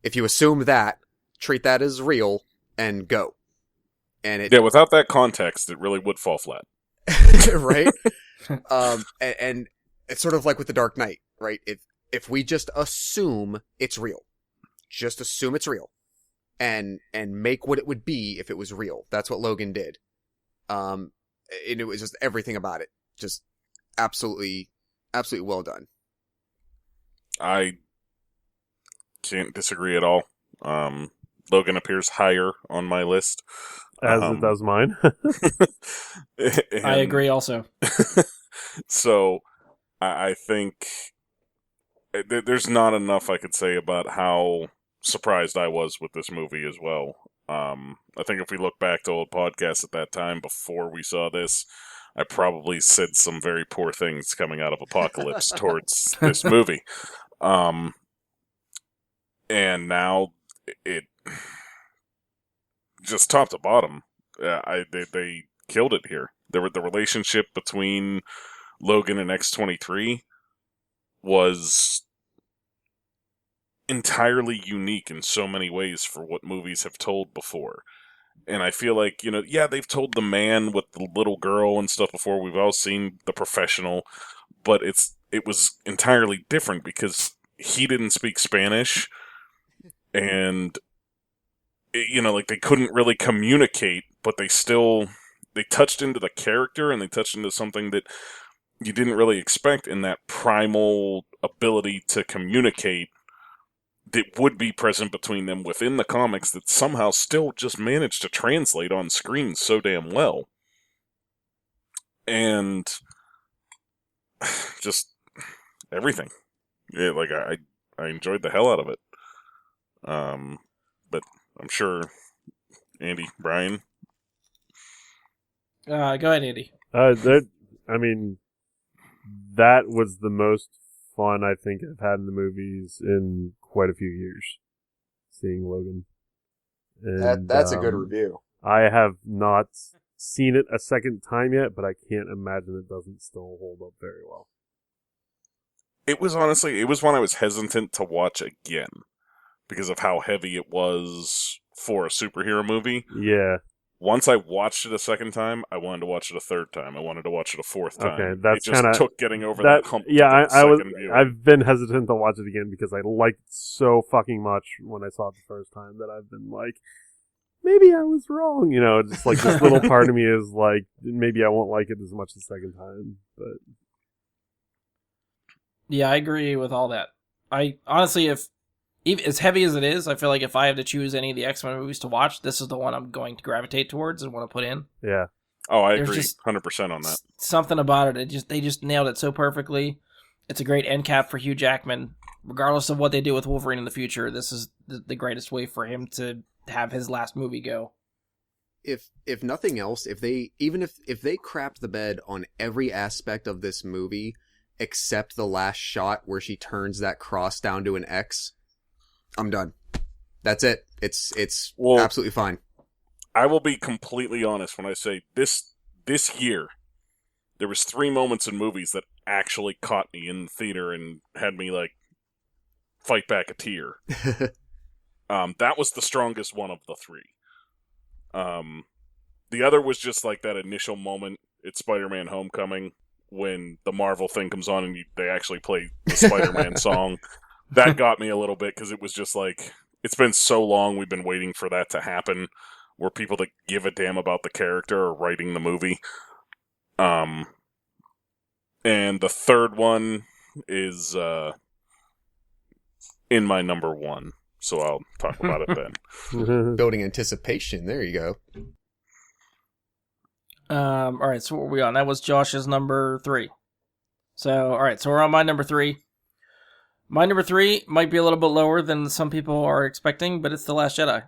If you assume that, treat that as real and go. And Yeah, without that context, it really would fall flat. right? And it's sort of like with The Dark Knight, right? If we just assume it's real, just assume it's real, and make what it would be if it was real. That's what Logan did. And it was just everything about it, just absolutely well done. I can't disagree at all. Logan appears higher on my list. As it does mine. I agree also. So, I think there's not enough I could say about how surprised I was with this movie as well. I think if we look back to old podcasts at that time before we saw this, I probably said some very poor things coming out of Apocalypse towards this movie. And now it just top to bottom, they killed it here. The relationship between Logan and X-23 was entirely unique in so many ways for what movies have told before. And I feel like, you know, yeah, they've told the man with the little girl and stuff before. We've all seen The Professional, but it was entirely different because he didn't speak Spanish, and you know, like, they couldn't really communicate, but they touched into the character, and they touched into something that you didn't really expect in that primal ability to communicate that would be present between them within the comics that somehow still just managed to translate on screen so damn well. And just everything. Yeah, like, I enjoyed the hell out of it. But I'm sure Andy, Brian. Go ahead, Andy. I mean, that was the most fun I think I've had in the movies in quite a few years. Seeing Logan. And, That's a good review. I have not seen it a second time yet, but I can't imagine it doesn't still hold up very well. It was one I was hesitant to watch again. because of how heavy it was for a superhero movie. Yeah. Once I watched it a second time, I wanted to watch it a third time. I wanted to watch it a fourth time. Okay, that's it just kinda- took getting over that hump. Yeah, to the I was. second viewing. I've been hesitant to watch it again because I liked it so fucking much when I saw it the first time that I've been like, maybe I was wrong. You know, just like this little part of me is like, maybe I won't like it as much the second time. But Yeah, I agree with all that. I honestly, if even as heavy as it is, I feel like if I have to choose any of the X-Men movies to watch, this is the one I'm going to gravitate towards and want to put in. yeah, Oh, I There's agree, just 100% on that. Something about it. They just nailed it so perfectly. It's a great end cap for Hugh Jackman. Regardless of what they do with Wolverine in the future, this is the greatest way for him to have his last movie go. If nothing else, if they crapped the bed on every aspect of this movie except the last shot where she turns that cross down to an X, I'm done. That's it. It's absolutely fine. I will be completely honest when I say this year, there was 3 moments in movies that actually caught me in the theater and had me like fight back a tear. That was the strongest one of the 3. The other was just like that initial moment at Spider-Man Homecoming when the Marvel thing comes on and they actually play the Spider-Man song. That got me a little bit because it was just like, it's been so long we've been waiting for that to happen, where people that give a damn about the character are writing the movie. And the third one is in my number 1, so I'll talk about it then. Building anticipation. There you go. All right, so what were we on? That was Josh's number 3. So, all right, so we're on my number 3. My number 3 might be a little bit lower than some people are expecting, but it's The Last Jedi.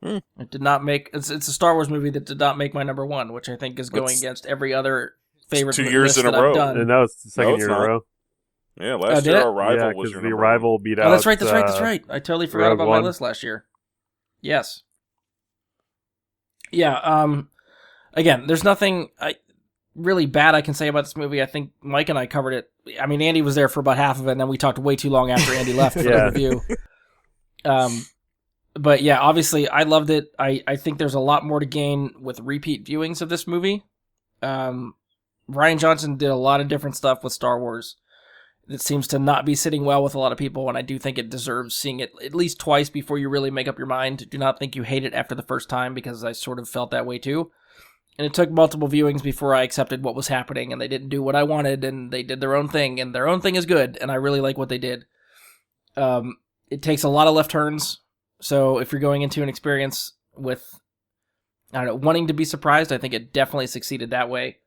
It did not make... It's a Star Wars movie that did not make my number 1, which I think is going against every other favorite 2 years list in a that row. I've done. and that was the second No, it's year in a not. row. Yeah, last did year it? Arrival Yeah, was because your the number Arrival beat out. Oh, that's right, that's right. I totally forgot Rogue about One. my list last year. Yes. Yeah, again, there's nothing really bad I can say about this movie. I think Mike and I covered it. I mean, Andy was there for about half of it, and then we talked way too long after Andy left for the Yeah. review. But yeah, obviously, I loved it. I think there's a lot more to gain with repeat viewings of this movie. Rian Johnson did a lot of different stuff with Star Wars that seems to not be sitting well with a lot of people, and I do think it deserves seeing it at least twice before you really make up your mind. Do not think you hate it after the first time, because I sort of felt that way too. And it took multiple viewings before I accepted what was happening, and they didn't do what I wanted, and they did their own thing, and their own thing is good, and I really like what they did. It takes a lot of left turns, so if you're going into an experience with, I don't know, wanting to be surprised, I think it definitely succeeded that way.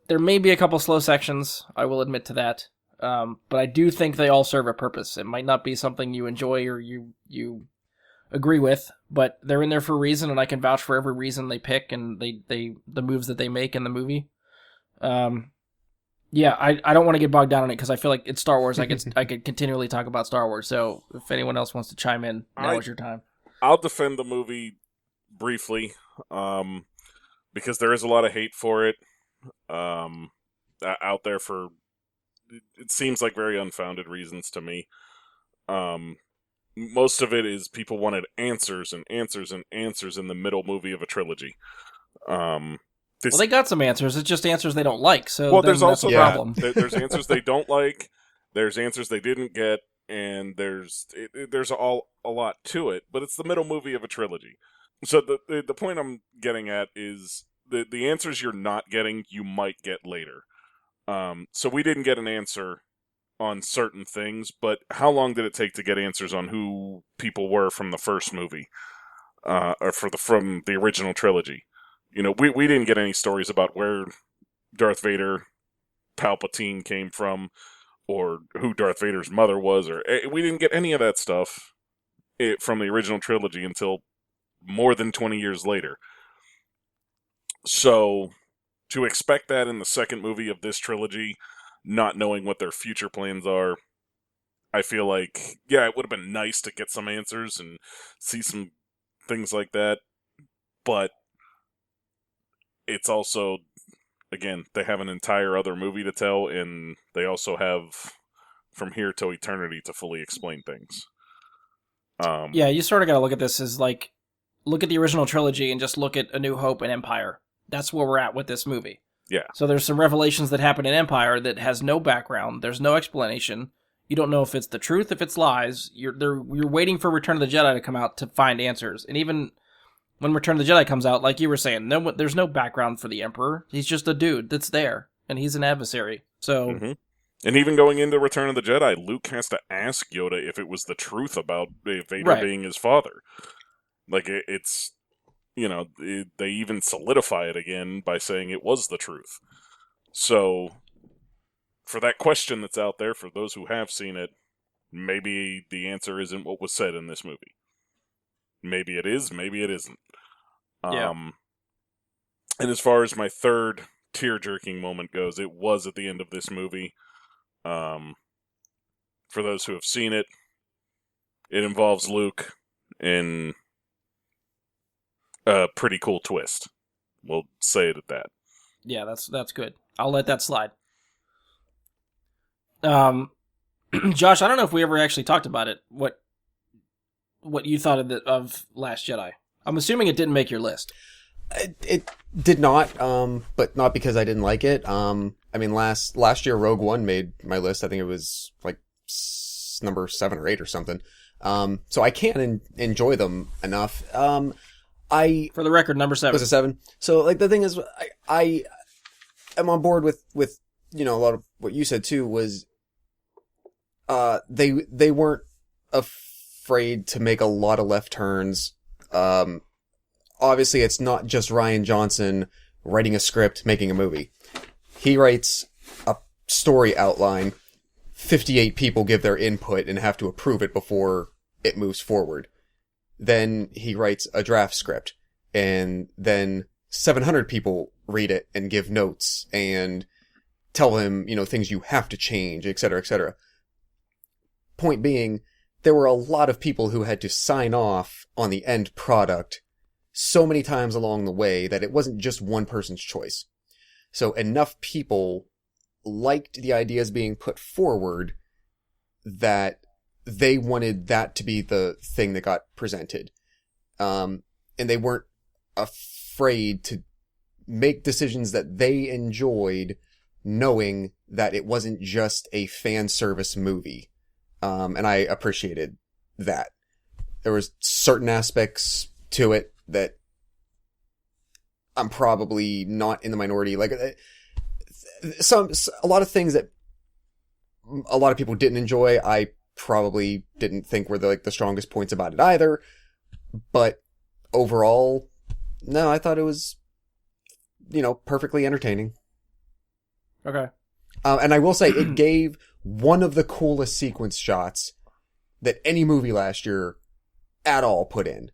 There may be a couple slow sections, I will admit to that, but I do think they all serve a purpose. It might not be something you enjoy or you agree with, but they're in there for a reason, and I can vouch for every reason they pick and the moves that they make in the movie. Yeah, I don't want to get bogged down on it because I feel like it's Star Wars. I could continually talk about Star Wars. So if anyone else wants to chime in, now is your time. I'll defend the movie briefly, because there is a lot of hate for it out there for, it seems like very unfounded reasons to me. Most of it is people wanted answers and answers and answers in the middle movie of a trilogy. Well, they got some answers. It's just answers they don't like. So well, then there's that's also a problem. there's answers they don't like. There's answers they didn't get, and there's a lot to it. But it's the middle movie of a trilogy. So the point I'm getting at is the answers you're not getting, you might get later. So we didn't get an answer on certain things, but how long did it take to get answers on who people were from the first movie, or from the original trilogy? You know, we didn't get any stories about where Darth Vader, Palpatine came from, or who Darth Vader's mother was, or we didn't get any of that stuff from the original trilogy until more than 20 years later. So, to expect that in the second movie of this trilogy, not knowing what their future plans are, I feel like, yeah, it would have been nice to get some answers and see some things like that, but it's also, again, they have an entire other movie to tell, and they also have from here till eternity to fully explain things. Yeah, you sort of got to look at this as like, look at the original trilogy and just look at A New Hope and Empire. That's where we're at with this movie. Yeah. So there's some revelations that happen in Empire that has no background. There's no explanation. You don't know if it's the truth, if it's lies. You're waiting for Return of the Jedi to come out to find answers. And even when Return of the Jedi comes out, like you were saying, there's no background for the Emperor. He's just a dude that's there, and he's an adversary. So, And even going into Return of the Jedi, Luke has to ask Yoda if it was the truth about Vader being his father. Like, it's, they even solidify it again by saying it was the truth. So, for that question that's out there, for those who have seen it, maybe the answer isn't what was said in this movie. Maybe it is, maybe it isn't. Yeah. And as far as my third tear-jerking moment goes, it was at the end of this movie. For those who have seen it, it involves Luke in a pretty cool twist. We'll say it at that. Yeah, that's good. I'll let that slide. Josh, I don't know if we ever actually talked about it. What you thought of Last Jedi? I'm assuming it didn't make your list. It did not, but not because I didn't like it. I mean, last year Rogue One made my list. I think it was like number 7 or 8 or something. So I can't enjoy them enough. For the record, number 7 was a 7. So like the thing is, I am on board with a lot of what you said too. Was they weren't afraid to make a lot of left turns. Obviously, it's not just Rian Johnson writing a script, making a movie. He writes a story outline. 58 people give their input and have to approve it before it moves forward. Then he writes a draft script, and then 700 people read it and give notes and tell him, things you have to change, etc., etc. Point being, there were a lot of people who had to sign off on the end product so many times along the way that it wasn't just one person's choice. So enough people liked the ideas being put forward that they wanted that to be the thing that got presented. And they weren't afraid to make decisions that they enjoyed, knowing that it wasn't just a fan service movie. And I appreciated that. There was certain aspects to it that I'm probably not in the minority. Like, a lot of things that a lot of people didn't enjoy, I probably didn't think were the strongest points about it either. But overall, no, I thought it was, perfectly entertaining. Okay. And I will say, it gave one of the coolest sequence shots that any movie last year at all put in.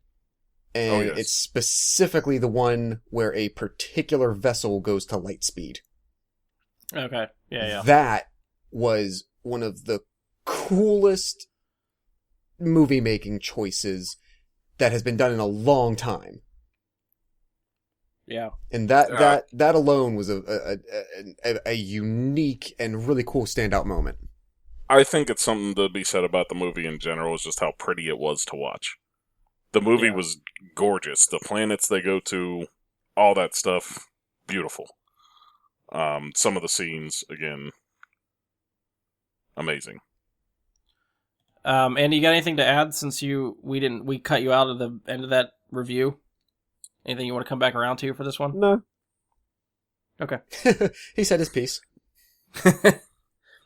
And it's specifically the one where a particular vessel goes to light speed. Okay. Yeah. That was one of the coolest movie-making choices that has been done in a long time. Yeah. And that alone was a unique and really cool standout moment. I think it's something to be said about the movie in general, is just how pretty it was to watch. The movie was gorgeous. The planets they go to, all that stuff, beautiful. Some of the scenes, again, amazing. Andy, you got anything to add since we cut you out of the end of that review? Anything you want to come back around to for this one? No. Okay. He said his piece.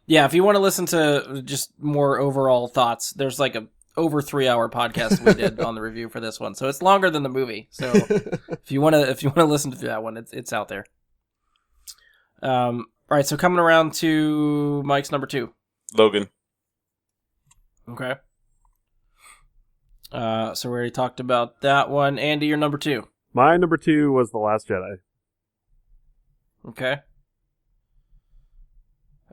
Yeah, if you want to listen to just more overall thoughts, there's like a over 3-hour podcast we did on the review for this one, so it's longer than the movie. So if you want to listen to that one, it's out there. All right, so coming around to Mike's number 2, Logan. Okay. So we already talked about that one. Andy, your number 2. My number 2 was The Last Jedi. Okay.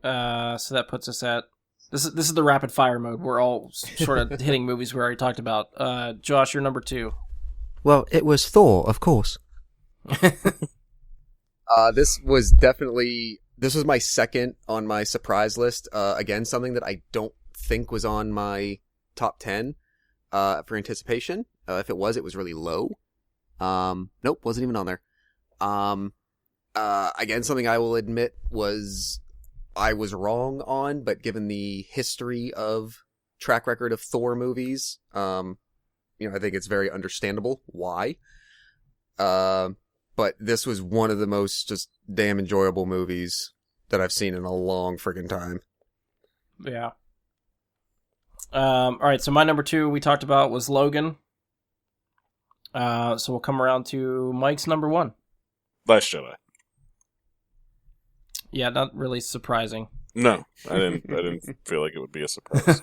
So that puts us at this is the rapid fire mode. We're all sort of hitting movies we already talked about. Josh, your number 2. Well, it was Thor, of course. This was definitely this was my second on my surprise list. Again, something that I don't think was on my top 10 for anticipation. If it was really low. Nope, wasn't even on there. Again, something I will admit I was wrong on, but given the history of track record of Thor movies, I think it's very understandable why. But this was one of the most just damn enjoyable movies that I've seen in a long friggin' time. Yeah. All right, so my number 2 we talked about was Logan. So we'll come around to Mike's number 1. Last Jedi. Yeah, not really surprising. No, I didn't feel like it would be a surprise.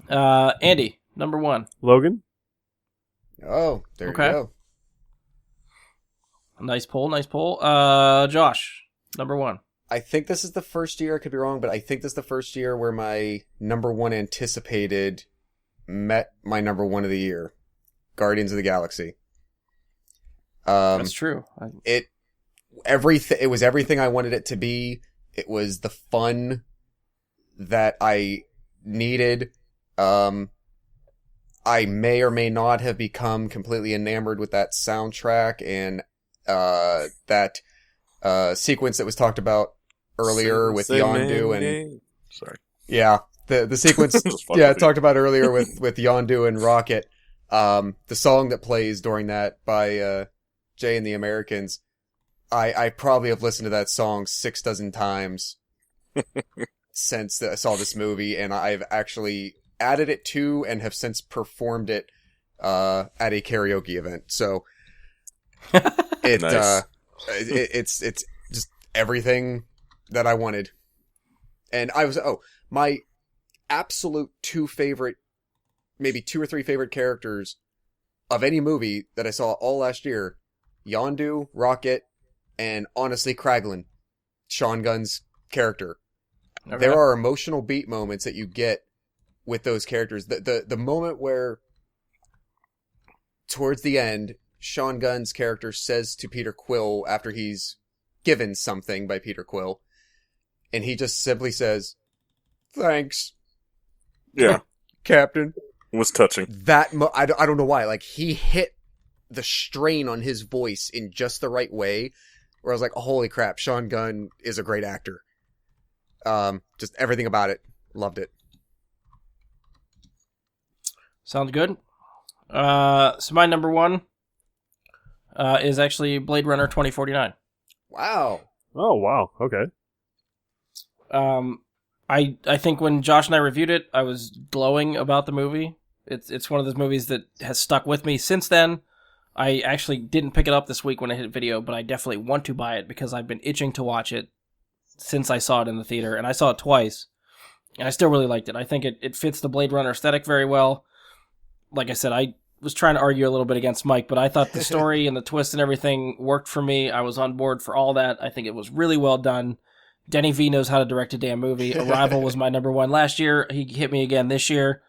Andy, number 1. Logan? Oh, there Okay. you go. Nice poll. Josh, number 1. I think this is the first year, I could be wrong, but I think this is the first year where my number 1 anticipated met my number 1 of the year. Guardians of the Galaxy. That's true. It was everything I wanted it to be. It was the fun that I needed. I may or may not have become completely enamored with that soundtrack and that sequence that was talked about earlier with Yondu and sorry. Yeah, the sequence talked about earlier with Yondu and Rocket. The song that plays during that by Jay and the Americans, I probably have listened to that song 6 times since I saw this movie, and I've actually added it to and have since performed it at a karaoke event. So Nice. It's just everything that I wanted. And my absolute 2 favorite, maybe 2 or 3 favorite characters of any movie that I saw all last year: Yondu, Rocket, and honestly Kraglin, Sean Gunn's character. Okay. There are emotional beat moments that you get with those characters. The moment where towards the end, Sean Gunn's character says to Peter Quill after he's given something by Peter Quill, and he just simply says, "Thanks, Yeah, Captain." it was touching. I don't know why. Like, he hit the strain on his voice in just the right way, where I was like, oh, holy crap, Sean Gunn is a great actor. Just everything about it. Loved it. Sounds good. So my number 1 is actually Blade Runner 2049. Wow. Oh, wow. Okay. I think when Josh and I reviewed it, I was glowing about the movie. It's one of those movies that has stuck with me since then. I actually didn't pick it up this week when I hit video, but I definitely want to buy it because I've been itching to watch it since I saw it in the theater, and I saw it twice, and I still really liked it. I think it fits the Blade Runner aesthetic very well. Like I said, I was trying to argue a little bit against Mike, but I thought the story and the twist and everything worked for me. I was on board for all that. I think it was really well done. Denny V knows how to direct a damn movie. Arrival was my number 1 last year. He hit me again this year.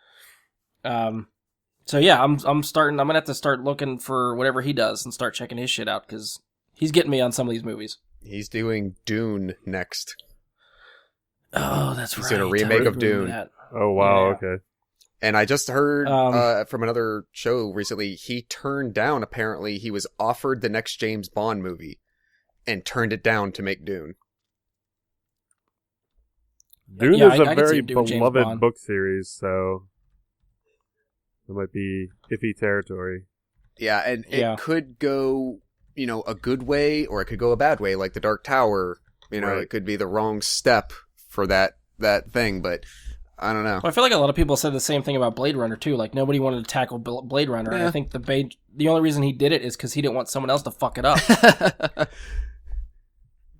So yeah, I'm gonna have to start looking for whatever he does and start checking his shit out because he's getting me on some of these movies. He's doing Dune next. Oh, that's right. He's doing a remake of Dune. Oh, wow. Yeah. Okay. And I just heard from another show recently, he turned down, apparently, he was offered the next James Bond movie and turned it down to make Dune. Dune Yeah, is I a can see very him doing James beloved Bond. book series, so it might be iffy territory. Yeah, and Yeah. it could go, a good way, or it could go a bad way, like The Dark Tower. Right. It could be the wrong step for that thing, but I don't know. Well, I feel like a lot of people said the same thing about Blade Runner too. Like nobody wanted to tackle Blade Runner, and Yeah. I think the only reason he did it is because he didn't want someone else to fuck it up.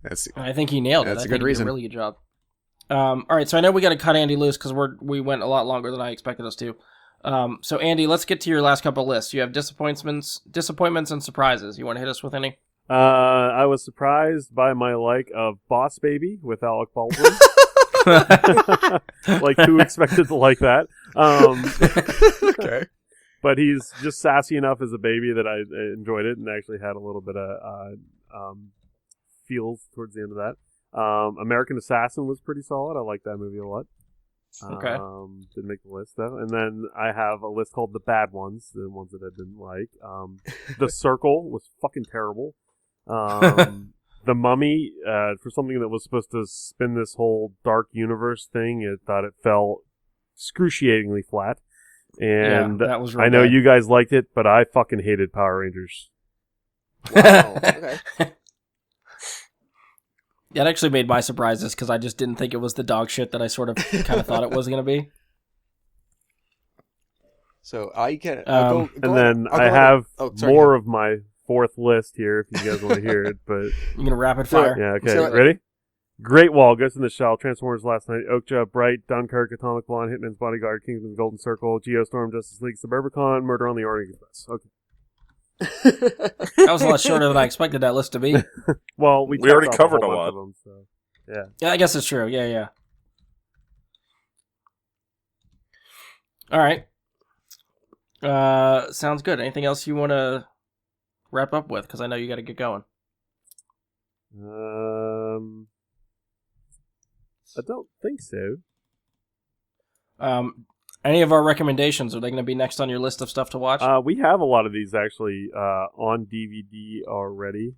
That's And I think he nailed it. That's I a think good reason. He did a really good job. All right, so I know we got to cut Andy loose because we went a lot longer than I expected us to. So Andy, let's get to your last couple lists. You have disappointments, and surprises. You want to hit us with any? I was surprised by my like of Boss Baby with Alec Baldwin. Like, who expected to like that? okay. But he's just sassy enough as a baby that I enjoyed it and actually had a little bit of feels towards the end of that. American Assassin was pretty solid. I like that movie a lot. Okay. Didn't make the list though. And then I have a list called the bad ones, the ones that I didn't like. The Circle was fucking terrible. The Mummy, for something that was supposed to spin this whole dark universe thing, I thought it fell excruciatingly flat. And that was real I know bad. you guys liked it, but I fucking hated Power Rangers. Wow. Okay. That actually made my surprises because I just didn't think it was the dog shit that I sort of kind of thought it was going to be. So I can Um, go And then I'll I go have sorry, more of my fourth list here if you guys want to hear it. But You're going to rapid fire. yeah, okay, So- ready? Great Wall, Ghost in the Shell, Transformers Last Night, Okja, Bright, Dunkirk, Atomic Blonde, Hitman's Bodyguard, Kingsman's Golden Circle, Geostorm, Justice League, Suburbicon, Murder on the Orient Express. Okay. That was a lot shorter than I expected that list to be. Well, We tapped already off a covered whole a bunch lot. of them, so yeah. Yeah, I guess it's true. Yeah. All right. Sounds good. Anything else you want to wrap up with? Because I know you got to get going. I don't think so. Any of our recommendations, are they going to be next on your list of stuff to watch? We have a lot of these actually on DVD already.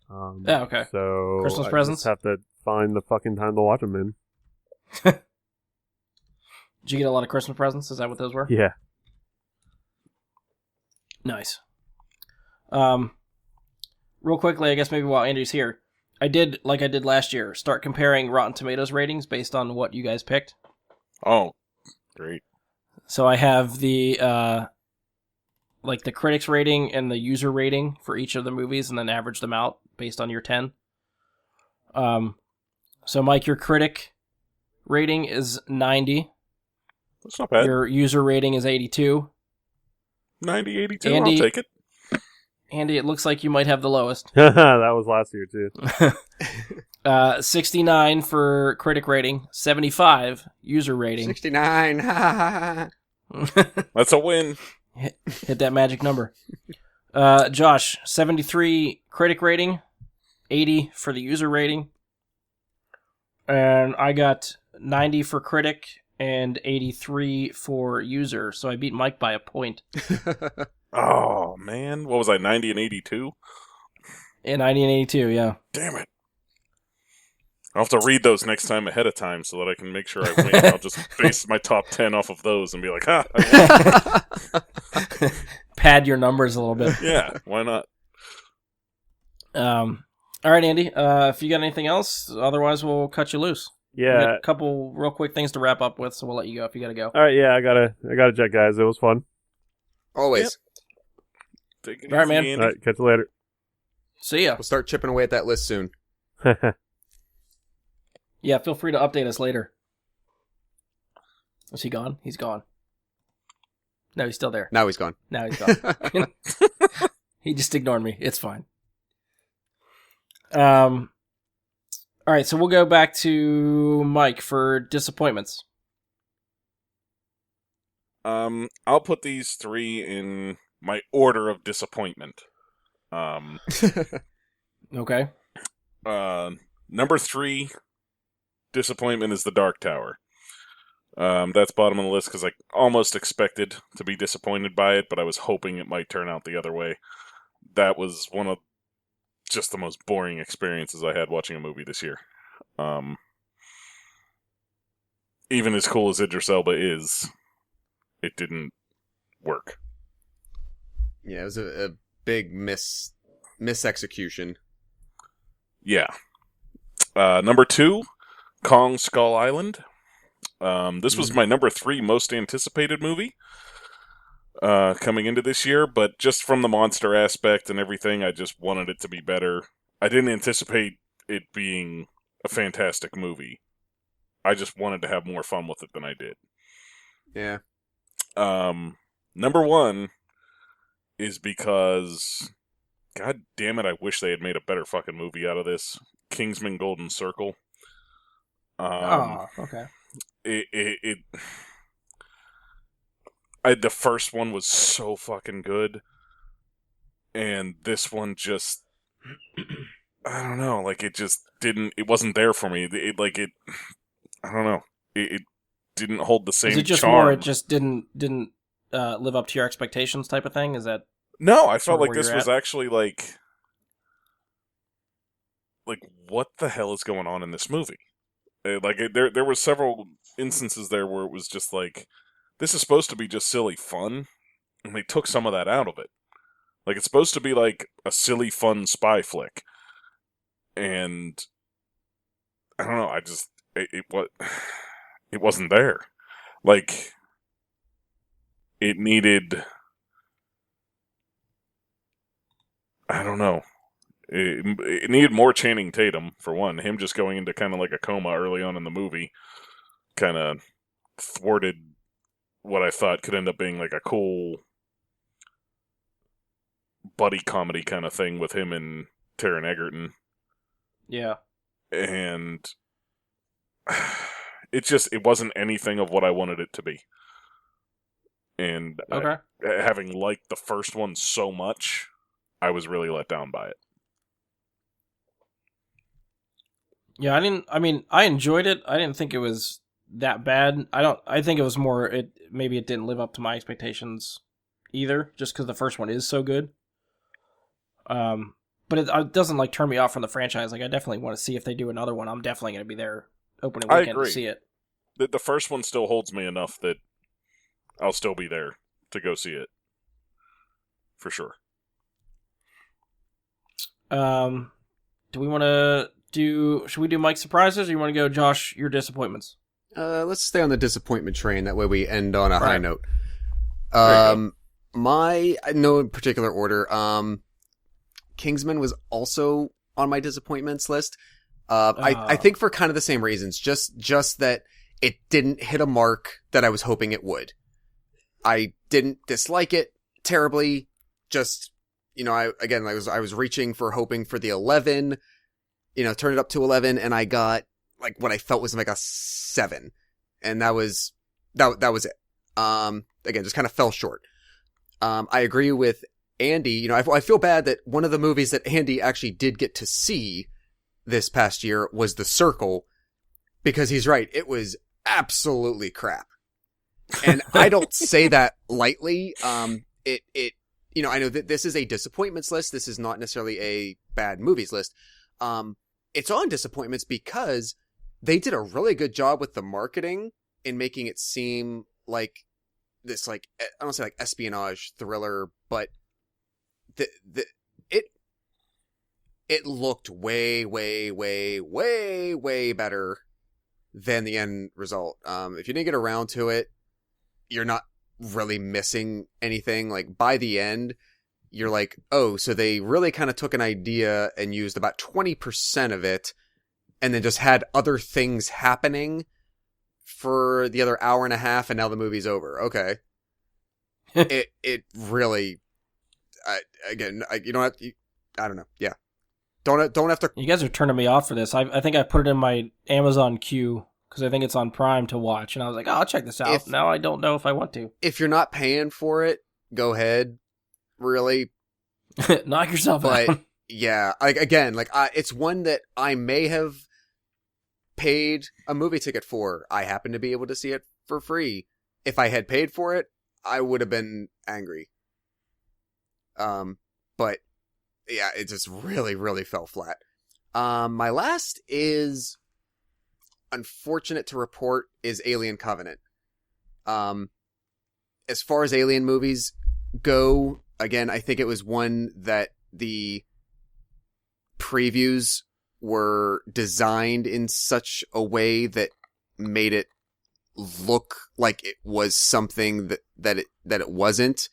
Yeah, okay. So Christmas I presents? just have to find the fucking time to watch them in. Did you get a lot of Christmas presents? Is that what those were? Yeah. Nice. Real quickly, I guess maybe while Andy's here, I did, like I did last year, start comparing Rotten Tomatoes ratings based on what you guys picked. Oh, great. So I have the the critics rating and the user rating for each of the movies, and then average them out based on your 10. So Mike, your critic rating is 90. That's not bad. Your user rating is 82. 90, 82, Andy- I'll take it. Andy, it looks like you might have the lowest. That was last year too. 69 for critic rating, 75 user rating. 69. That's a win. Hit that magic number. Josh, 73 critic rating, 80 for the user rating. And I got 90 for critic and 83 for user, so I beat Mike by a point. Oh, man. What was I, 90 and 82? And 90 and 82, yeah. Damn it. I'll have to read those next time ahead of time so that I can make sure I win. I'll just base my top 10 off of those and be like, I won. Pad your numbers a little bit. Yeah, why not? All right, Andy, if you got anything else, otherwise we'll cut you loose. We got Yeah. a couple real quick things to wrap up with, so we'll let you go if you got to go. All right. Yeah, I gotta jet, guys. It was fun. Always. Take it All right, easy, man. Andy. All right. Catch you later. See ya. We'll start chipping away at that list soon. Yeah, feel free to update us later. Is he gone? He's gone. No, he's still there. Now he's gone. Now he's gone. He just ignored me. It's fine. All right, so we'll go back to Mike for disappointments. I'll put these three in my order of disappointment. Okay. Number 3 disappointment is The Dark Tower. That's bottom of the list because I almost expected to be disappointed by it, but I was hoping it might turn out the other way. That was one of just the most boring experiences I had watching a movie this year. Even as cool as Idris Elba is, it didn't work. Yeah, it was a big misexecution. Yeah. Number 2, Kong Skull Island. This was my number 3 most anticipated movie coming into this year, but just from the monster aspect and everything, I just wanted it to be better. I didn't anticipate it being a fantastic movie. I just wanted to have more fun with it than I did. Yeah. Number 1 is because, god damn it, I wish they had made a better fucking movie out of this. Kingsman Golden Circle. Okay. The first one was so fucking good, and this one just I don't know, like it just didn't. It wasn't there for me. I don't know. It didn't hold the same Is it just charm. more? It just didn't live up to your expectations, type of thing. Is that? No, I sort felt of like where this you're was at? actually like what the hell is going on in this movie? There were several instances there where it was just like, this is supposed to be just silly fun, and they took some of that out of it. Like, it's supposed to be like a silly fun spy flick, and I don't know. I just it wasn't there. Like, it needed. I don't know. It needed more Channing Tatum, for one. Him just going into kind of like a coma early on in the movie kind of thwarted what I thought could end up being like a cool buddy comedy kind of thing with him and Taron Egerton. Yeah. And it wasn't anything of what I wanted it to be. And Okay. having liked the first one so much, I was really let down by it. Yeah, I enjoyed it. I didn't think it was that bad. I think it was more, maybe it didn't live up to my expectations either, just because the first one is so good. But it doesn't like turn me off from the franchise. Like, I definitely want to see if they do another one. I'm definitely going to be there opening I weekend to agree. see it. The first one still holds me enough that I'll still be there to go see it. For sure. Do we want to should we do Mike's surprises, or you want to go, Josh, your disappointments? Let's stay on the disappointment train. That way we end on a high Right. note. There you No particular order. Kingsman was also on my disappointments list. I think for kind of the same reasons. Just that it didn't hit a mark that I was hoping it would. I didn't dislike it terribly. Just, I was reaching for hoping for the 11, turned it up to 11, and I got like what I felt was like a 7. And that was it. Again, just kind of fell short. I agree with Andy. I feel bad that one of the movies that Andy actually did get to see this past year was The Circle, because he's right. It was absolutely crap. And I don't say that lightly. I know that this is a disappointments list. This is not necessarily a bad movies list. It's on disappointments because they did a really good job with the marketing in making it seem like this, like, I don't say like espionage thriller, but it looked way, way, way, way, way better than the end result. If you didn't get around to it, you're not really missing anything. Like, by the end, you're like, oh, so they really kind of took an idea and used about 20% of it, and then just had other things happening for the other hour and a half, and now the movie's over. Okay. It really, you don't have to, I don't know. Yeah. Don't have to. You guys are turning me off for this. I think I put it in my Amazon queue because I think it's on Prime to watch, and I was like, oh, I'll check this out. Now I don't know if I want to. If you're not paying for it, go ahead. Really. Knock yourself but out. Yeah, it's one that I may have paid a movie ticket for. I happen to be able to see it for free. If I had paid for it, I would have been angry. But yeah, it just really, really fell flat. My last is, unfortunate to report, is Alien Covenant. As far as Alien movies go, again, I think it was one that the previews were designed in such a way that made it look like it was something that it wasn't.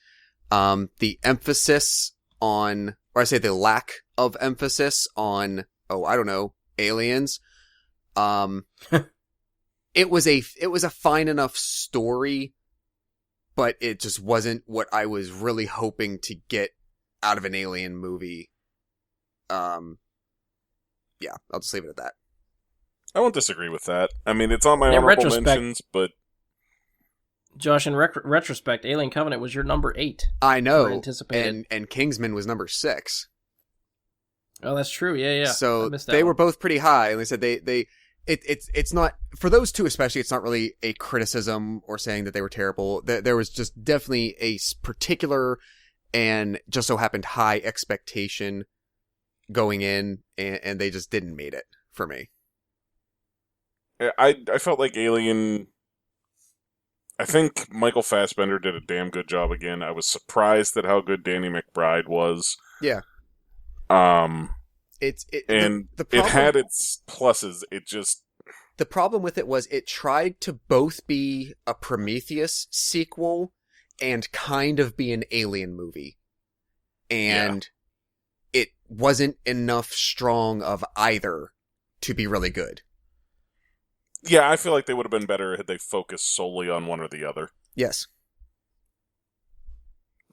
The emphasis on, or I say the lack of emphasis on, aliens. It was a fine enough story, but it just wasn't what I was really hoping to get out of an Alien movie. Yeah, I'll just leave it at that. I won't disagree with that. I mean, it's on my In honorable retrospect- mentions, but Josh, in retrospect, Alien Covenant was your number 8. I For know, anticipated. and Kingsman was number 6. Oh, that's true. Yeah. I So missed that they were one. both pretty high, and they said it's not, for those two especially, it's not really a criticism or saying that they were terrible. There was just definitely a particular and just so happened high expectation going in, and they just didn't meet it for me. I felt like Alien. I think Michael Fassbender did a damn good job again. I was surprised at how good Danny McBride was. Yeah. And The it problem, had its pluses. It just the problem with it was it tried to both be a Prometheus sequel and kind of be an Alien movie. And it wasn't enough strong of either to be really good. I feel like they would have been better had they focused solely on one or the other. Yes.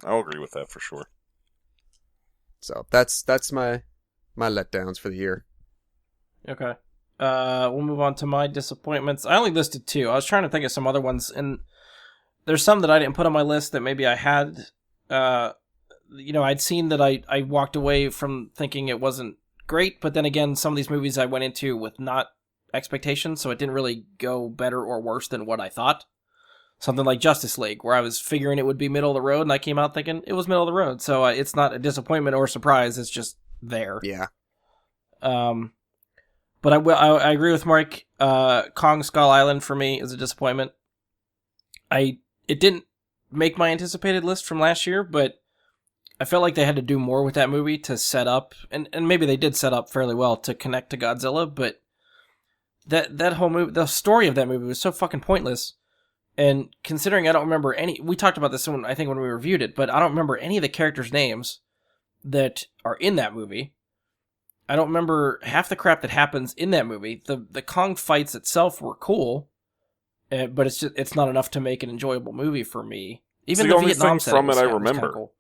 I'll agree with that for sure. So that's my letdowns for the year. Okay. We'll move on to my disappointments. I only listed 2. I was trying to think of some other ones, and there's some that I didn't put on my list that maybe I had. I'd seen that I walked away from thinking it wasn't great, but then again, some of these movies I went into with not expectations, so it didn't really go better or worse than what I thought. Something like Justice League, where I was figuring it would be middle of the road, and I came out thinking it was middle of the road. So it's not a disappointment or a surprise. It's just there. Yeah. But I agree with Mark. Kong Skull Island for me is a disappointment. It didn't make my anticipated list from last year, but I felt like they had to do more with that movie to set up, and maybe they did set up fairly well to connect to Godzilla, but that whole movie, the story of that movie was so fucking pointless. And considering I don't remember we talked about this when we reviewed it, but I don't remember any of the characters' names that are in that movie. I don't remember half the crap that happens in that movie. The Kong fights itself were cool, but it's not enough to make an enjoyable movie for me. Even the the only Vietnam thing from it I was kinda remember. cool.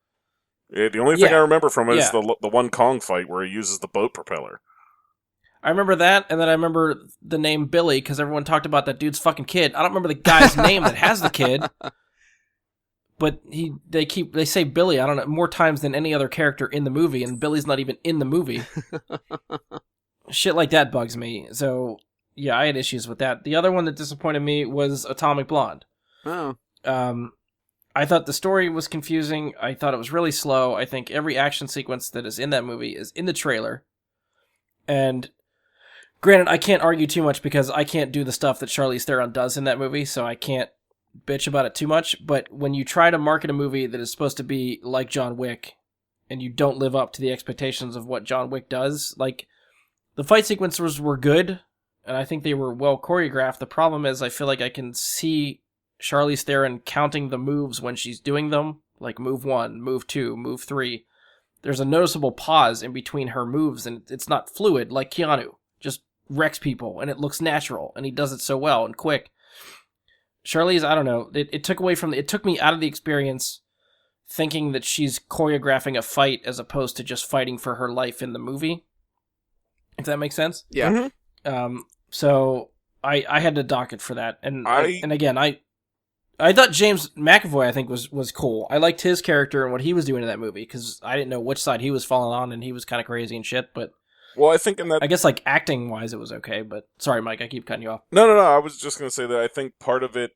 The only thing I remember from it is Yeah. the one Kong fight where he uses the boat propeller. I remember that, and then I remember the name Billy, because everyone talked about that dude's fucking kid. I don't remember the guy's name that has the kid, but they say Billy, I don't know, more times than any other character in the movie, and Billy's not even in the movie. Shit like that bugs me. So, yeah, I had issues with that. The other one that disappointed me was Atomic Blonde. Oh. I thought the story was confusing. I thought it was really slow. I think every action sequence that is in that movie is in the trailer. And granted, I can't argue too much because I can't do the stuff that Charlize Theron does in that movie, so I can't bitch about it too much. But when you try to market a movie that is supposed to be like John Wick, and you don't live up to the expectations of what John Wick does, like, the fight sequences were good, and I think they were well choreographed. The problem is I feel like I can see Charlize Theron counting the moves when she's doing them, like move 1, move 2, move 3. There's a noticeable pause in between her moves, and it's not fluid like Keanu. Just wrecks people, and it looks natural, and he does it so well and quick. Charlize, I don't know, it took me out of the experience thinking that she's choreographing a fight as opposed to just fighting for her life in the movie. If that makes sense? Yeah. Mm-hmm. So I had to dock it for that, and again, I thought James McAvoy, I think, was cool. I liked his character and what he was doing in that movie, because I didn't know which side he was falling on, and he was kind of crazy and shit, but well, I think in that... I guess, like, acting-wise, it was okay, but... Sorry, Mike, I keep cutting you off. No, I was just going to say that I think part of it,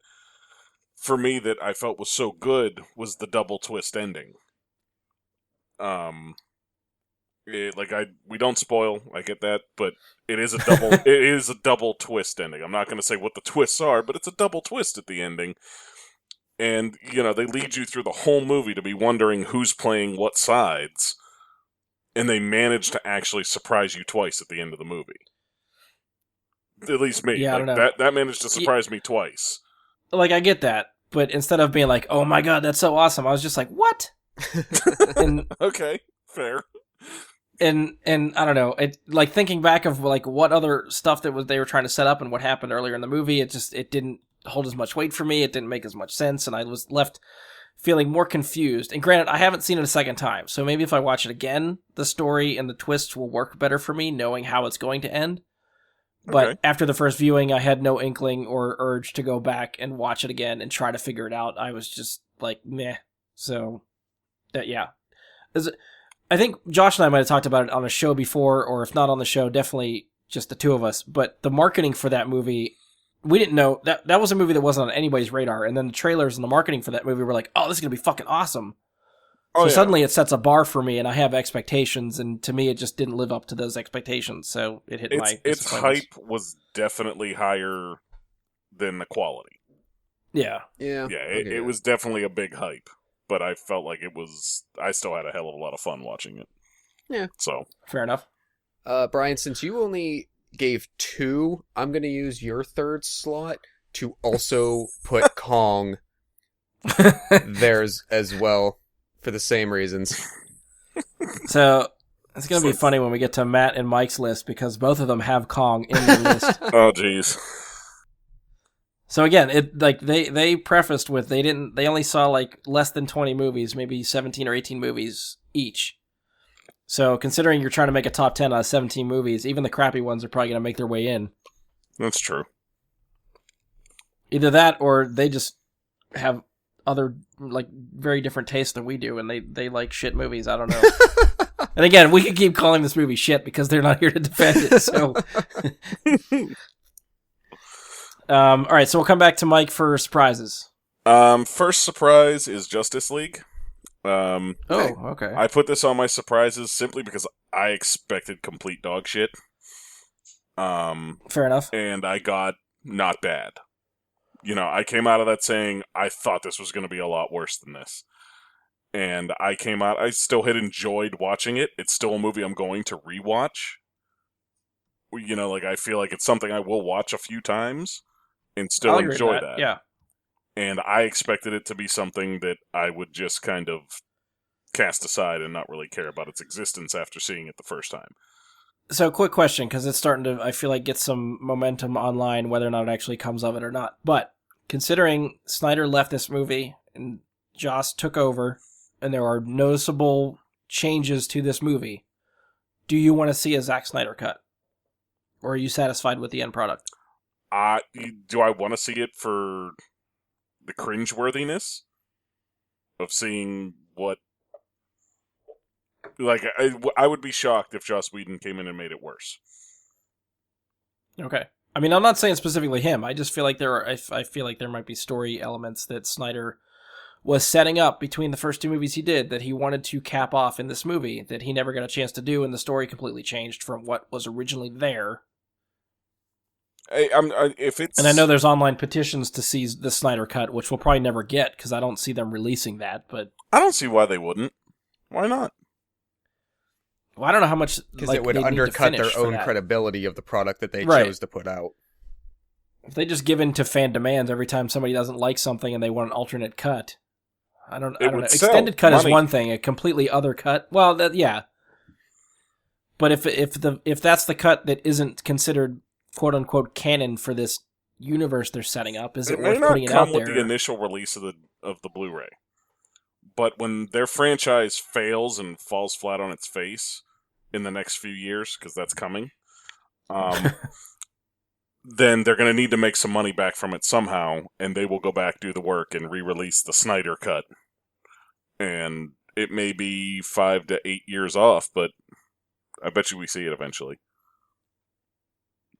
for me, that I felt was so good was the double twist ending. We don't spoil, I get that, but it is a double twist ending. I'm not going to say what the twists are, but it's a double twist at the ending. And, they lead you through the whole movie to be wondering who's playing what sides. And they manage to actually surprise you twice at the end of the movie. At least me. Yeah, I don't know. That managed to surprise me twice. Like, I get that, but instead of being like, oh my god, that's so awesome, I was just like, what? And, okay, fair. And I don't know, like, thinking back of, like, what other stuff that they were trying to set up and what happened earlier in the movie, it didn't hold as much weight for me, it didn't make as much sense, and I was left feeling more confused. And granted, I haven't seen it a second time, so maybe if I watch it again, the story and the twists will work better for me, knowing how it's going to end. But after the first viewing, I had no inkling or urge to go back and watch it again and try to figure it out. I was just like, meh. So, yeah. I think Josh and I might have talked about it on a show before, or if not on the show, definitely just the two of us. But the marketing for that movie, we didn't know that was a movie that wasn't on anybody's radar. And then the trailers and the marketing for that movie were like, "Oh, this is gonna be fucking awesome." So suddenly it sets a bar for me, and I have expectations, and to me, it just didn't live up to those expectations. So it hit my its hype was definitely higher than the quality. Yeah. It was definitely a big hype, but I felt like I still had a hell of a lot of fun watching it. Yeah. So Fair enough. Brian, since you only gave 2, I'm going to use your third slot to also put Kong theirs as well for the same reasons. So it's going to be funny when we get to Matt and Mike's list because both of them have Kong in their list. Oh, jeez. So again, they prefaced with they only saw like less than 20 movies, maybe 17 or 18 movies each. So considering you're trying to make a top 10 out of 17 movies, even the crappy ones are probably going to make their way in. That's true. Either that or they just have other like very different tastes than we do and they like shit movies. I don't know. And again, we could keep calling this movie shit because they're not here to defend it. So all right, so we'll come back to Mike for surprises. First surprise is Justice League. Okay. I put this on my surprises simply because I expected complete dog shit. Fair enough. And I got not bad. I came out of that saying I thought this was going to be a lot worse than this. And I still had enjoyed watching it. It's still a movie I'm going to rewatch. I feel like it's something I will watch a few times and still enjoy that. Yeah. And I expected it to be something that I would just kind of cast aside and not really care about its existence after seeing it the first time. So, quick question, because it's starting to, I feel like, get some momentum online, whether or not it actually comes of it or not. But, considering Snyder left this movie and Joss took over, and there are noticeable changes to this movie, do you want to see a Zack Snyder cut? Or are you satisfied with the end product? Do I want to see it for the cringeworthiness of seeing what... Like, I would be shocked if Joss Whedon came in and made it worse. Okay. I mean, I'm not saying specifically him. I just feel like I feel like there might be story elements that Snyder was setting up between the first 2 movies he did that he wanted to cap off in this movie that he never got a chance to do, and the story completely changed from what was originally there. And I know there's online petitions to see the Snyder Cut, which we'll probably never get because I don't see them releasing that. But I don't see why they wouldn't. Why not? Well, I don't know how much because it would undercut their own credibility of the product that they chose to put out. If they just give in to fan demands every time somebody doesn't like something and they want an alternate cut, I don't know. Extended cut is one thing. A completely other cut. Well, yeah. But if that's the cut that isn't considered "quote unquote" canon for this universe they're setting up, is it worth putting it out there? It may not come with the initial release of the Blu-ray, but when their franchise fails and falls flat on its face in the next few years, because that's coming, then they're going to need to make some money back from it somehow, and they will go back, do the work, and re-release the Snyder Cut. And it may be 5 to 8 years off, but I bet you we see it eventually.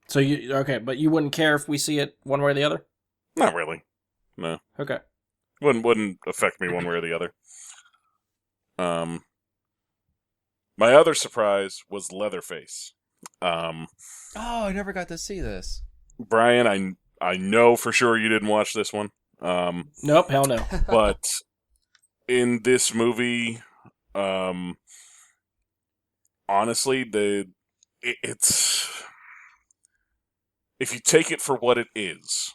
So but you wouldn't care if we see it one way or the other? Not really. No. Okay. Wouldn't affect me one way or the other. My other surprise was Leatherface. Oh, I never got to see this. Brian, I know for sure you didn't watch this one. Nope, hell no. But in this movie, honestly, it's if you take it for what it is,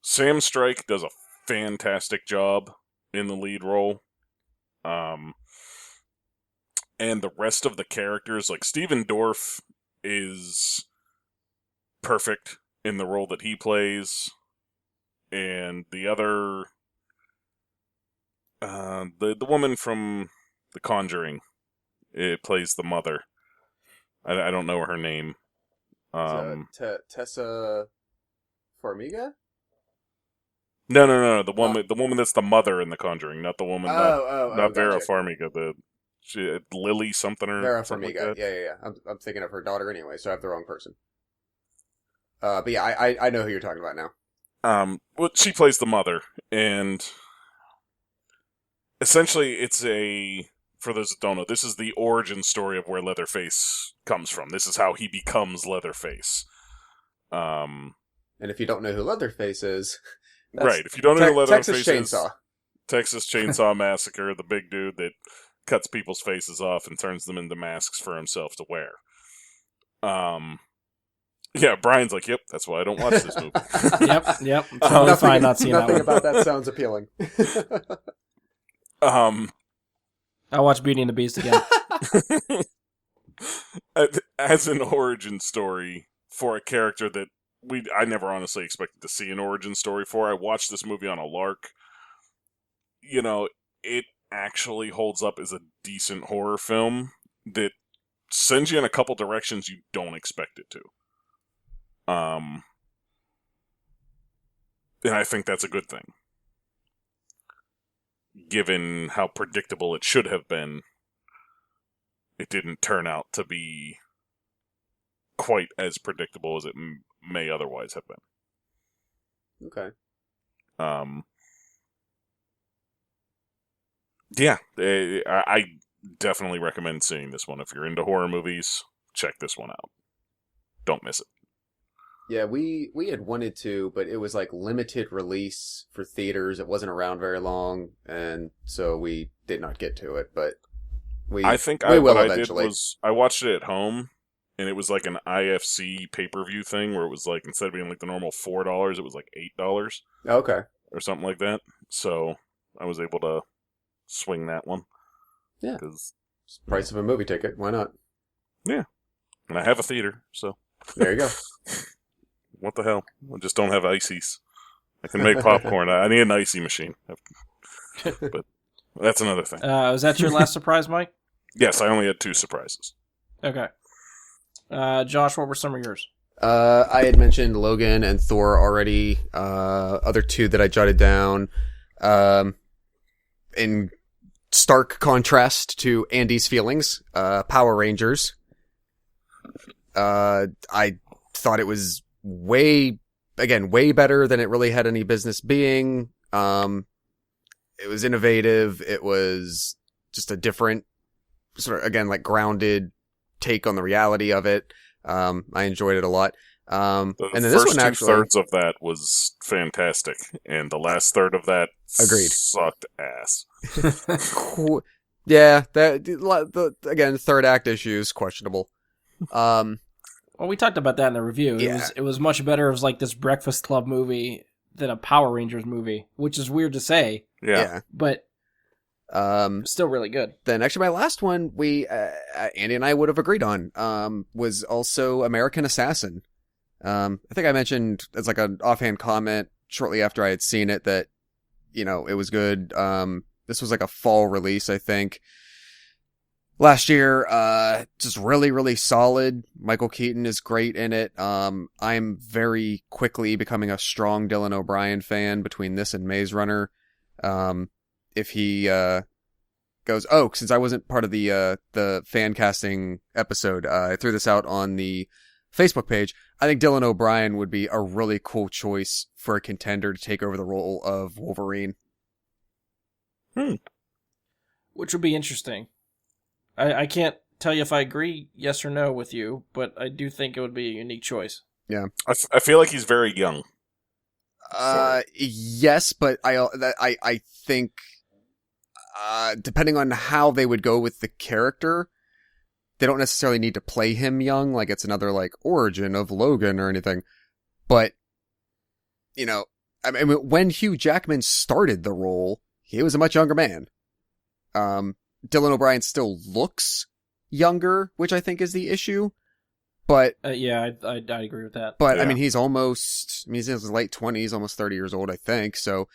Sam Strike does a fantastic job in the lead role. And the rest of the characters, like Steven Dorff is perfect in the role that he plays. And the other, the woman from The Conjuring, it plays the mother. I don't know her name. Tessa Farmiga? No. The woman that's the mother in The Conjuring, not the woman. Not Vera gotcha. Farmiga. Lily something or Vera something Farmiga. like that. Yeah. I'm thinking of her daughter anyway, so I have the wrong person. But yeah, I know who you're talking about now. Well, she plays the mother, and essentially it's for those that don't know, this is the origin story of where Leatherface comes from. This is how he becomes Leatherface. And if you don't know who Leatherface is, right, if you don't know who Leatherface Texas Chainsaw. Texas Chainsaw Massacre, the big dude that cuts people's faces off and turns them into masks for himself to wear. Yeah, Brian's like, yep, that's why I don't watch this movie. Yep. Totally fine not seeing that Nothing one. about that sounds appealing. I'll watch Beauty and the Beast again. As an origin story for a character that I never honestly expected to see an origin story for. I watched this movie on a lark. You know, it actually holds up as a decent horror film that sends you in a couple directions you don't expect it to. And I think that's a good thing. Given how predictable it should have been, it didn't turn out to be quite as predictable as it may otherwise have been. Okay. Yeah, I definitely recommend seeing this one. If you're into horror movies, check this one out. Don't miss it. Yeah, we had wanted to, but it was like limited release for theaters. It wasn't around very long, and so we did not get to it. But I think we will what eventually. I did was I watched it at home, and it was like an IFC pay-per-view thing where it was like, instead of being like the normal $4, it was like $8 Okay. or something like that. So I was able to swing that one. Yeah. 'Cause, Price of a movie ticket. Why not? yeah, and I have a theater, so There you go. what the hell? I just don't have ices. I can make popcorn. I need an icy machine. But that's another thing. Was that your last surprise, Mike? Yes, I only had 2 surprises. Okay. Josh, what were some of yours? I had mentioned Logan and Thor already. Other 2 that I jotted down. In stark contrast to Andy's feelings, Power Rangers. I thought it was way better than it really had any business being. It was innovative. It was just a different sort of, again, like grounded take on the reality of it. I enjoyed it a lot. And then this one actually, 2/3 of that was fantastic, and the last third of that Agreed. sucked ass. yeah, again, third act issues questionable. Well, we talked about that in the review. Yeah. It was much better as like this Breakfast Club movie than a Power Rangers movie, which is weird to say, Yeah. but still really good. Then actually my last one, Andy and I would have agreed on, was also American Assassin. I think I mentioned as like an offhand comment shortly after I had seen it that, you know, it was good. This was like a fall release, I think. Last year, just really, really solid. Michael Keaton is great in it. I'm very quickly becoming a strong Dylan O'Brien fan between this and Maze Runner. If he, goes, since I wasn't part of the fan casting episode, I threw this out on the Facebook page. I think Dylan O'Brien would be a really cool choice for a contender to take over the role of Wolverine. Which would be interesting. I can't tell you if I agree yes or no with you, but I do think it would be a unique choice. Yeah. I feel like he's very young. Yes, but I think, depending on how they would go with the character, they don't necessarily need to play him young, like it's another, like, origin of Logan or anything. But, you know, I mean, when Hugh Jackman started the role, he was a much younger man. Dylan O'Brien still looks younger, which I think is the issue. But yeah, I'd agree with that. But Yeah. I mean, he's in his late 20s, almost 30 years old, I think. So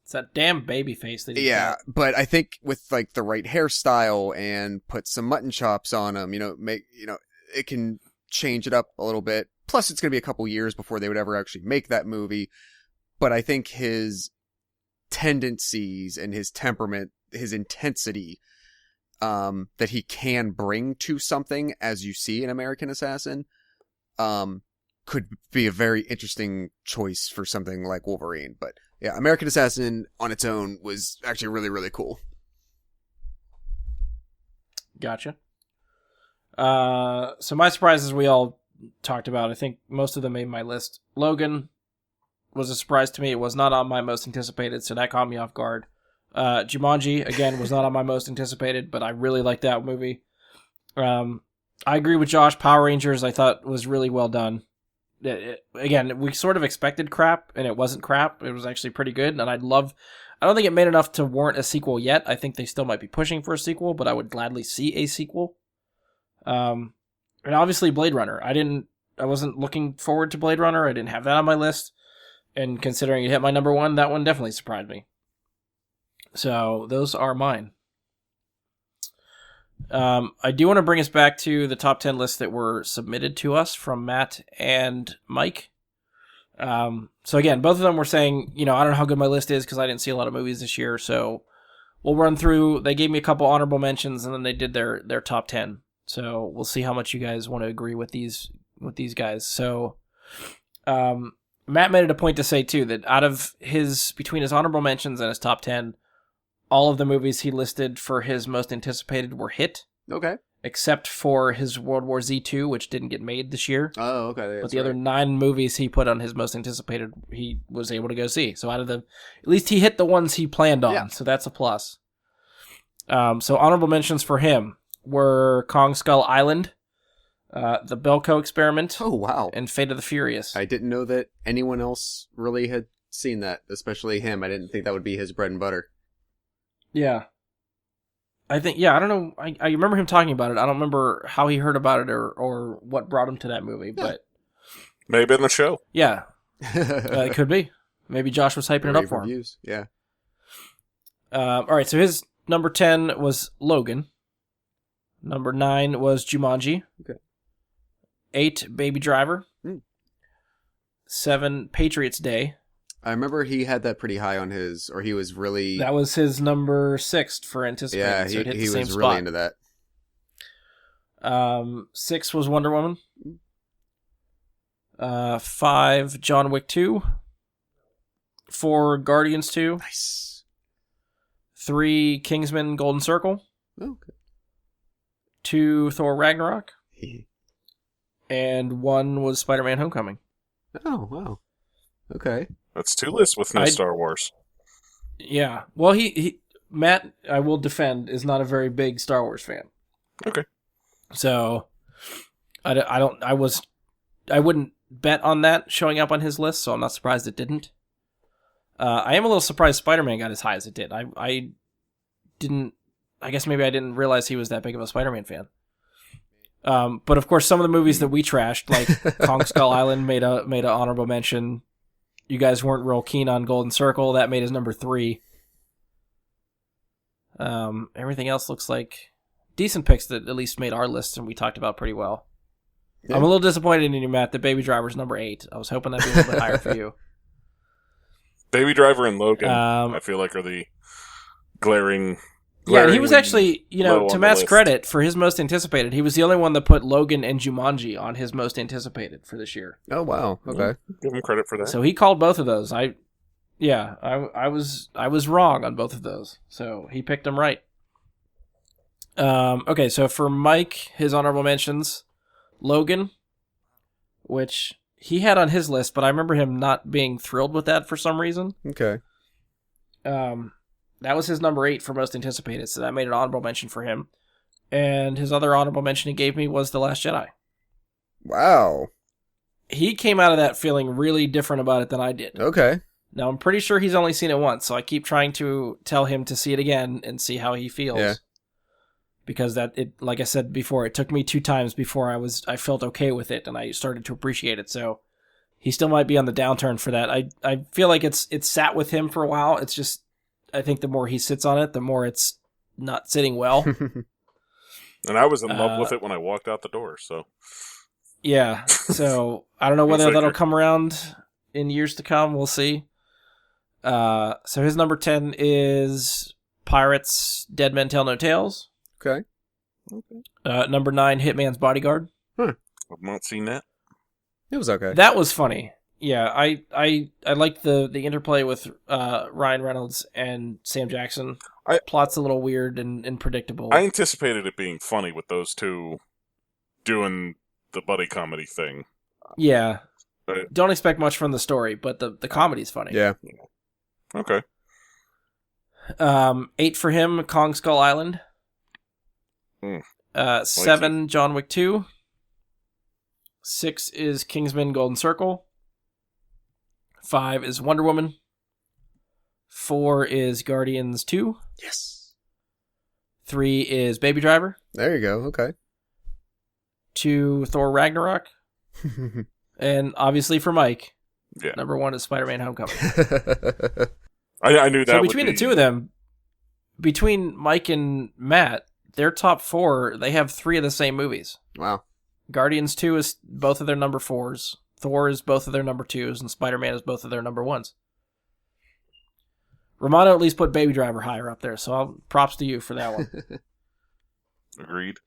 It's that damn baby face that he's yeah, got. but I think with like the right hairstyle and put some mutton chops on him, it can change it up a little bit. Plus, it's going to be a couple years before they would ever actually make that movie. But I think his tendencies and his temperament, his intensity, that he can bring to something as you see in American Assassin, could be a very interesting choice for something like Wolverine. But yeah, American Assassin on its own was actually really, really cool. Gotcha. So my surprises we all talked about. I think most of them made my list. Logan was a surprise to me. It was not on my most anticipated, so that caught me off guard. Jumanji, again, was not on my most anticipated, but I really liked that movie. I agree with Josh. Power Rangers, I thought, was really well done. Again, we sort of expected crap, and it wasn't crap. It was actually pretty good, and I don't think it made enough to warrant a sequel yet. I think they still might be pushing for a sequel, but I would gladly see a sequel. And obviously Blade Runner. I wasn't looking forward to Blade Runner. I didn't have that on my list. And considering it hit my number one, that one definitely surprised me. So those are mine. I do want to bring us back to the top 10 lists that were submitted to us from Matt and Mike. So again, both of them were saying, I don't know how good my list is because I didn't see a lot of movies this year. So we'll run through. They gave me a couple honorable mentions and then they did their top 10. So we'll see how much you guys want to agree with these guys. So Matt made it a point to say too that between his honorable mentions and his top 10, all of the movies he listed for his most anticipated were hit. Okay. Except for his World War Z 2, which didn't get made this year. Oh, okay. But the other 9 movies he put on his most anticipated, he was able to go see. So at least he hit the ones he planned on. Yeah. So that's a plus. So honorable mentions for him were Kong Skull Island, The Belko Experiment. Oh, wow. And Fate of the Furious. I didn't know that anyone else really had seen that, especially him. I didn't think that would be his bread and butter. Yeah. I don't know. I remember him talking about it. I don't remember how he heard about it or what brought him to that movie, but maybe in the show. Yeah. It could be. Maybe Josh was hyping it up for reviews. Him. Yeah. All right, so his number 10 was Logan. Number 9 was Jumanji. Okay. 8, Baby Driver. 7, Patriots Day. I remember he had that pretty high on his, or he was really... That was his number 6 for anticipated. Yeah, so it hit he the same was spot. really into that. 6 was Wonder Woman. 5, John Wick 2. 4, Guardians 2. Nice. 3, Kingsman Golden Circle. Okay. 2, Thor Ragnarok. And 1 was Spider-Man Homecoming. Oh, wow. Okay. That's 2 lists with no Star Wars. Yeah. Well, Matt, I will defend, is not a very big Star Wars fan. Okay. So, I wouldn't bet on that showing up on his list, so I'm not surprised it didn't. I am a little surprised Spider-Man got as high as it did. I guess maybe I didn't realize he was that big of a Spider-Man fan. But of course, some of the movies that we trashed, like Kong Skull Island, made an honorable mention. You guys weren't real keen on Golden Circle. That made his number 3. Everything else looks like decent picks that at least made our list, and we talked about pretty well. Yeah. I'm a little disappointed in you, Matt. The Baby Driver's number 8. I was hoping that'd be a little bit higher for you. Baby Driver and Logan, I feel like, are the glaring. Yeah, and he was actually, to Matt's credit, for his most anticipated, he was the only one that put Logan and Jumanji on his most anticipated for this year. Oh, wow. Okay. Give him credit for that. So he called both of those. I was wrong on both of those. So he picked them right. Okay, so for Mike, his honorable mentions, Logan, which he had on his list, but I remember him not being thrilled with that for some reason. Okay. That was his number 8 for most anticipated, so that made an honorable mention for him. And his other honorable mention he gave me was The Last Jedi. Wow. He came out of that feeling really different about it than I did. Okay. Now, I'm pretty sure he's only seen it once, so I keep trying to tell him to see it again and see how he feels. Yeah. Because like I said before, it took me 2 times before I felt okay with it, and I started to appreciate it, so he still might be on the downturn for that. I feel like it's sat with him for a while. It's just, I think the more he sits on it, the more it's not sitting well. And I was in love with it when I walked out the door, so. Yeah, so I don't know whether that'll come around in years to come. We'll see. So his number 10 is Pirates, Dead Men Tell No Tales. Okay. Number 9, Hitman's Bodyguard. I've not seen that. It was okay. That was funny. Yeah, I liked the interplay with Ryan Reynolds and Sam Jackson. Plot's a little weird and predictable. I anticipated it being funny with those two doing the buddy comedy thing. Yeah. Don't expect much from the story, but the comedy's funny. Yeah. Okay. 8 for him, Kong Skull Island. 7, John Wick 2. 6 is Kingsman Golden Circle. 5 is Wonder Woman. 4 is Guardians 2. Yes. 3 is Baby Driver. There you go. Okay. 2, Thor Ragnarok. And obviously for Mike, Yeah. number 1 is Spider-Man Homecoming. I knew that. So between the two of them, between Mike and Matt, their top 4, they have 3 of the same movies. Wow. Guardians 2 is both of their number 4s. Thor is both of their number 2s, and Spider-Man is both of their number 1s. Romano at least put Baby Driver higher up there, so props to you for that one. Agreed.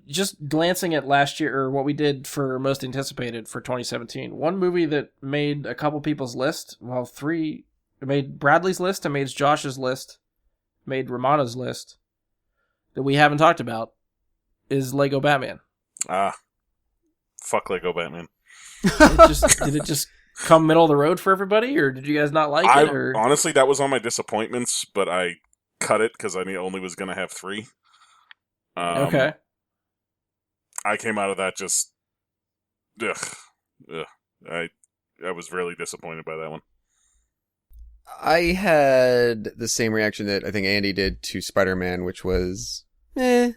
Just glancing at last year, or what we did for most anticipated for 2017, one movie that made a couple people's list, well, 3, it made Bradley's list, it made Josh's list, made Romano's list, that we haven't talked about, is Lego Batman. Fuck Lego Batman. Did it just come middle of the road for everybody, or did you guys not like it? Or? Honestly, that was on my disappointments, but I cut it because I only was going to have 3. Okay. I came out of that just... Ugh. I was really disappointed by that one. I had the same reaction that I think Andy did to Spider-Man, which was, Fair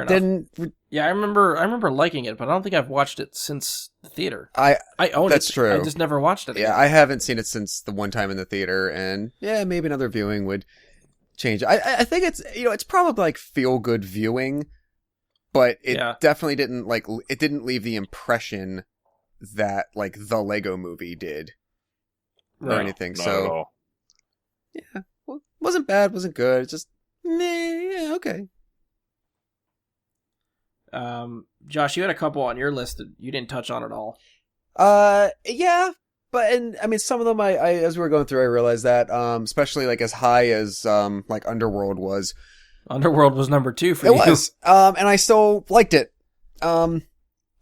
enough. Yeah, I remember liking it, but I don't think I've watched it since the theater. I own that's it. true. I just never watched it. Yeah, I haven't seen it since the one time in the theater, and maybe another viewing would change. I think it's it's probably like feel good viewing, but it definitely didn't leave the impression that like the Lego Movie did or anything. Not so at all. Yeah, well, wasn't bad, wasn't good. It's just okay. Josh, you had a couple on your list that you didn't touch on at all. Yeah, but I mean, some of them I as we were going through, I realized that, especially like as high as like Underworld was. Underworld was number 2 for you. It was, and I still liked it.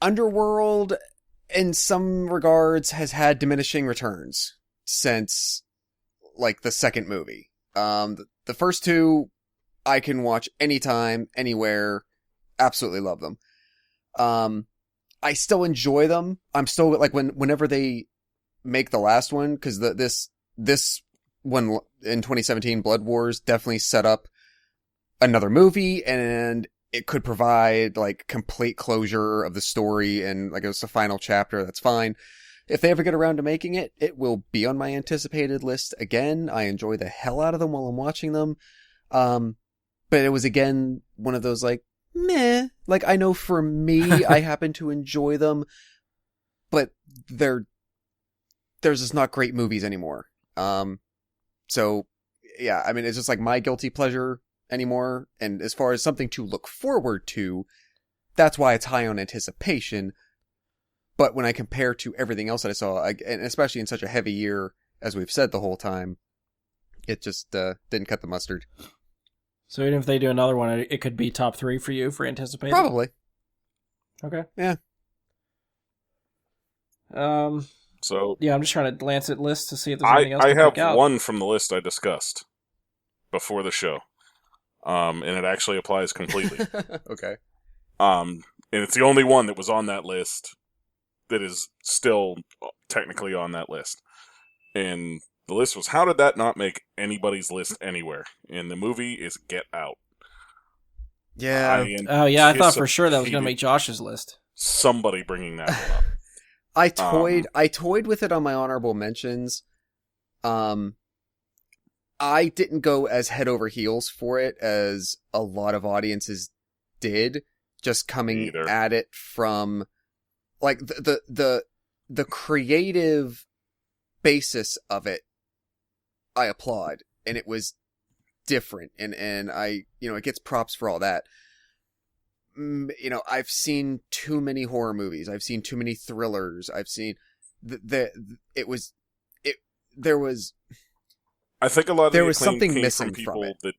Underworld, in some regards, has had diminishing returns since like the second movie. The first 2 I can watch anytime, anywhere. Absolutely love them. I still enjoy them. I'm still like whenever they make the last one, because this one in 2017, Blood Wars, definitely set up another movie, and it could provide like complete closure of the story, and like it was the final chapter. That's fine. If they ever get around to making it, it will be on my anticipated list again. I enjoy the hell out of them while I'm watching them. But it was again one of those like, meh. Like, I know for me, I happen to enjoy them, but there's just not great movies anymore. So yeah, I mean, it's just like my guilty pleasure anymore. And as far as something to look forward to, that's why it's high on anticipation. But when I compare to everything else that I saw, and especially in such a heavy year, as we've said the whole time, it just didn't cut the mustard. So even if they do another one, it could be top 3 for you for anticipating? Probably. Okay. Yeah. So yeah, I'm just trying to glance at lists to see if there's anything else I to have pick out. one from the list I discussed before the show. And it actually applies completely. Okay. And it's the only one that was on that list that is still technically on that list. And the list was, how did that not make anybody's list anywhere? And the movie is Get Out. Yeah. I thought for sure that was going to make Josh's list. Somebody bringing that one up. I toyed with it on my honorable mentions. I didn't go as head over heels for it as a lot of audiences did, just coming at it from like the creative basis of it. I applaud. and it was different, and I, it gets props for all that. I've seen too many horror movies. I've seen too many thrillers. I've seen there was. I think a lot of there the was acclaim something came missing from people from it. that.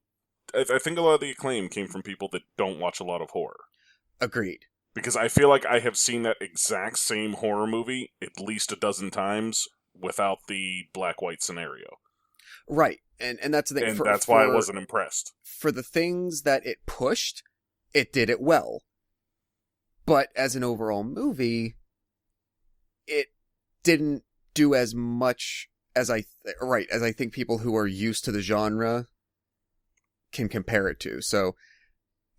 I think a lot of the acclaim came from people that don't watch a lot of horror. Agreed. Because I feel like I have seen that exact same horror movie at least a dozen times without the black-white scenario. Right, and that's the thing. And that's why I wasn't impressed. For the things that it pushed, it did it well. But as an overall movie, it didn't do as much as I think people who are used to the genre can compare it to. So,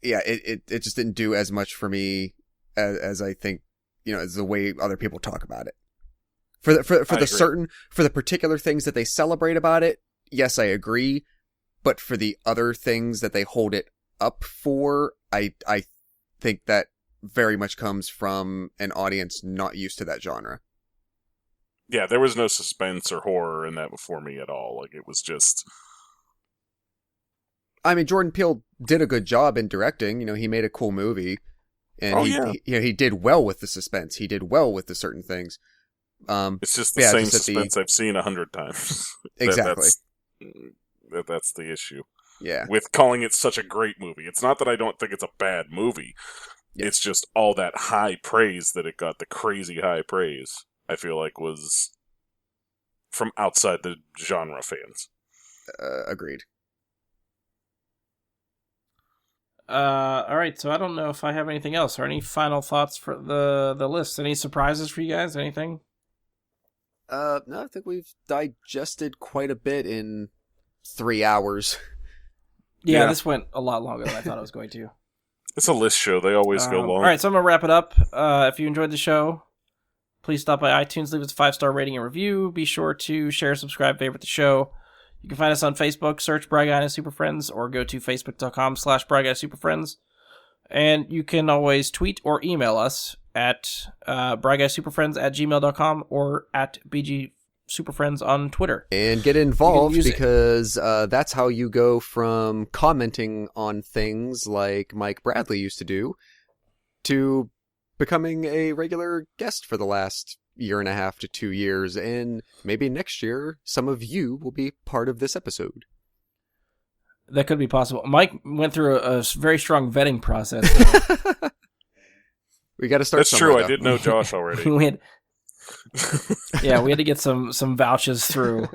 yeah, it just didn't do as much for me as I think, as the way other people talk about it. For the particular things that they celebrate about it, yes, I agree. But for the other things that they hold it up for, I think that very much comes from an audience not used to that genre. Yeah, there was no suspense or horror in that for me at all. Like, it was just... I mean, Jordan Peele did a good job in directing. He made a cool movie. And he did well with the suspense. He did well with the certain things. It's just the same suspense I've seen 100 times. Exactly. That's the issue. Yeah. With calling it such a great movie. It's not that I don't think it's a bad movie. Yeah. It's just all that high praise that it got, the crazy high praise, I feel like was from outside the genre fans. Agreed. All right, so I don't know if I have anything else or any final thoughts for the list. Any surprises for you guys? Anything? No, I think we've digested quite a bit in 3 hours. Yeah, this went a lot longer than I thought it was going to. It's a list show. They always go long. All right, so I'm going to wrap it up. If you enjoyed the show, please stop by iTunes, leave us a 5-star rating and review. Be sure to share, subscribe, favorite the show. You can find us on Facebook, search Bry Guy and His Super Friends, or go to facebook.com/Bry Guy Super Friends. And you can always tweet or email us at bryguysuperfriends@gmail.com or at BGSuperFriends on Twitter. And get involved because that's how you go from commenting on things like Mike Bradley used to do to becoming a regular guest for the last 1.5 to 2 years, and maybe next year some of you will be part of this episode. That could be possible. Mike went through a very strong vetting process. We got to start. That's true. I did know Josh already. we had to get some vouchers through.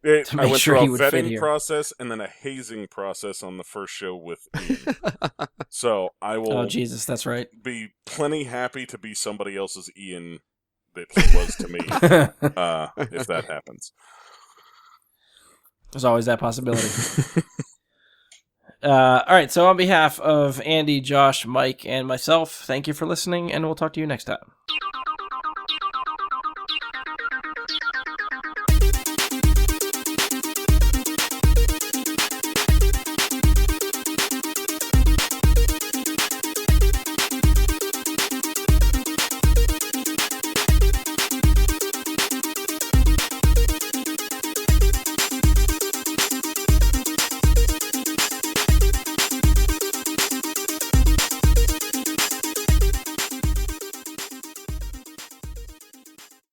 I went through a vetting process and then a hazing process on the first show with Ian. So I will. Oh Jesus, that's right. Be plenty happy to be somebody else's Ian that he was to me, if that happens. There's always that possibility. All right, so on behalf of Andy, Josh, Mike, and myself, thank you for listening, and we'll talk to you next time.